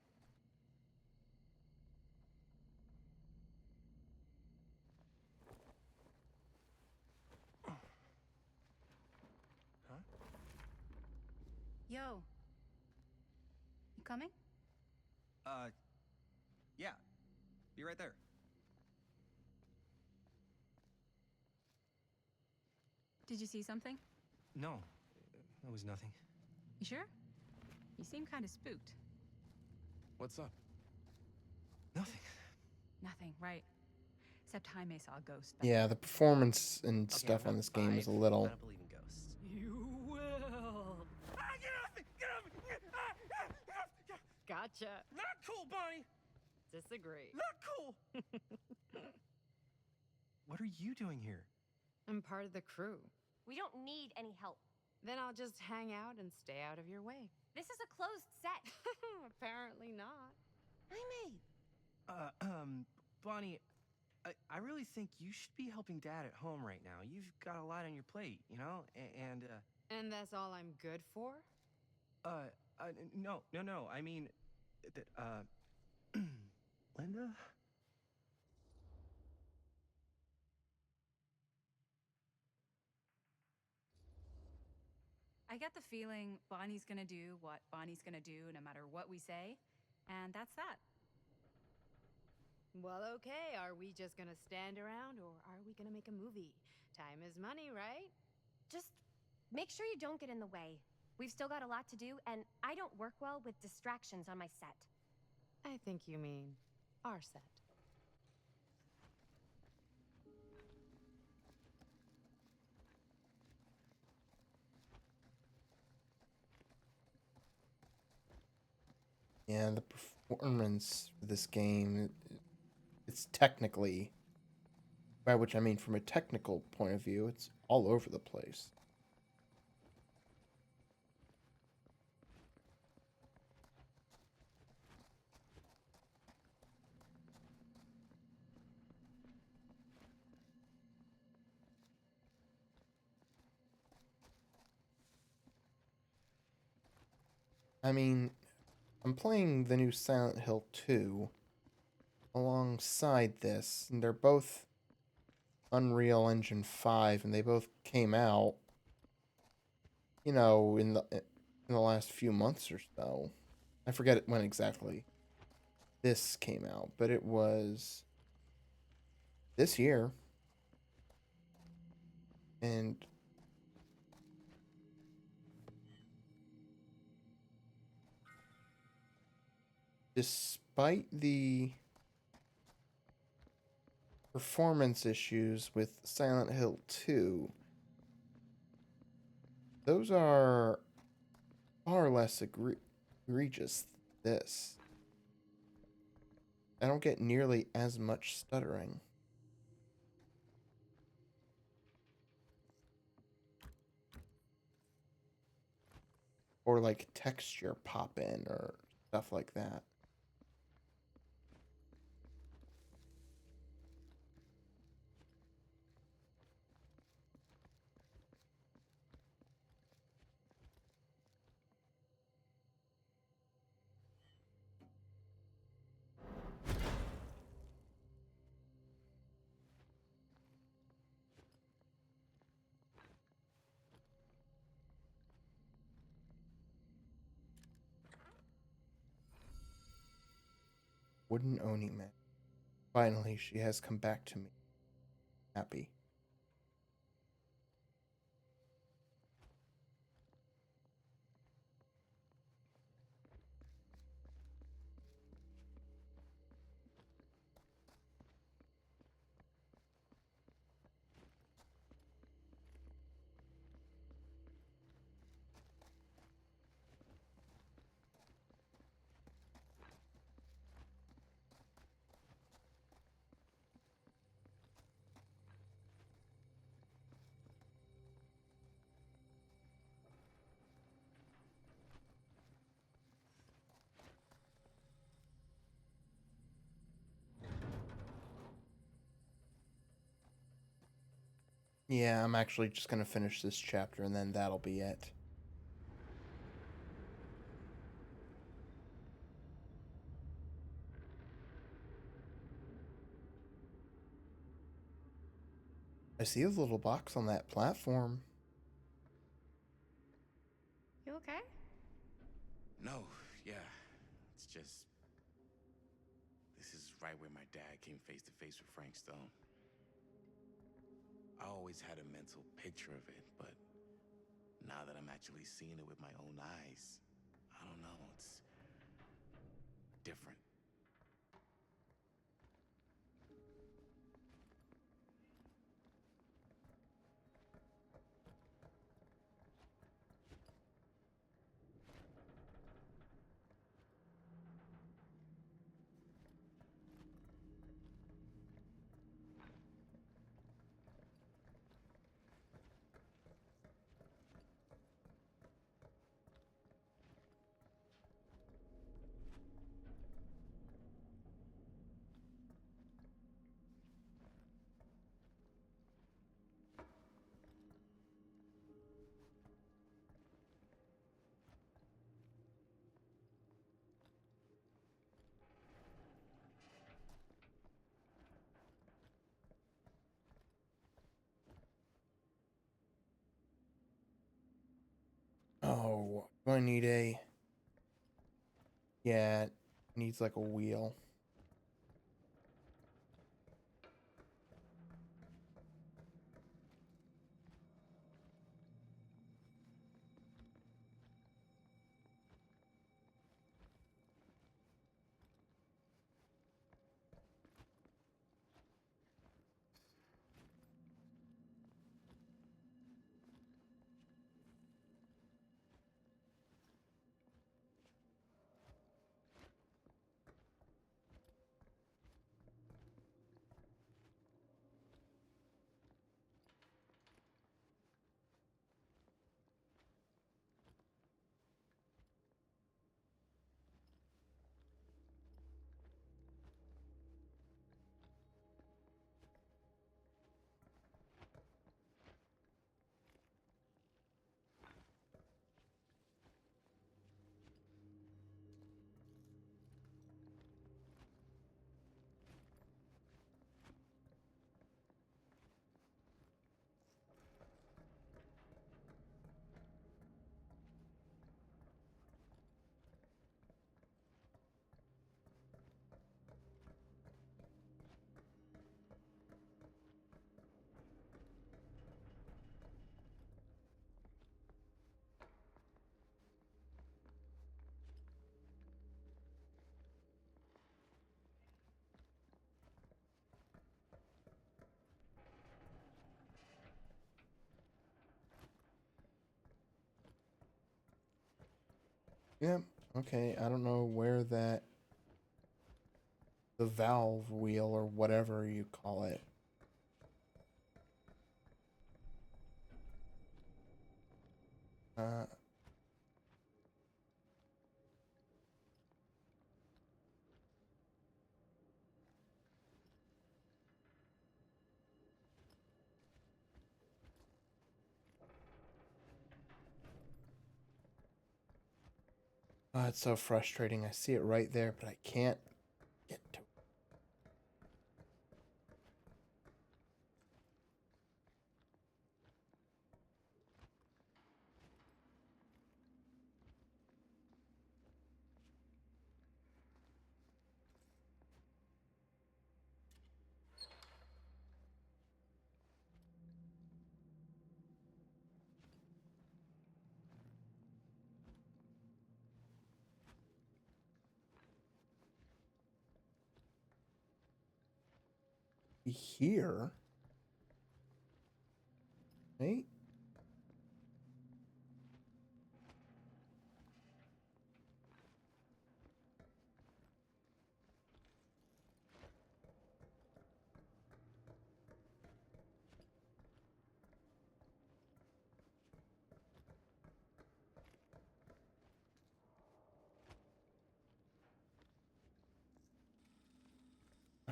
Huh? Yo. You coming? Yeah. Be right there. Did you see something? No, it was nothing. You sure? You seem kind of spooked. What's up? Nothing. Nothing, right? Except Jaime saw a ghost. Yeah, the performance and Okay, stuff I'm on not this game is a five. little. I don't believe in ghosts. You will. Get off me! Get off me! Gotcha. Not cool, Bonnie! Disagree. Not cool! What are you doing here? I'm part of the crew. We don't need any help. Then I'll just hang out and stay out of your way. This is a closed set. Apparently not. Jaime! Bonnie, I really think you should be helping Dad at home right now. You've got a lot on your plate, you know? And that's all I'm good for? No. I mean, Linda? I get the feeling Bonnie's gonna do what Bonnie's gonna do no matter what we say, and that's that. Well, okay. Are we just gonna stand around or are we gonna make a movie? Time is money, right? Just make sure you don't get in the way. We've still got a lot to do, and I don't work well with distractions on my set. I think you mean our set. Yeah, the performance for this game, it's technically, by which I mean from a technical point of view, it's all over the place. I mean, I'm playing the new Silent Hill 2 alongside this, and they're both Unreal Engine 5, and they both came out, you know, in the last few months or so. I forget when exactly this came out, but it was this year. And despite the performance issues with Silent Hill 2, those are far less egregious than this. I don't get nearly as much stuttering. Or like texture pop in or stuff like that. Wooden Oni Man. Finally, she has come back to me. Happy. Yeah, I'm actually just gonna finish this chapter and then that'll be it. I see a little box on that platform. You okay? No, yeah. It's just. This is right where my dad came face to face with Frank Stone. I always had a mental picture of it, but now that I'm actually seeing it with my own eyes, I don't know, it's different. Oh, do I need a... Yeah, it needs like a wheel. Yeah, okay, I don't know where that the valve wheel or whatever you call it. Uh Oh, it's so frustrating. I see it right there, but I can't get to it. Here. Right?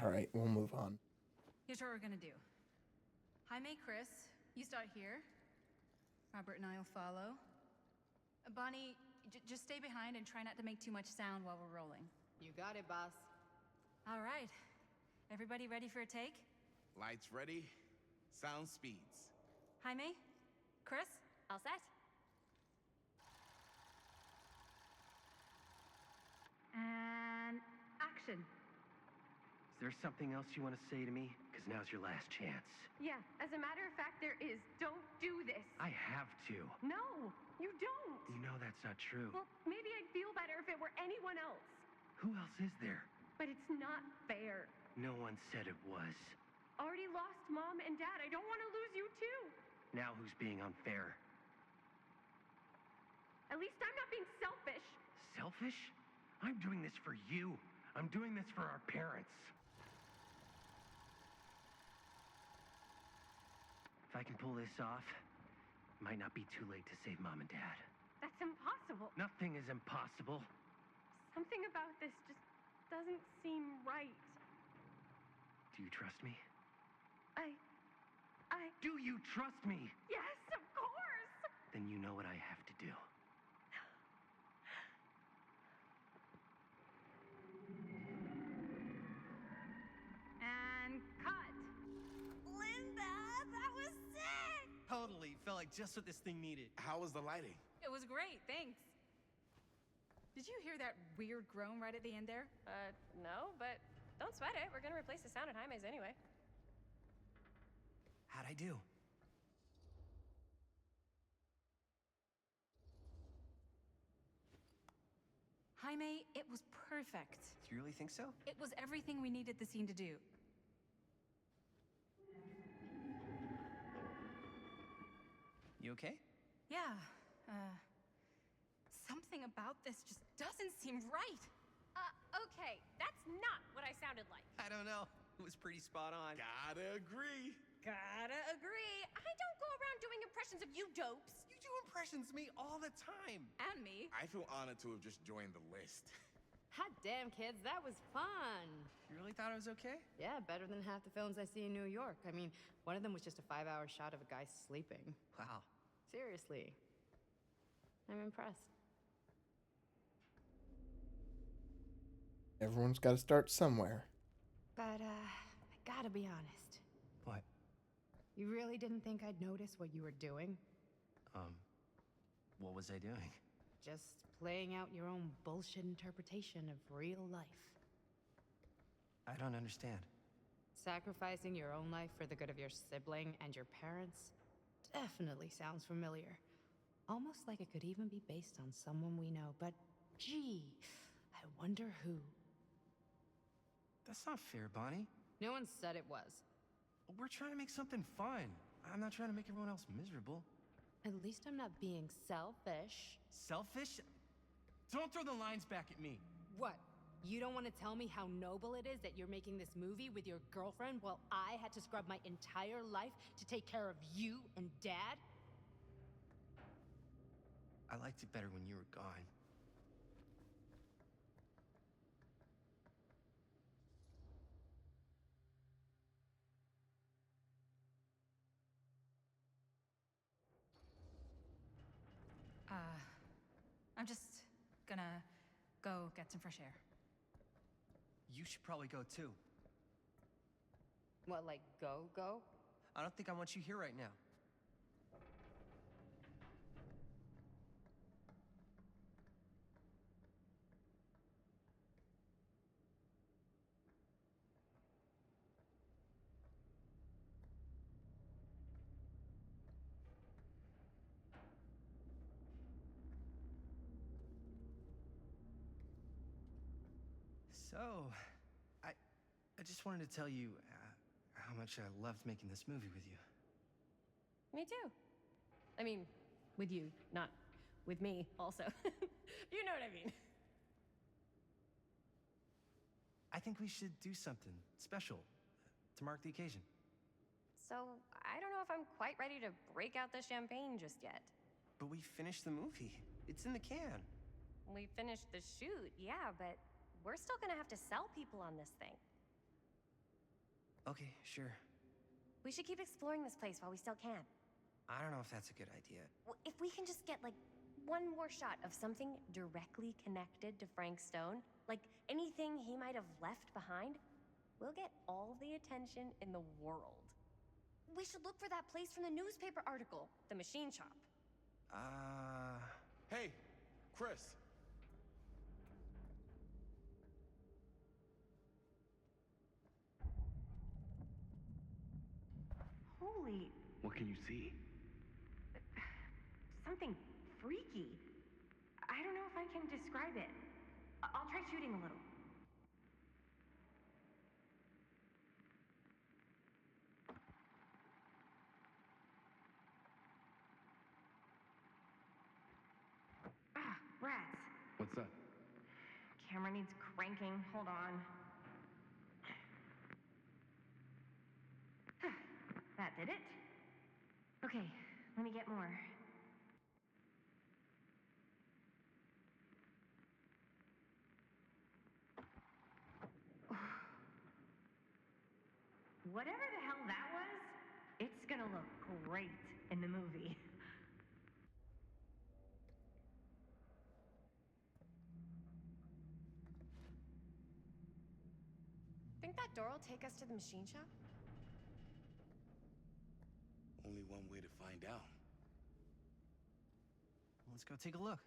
All right, we'll move on. Here's what we're gonna do. Jaime, Chris, you start here. Robert and I'll follow. Bonnie, just stay behind and try not to make too much sound while we're rolling. You got it, boss. All right. Everybody ready for a take? Lights ready, sound speeds. Jaime? Chris? All set? And action. Is there something else you want to say to me? Because now's your last chance. Yeah, as a matter of fact, there is. Don't do this. I have to. No, you don't. You know that's not true. Well, maybe I'd feel better if it were anyone else. Who else is there? But it's not fair. No one said it was. Already lost Mom and Dad. I don't want to lose you too. Now who's being unfair? At least I'm not being selfish. Selfish? I'm doing this for you. I'm doing this for our parents. If I can pull this off, it might not be too late to save Mom and Dad. That's impossible. Nothing is impossible. Something about this just doesn't seem right. Do you trust me? Do you trust me? Yes, of course! Then you know what I have to do. And cut. Linda, that was sick! Totally. Felt like just what this thing needed. How was the lighting? It was great, thanks. Did you hear that weird groan right at the end there? No, but don't sweat it. We're gonna replace the sound at Jaime's anyway. How'd I do? Jaime, it was perfect. Do you really think so? It was everything we needed the scene to do. You okay? Yeah, something about this just doesn't seem right. Okay, that's not what I sounded like. I don't know. It was pretty spot on. Gotta agree. Gotta agree. I don't go around doing impressions of you dopes. You do impressions of me all the time. And me. I feel honored to have just joined the list. Hot damn, kids, that was fun. You really thought it was okay? Yeah, better than half the films I see in New York. I mean, one of them was just a 5-hour shot of a guy sleeping. Wow. Seriously. I'm impressed. Everyone's got to start somewhere. But, I gotta be honest. What? You really didn't think I'd notice what you were doing? What was I doing? Just playing out your own bullshit interpretation of real life. I don't understand. Sacrificing your own life for the good of your sibling and your parents definitely sounds familiar. Almost like it could even be based on someone we know, but gee, I wonder who. That's not fair, Bonnie. No one said it was. We're trying to make something fun. I'm not trying to make everyone else miserable. At least I'm not being selfish. Selfish? Don't throw the lines back at me. What? You don't want to tell me how noble it is that you're making this movie with your girlfriend while I had to scrub my entire life to take care of you and Dad? I liked it better when you were gone. I'm just gonna go get some fresh air. You should probably go too. What, like go? I don't think I want you here right now. So, I just wanted to tell you how much I loved making this movie with you. Me too. I mean, with you, not with me, also. You know what I mean. I think we should do something special to mark the occasion. So, I don't know if I'm quite ready to break out the champagne just yet. But we finished the movie. It's in the can. We finished the shoot, yeah, but we're still gonna have to sell people on this thing. Okay, sure. We should keep exploring this place while we still can. I don't know if that's a good idea. If we can just get, like, one more shot of something directly connected to Frank Stone, like anything he might have left behind, we'll get all the attention in the world. We should look for that place from the newspaper article, the machine shop. Hey, Chris. Holy, What can you see? something freaky. I don't know if I can describe it. I'll try shooting a little. Ah, rats. What's up? Camera needs cranking. Hold on. That did it. Okay, let me get more. Whatever the hell that was, it's gonna look great in the movie. Think that door will take us to the machine shop? Only one way to find out. Let's go take a look.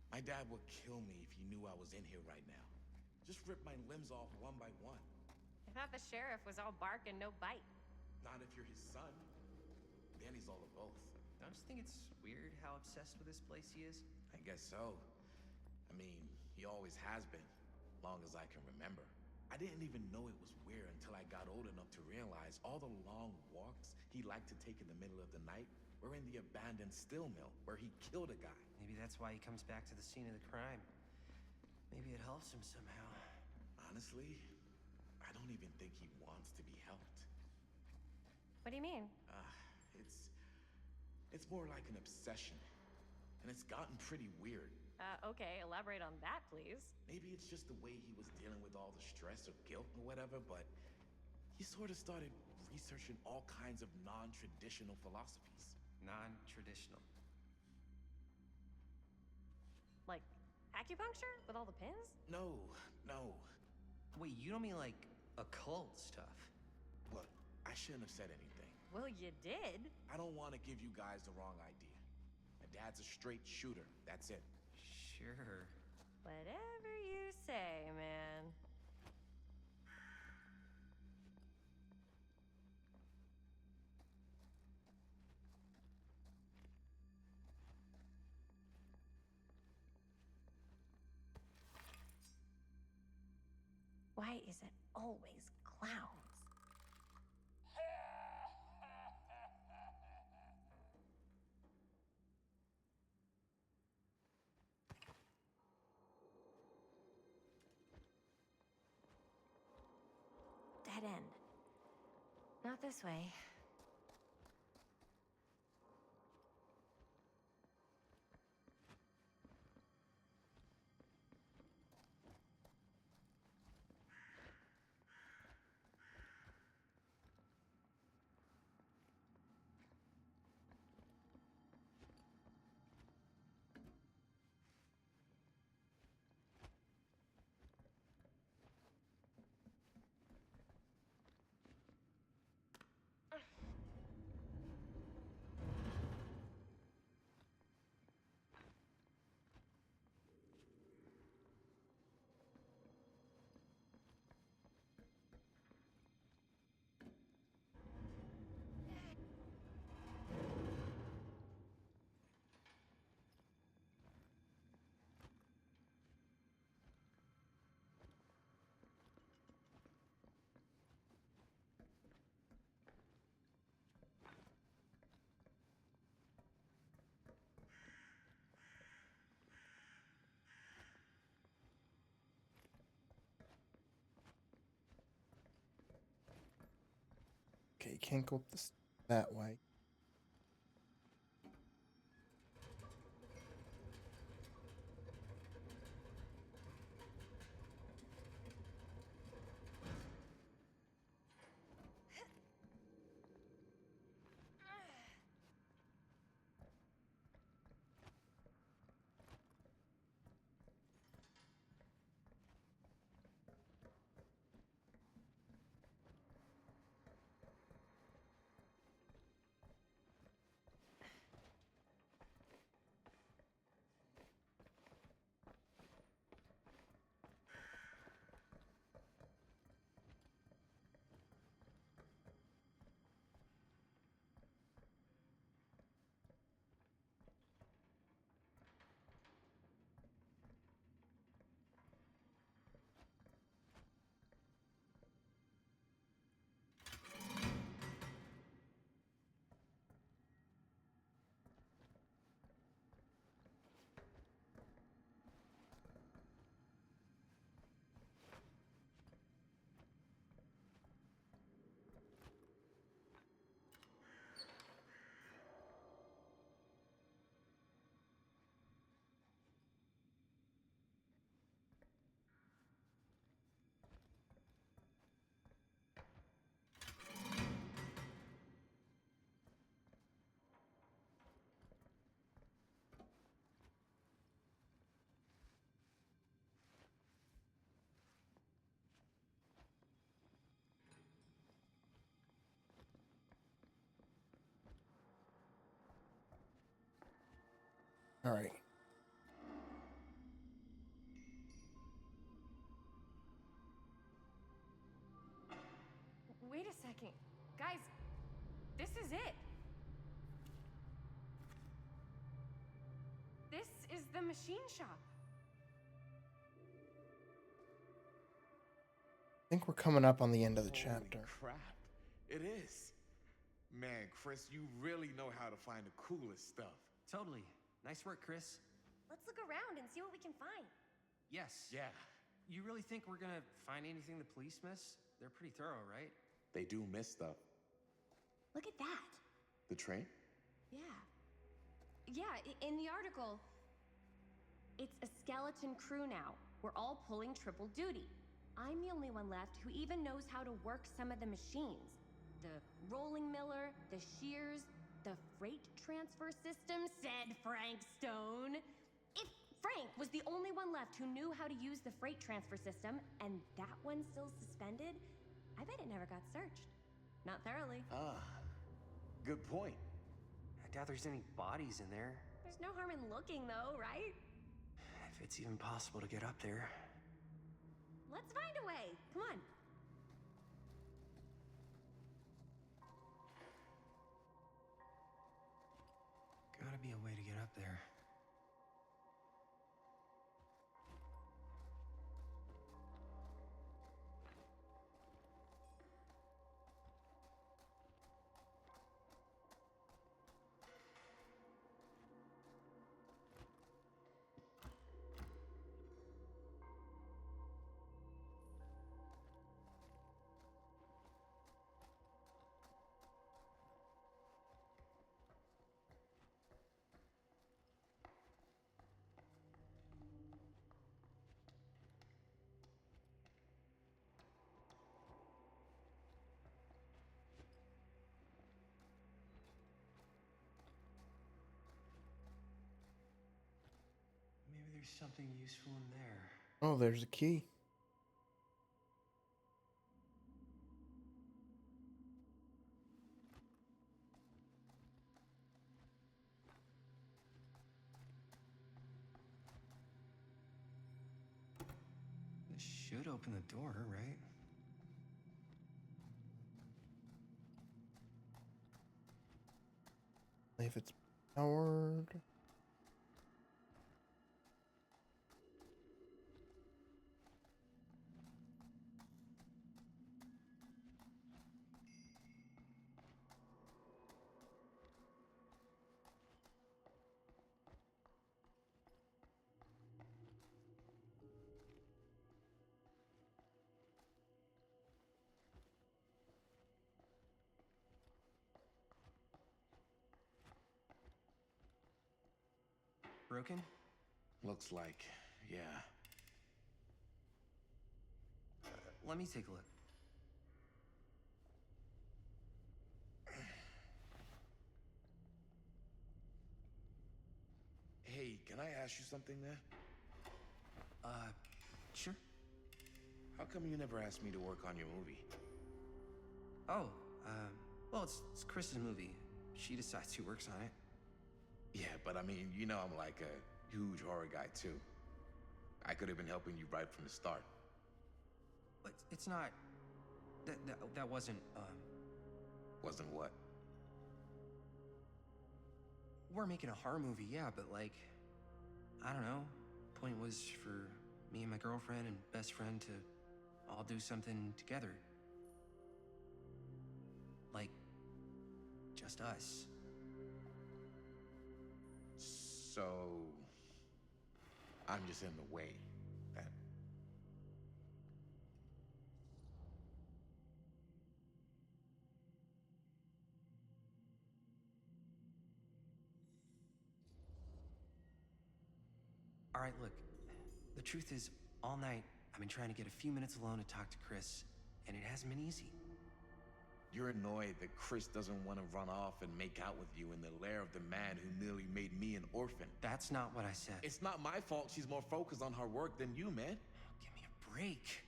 My dad would kill me if he knew I was in here right now. Just rip my limbs off one by one. I thought the sheriff was all bark and no bite. Not if you're his son. Then he's all of both. Don't you think it's weird how obsessed with this place he is? I guess so. I mean, he always has been, long as I can remember. I didn't even know it was weird until I got old enough to realize all the long walks he liked to take in the middle of the night were in the abandoned steel mill where he killed a guy. Maybe that's why he comes back to the scene of the crime. Maybe it helps him somehow. Honestly, I don't even think he wants to be helped. What do you mean? It's more like an obsession. And it's gotten pretty weird. Okay, elaborate on that, please. Maybe it's just the way he was dealing with all the stress or guilt or whatever, but he sort of started researching all kinds of non-traditional philosophies. Non-traditional. Like acupuncture with all the pins? No. Wait, you don't mean like occult stuff? Look, I shouldn't have said anything. Well, you did. I don't want to give you guys the wrong idea. My dad's a straight shooter, that's it. Sure. Whatever you say, man. Why is it always clowns? Dead end. Not this way. Okay, can't go up this that way. All right. Wait a second. Guys, this is it. This is the machine shop. I think we're coming up on the end of the chapter. Crap. It is. Man, Chris, you really know how to find the coolest stuff. Totally. Nice work, Chris. Let's look around and see what we can find. Yes. Yeah. You really think we're gonna find anything the police miss? They're pretty thorough, right? They do miss stuff. Look at that. The train? Yeah. Yeah, in the article, it's a skeleton crew now. We're all pulling triple duty. I'm the only one left who even knows how to work some of the machines. The rolling miller, the shears, the freight transfer system, said Frank Stone. If Frank was the only one left who knew how to use the freight transfer system, and that one's still suspended, I bet it never got searched. Not thoroughly. Ah, good point. I doubt there's any bodies in there. There's no harm in looking, though, right? If If it's even possible to get up there. Let's find a way. Come on. Gotta be a way to get up there. Maybe there's something useful in there. Oh, there's a key. This should open the door, right? If it's powered. Broken? Looks like, yeah. Let me take a look. Hey, can I ask you something there? Sure. How come you never asked me to work on your movie? Oh, well, it's Chris's movie. She decides who works on it. Yeah, but I mean, you know I'm like a huge horror guy too. I could have been helping you right from the start. But it's not... That wasn't, Wasn't what? We're making a horror movie, yeah, but like... I don't know. Point was for me and my girlfriend and best friend to all do something together. Like... just us. So... I'm just in the way, then. All right, look. The truth is, all night, I've been trying to get a few minutes alone to talk to Chris, and it hasn't been easy. You're annoyed that Chris doesn't want to run off and make out with you in the lair of the man who nearly made me an orphan. That's not what I said. It's not my fault she's more focused on her work than you, man. Give me a break.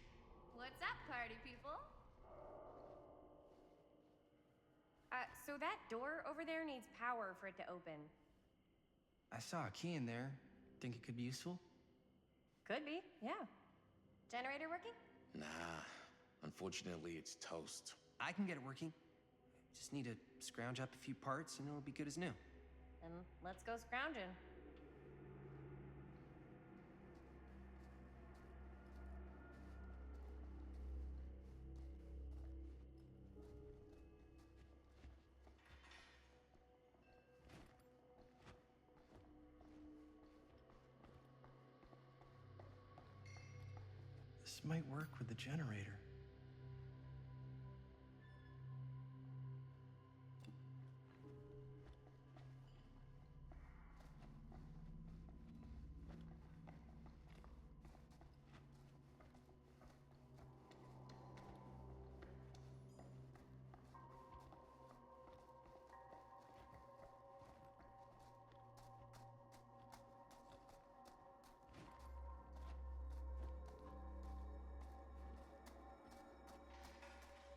What's up, party people? So that door over there needs power for it to open. I saw a key in there. Think it could be useful? Could be, yeah. Generator working? Nah, unfortunately it's toast. I can get it working. Just need to scrounge up a few parts and it'll be good as new. Then let's go scrounging. This might work with the generator.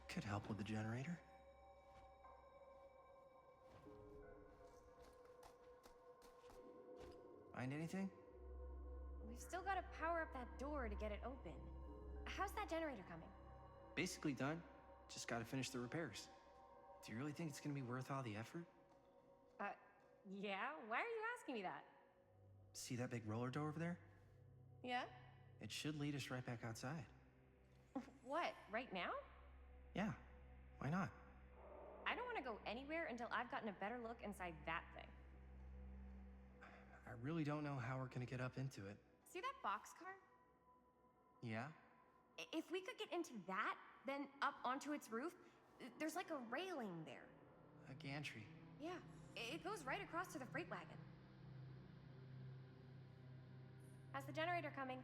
Could help with the generator. Find anything? We've still got to power up that door to get it open. How's that generator coming? Basically done. Just gotta finish the repairs. Do you really think it's gonna be worth all the effort? Yeah? Why are you asking me that? See that big roller door over there? Yeah? It should lead us right back outside. What, right now? Yeah, why not? I don't want to go anywhere until I've gotten a better look inside that thing. I really don't know how we're gonna get up into it. See that boxcar? Yeah? If we could get into that, then up onto its roof, there's like a railing there. A gantry. Yeah, it goes right across to the freight wagon. How's the generator coming?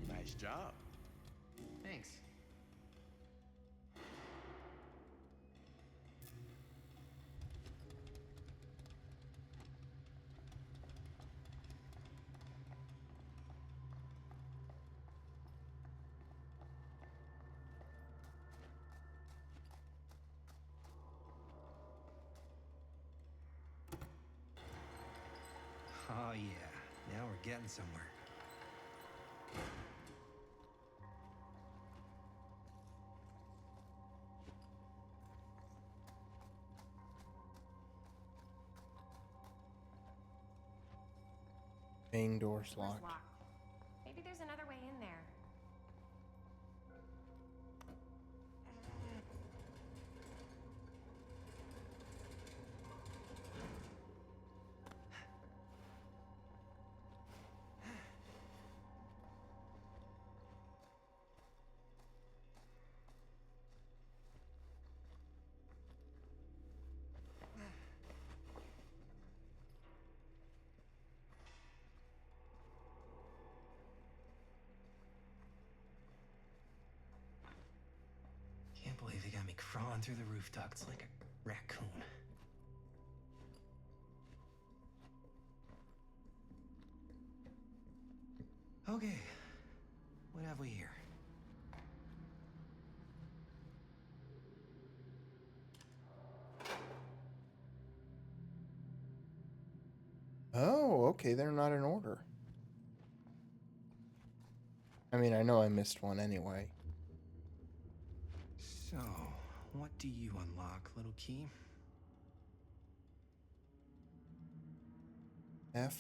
Nice job. Thanks. Oh yeah, now we're getting somewhere. Main door's Door's locked. locked. Maybe there's another way in there. Can't believe they got me crawling through the roof ducts like a raccoon. Okay, what have we here? Oh, okay, they're not in order. I mean, I know I missed one anyway. So, what do you unlock, little key? F.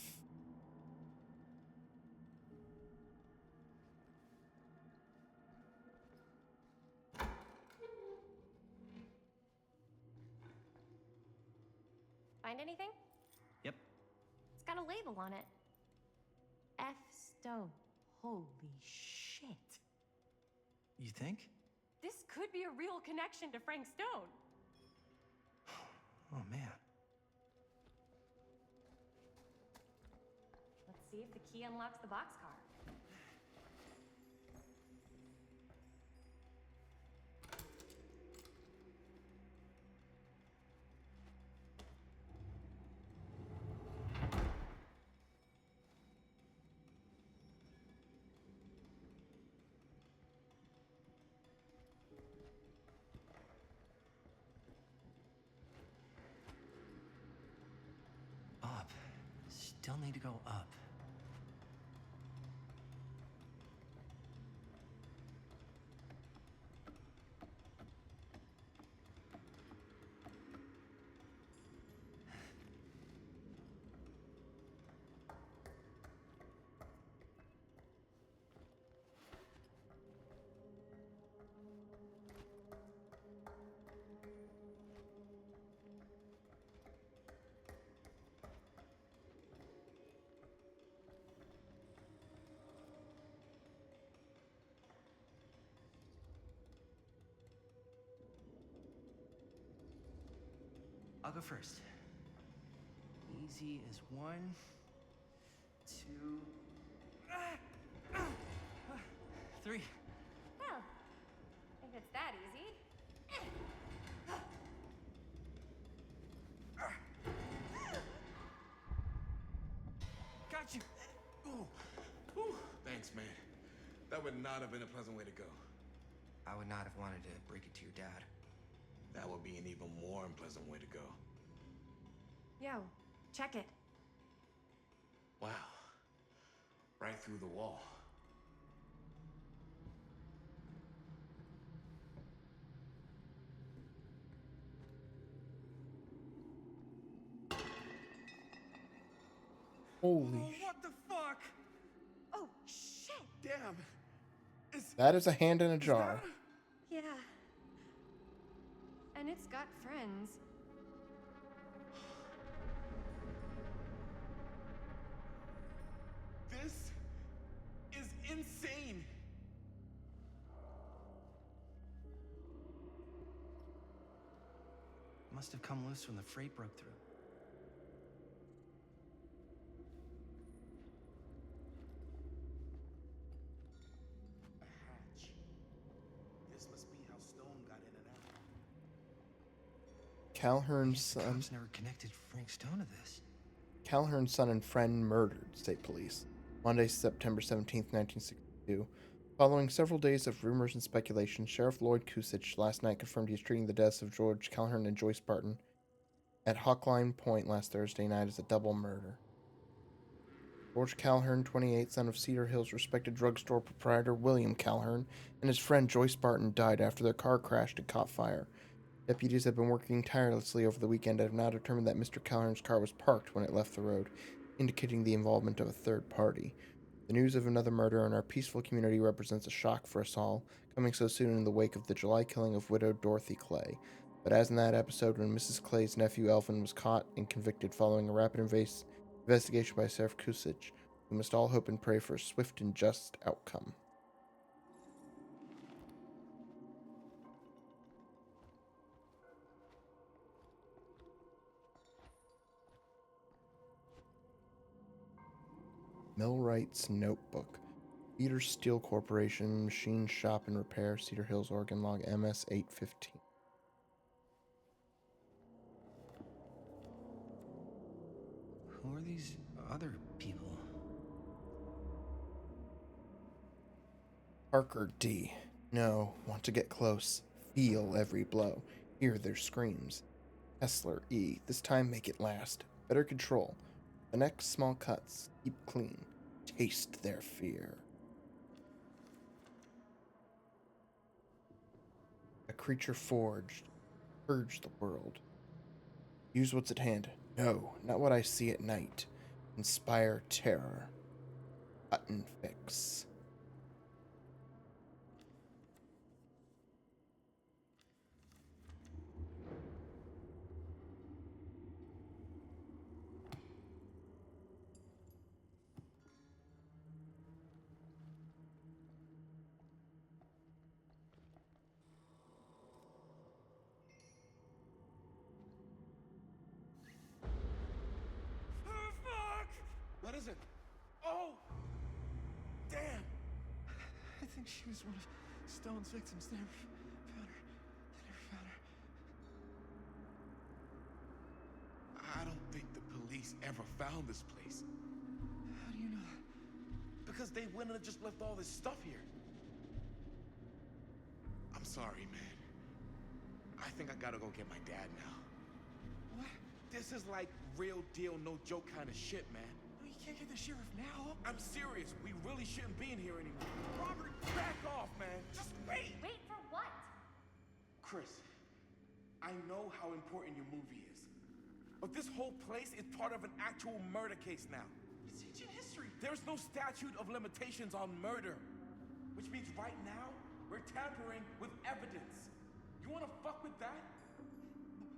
Find anything? Yep. It's got a label on it. F. Stone. Holy shit. You think? This could be a real connection to Frank Stone. Oh man. Let's see if the key unlocks the boxcar. Up. Still need to go up. I'll go first. Easy as 1, 2, 3. Well, if it's that easy. Got you. Ooh. Whew. Thanks, man. That would not have been a pleasant way to go. I would not have wanted to break it to your dad. That would be an even more unpleasant way to go. Yo, check it. Wow. Right through the wall. Holy What the fuck? Oh, shit! Damn. that is a hand in a jar. Yeah. And it's got friends. This is insane. Must have come loose when the freight broke through. A hatch. This must be how Stone got in and out. Calhoun's son. Cops never connected Frank Stone to this. Calhoun's son and friend murdered, state police. Monday, September 17th, 1962. Following several days of rumors and speculation, Sheriff Lloyd Kusich last night confirmed he is treating the deaths of George Calhoun and Joyce Barton at Hawkline Point last Thursday night as a double murder. George Calhoun, 28, son of Cedar Hills respected drugstore proprietor William Calhoun, and his friend Joyce Barton died after their car crashed and caught fire. Deputies have been working tirelessly over the weekend and have now determined that Mr. Calhoun's car was parked when it left the road, indicating the involvement of a third party. The news of another murder in our peaceful community represents a shock for us all, coming so soon in the wake of the July killing of widow Dorothy Clay. But as in that episode when Mrs. Clay's nephew Elvin was caught and convicted following a rapid investigation by Sheriff Kusich, we must all hope and pray for a swift and just outcome. Millwright's Notebook. Peter Steel Corporation, Machine Shop and Repair, Cedar Hills, Oregon, log MS 815. Who are these other people? Parker D. No, want to get close. Feel every blow. Hear their screams. Hessler E. This time make it last. Better control. The next small cuts. Keep clean. Taste their fear. A creature forged. Purge the world. Use what's at hand. No, not what I see at night. Inspire terror. Button fix. What is it? Oh! Damn! I think she was one of Stone's victims. They never found her. They never found her. I don't think the police ever found this place. How do you know that? Because they wouldn't have just left all this stuff here. I'm sorry, man. I think I gotta go get my dad now. What? This is like real deal, no joke kind of shit, man. No, you can't get the sheriff now. I'm serious. We really shouldn't be in here anymore. Robert, back off, man. Just wait. Wait for what? Chris, I know how important your movie is. But this whole place is part of an actual murder case now. It's ancient history. There's no statute of limitations on murder. Which means right now, we're tampering with evidence. You wanna fuck with that?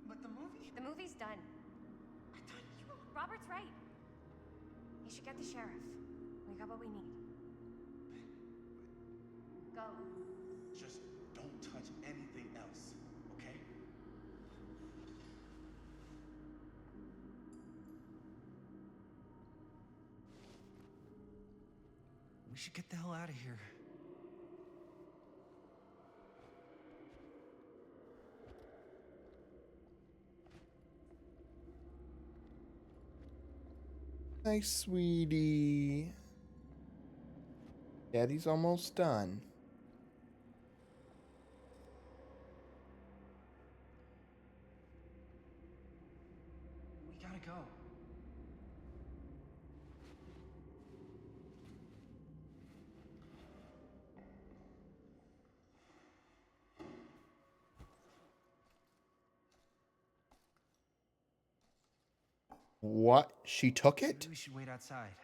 But the movie? The movie's done. I thought you were... Robert's right. You should get the sheriff. We got what we need. Go. Just don't touch anything else, okay? should get the hell out of here. Hi, sweetie. Daddy's almost done. We gotta go. What? She took it? Maybe we should wait outside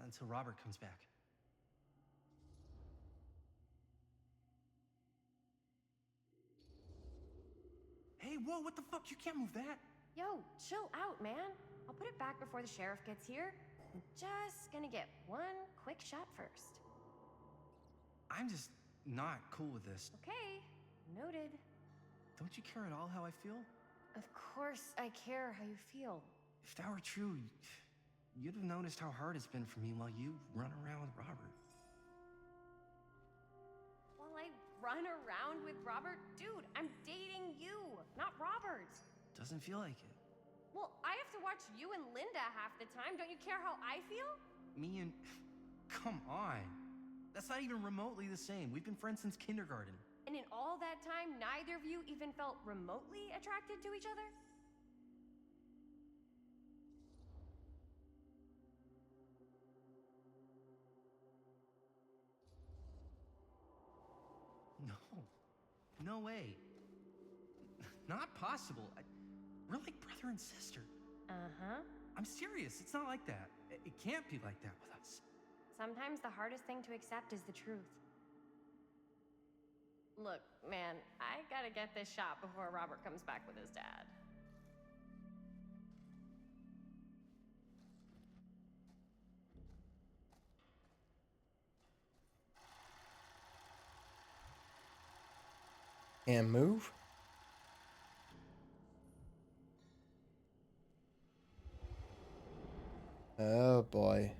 until Robert comes back. Hey, whoa, what the fuck? You can't move that. Yo, chill out, man. I'll put it back before the sheriff gets here. I'm just gonna get one quick shot first. I'm just not cool with this. Okay, noted. Don't you care at all how I feel? Of course I care how you feel. If that were true, you'd have noticed how hard it's been for me while you run around with Robert. While I run around with Robert? Dude, I'm dating you, not Robert. Doesn't feel like it. Well, I have to watch you and Linda half the time. Don't you care how I feel? Me and... Come on. That's not even remotely the same. We've been friends since kindergarten. And in all that time, neither of you even felt remotely attracted to each other? No. No way. Not possible. We're like brother and sister. Uh-huh. I'm serious. It's not like that. It can't be like that with us. Sometimes the hardest thing to accept is the truth. Look, man, I gotta get this shot before Robert comes back with his dad. And move. Oh boy.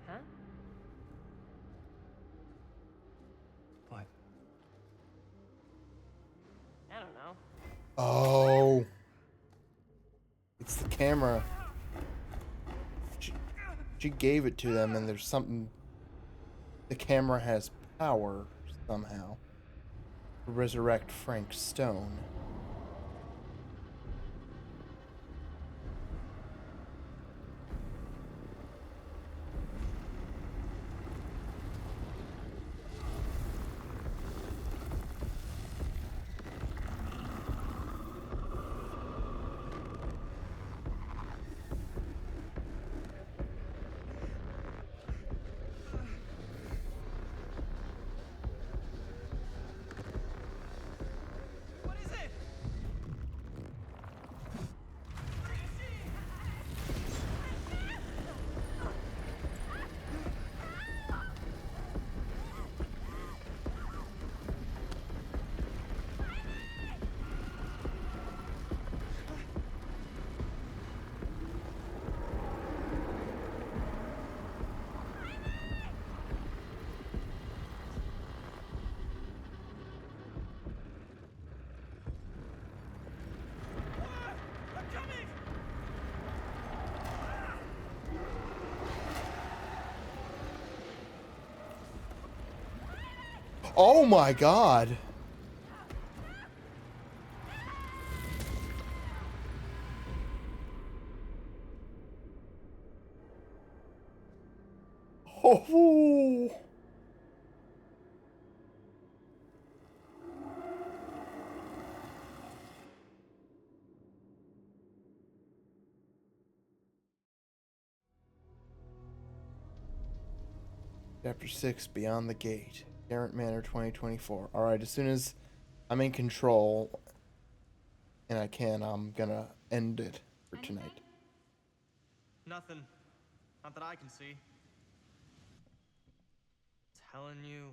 Huh? What? I don't know. Oh. It's the camera. She gave it to them, and there's something. The camera has power somehow to resurrect Frank Stone. What is it? I'm coming! Oh my god. Oh. Chapter 6, Beyond the Gate. Garrett Manor 2024. Alright, as soon as I'm in control, and I can, I'm gonna end it for tonight. Nothing. Not that I can see. Telling you,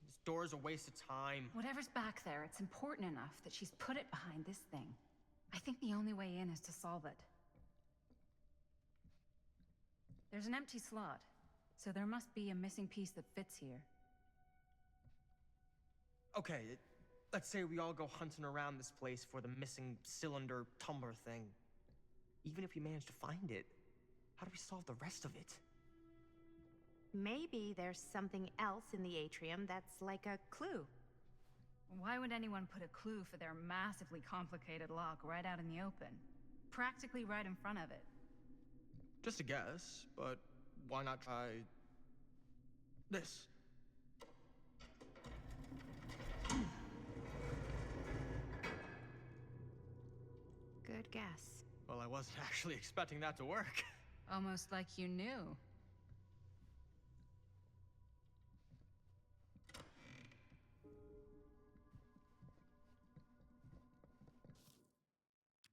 this door's a waste of time. Whatever's back there, it's important enough that she's put it behind this thing. I think the only way in is to solve it. There's an empty slot, so there must be a missing piece that fits here. Okay, let's say we all go hunting around this place for the missing cylinder tumbler thing. Even if we manage to find it, how do we solve the rest of it? Maybe there's something else in the atrium that's like a clue. Why would anyone put a clue for their massively complicated lock right out in the open? Practically right in front of it. Just a guess, but why not try this? Good guess. Well, I wasn't actually expecting that to work. Almost like you knew.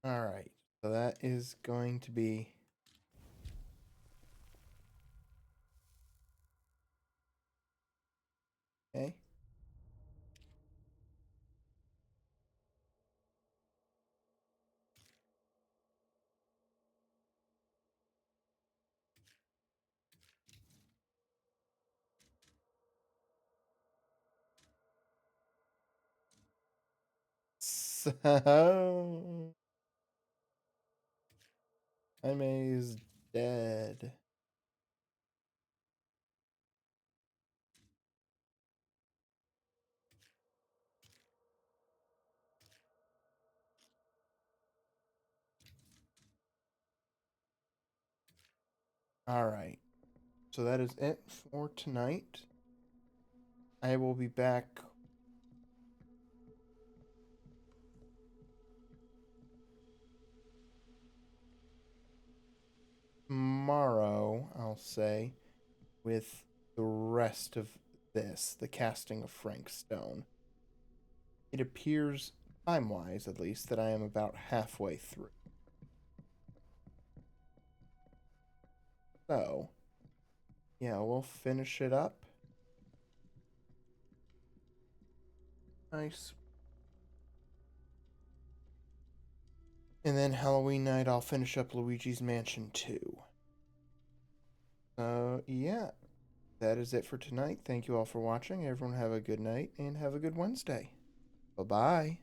All right. So that is going to be okay. So Jaime's dead. All right. So that is it for tonight. I will be back tomorrow, I'll say, with the rest of this, the casting of Frank Stone. It appears, time-wise at least, that I am about halfway through. So, yeah, we'll finish it up. Nice. And then Halloween night, I'll finish up Luigi's Mansion 2. Yeah, that is it for tonight. Thank you all for watching. Everyone have a good night and have a good Wednesday. Bye-bye.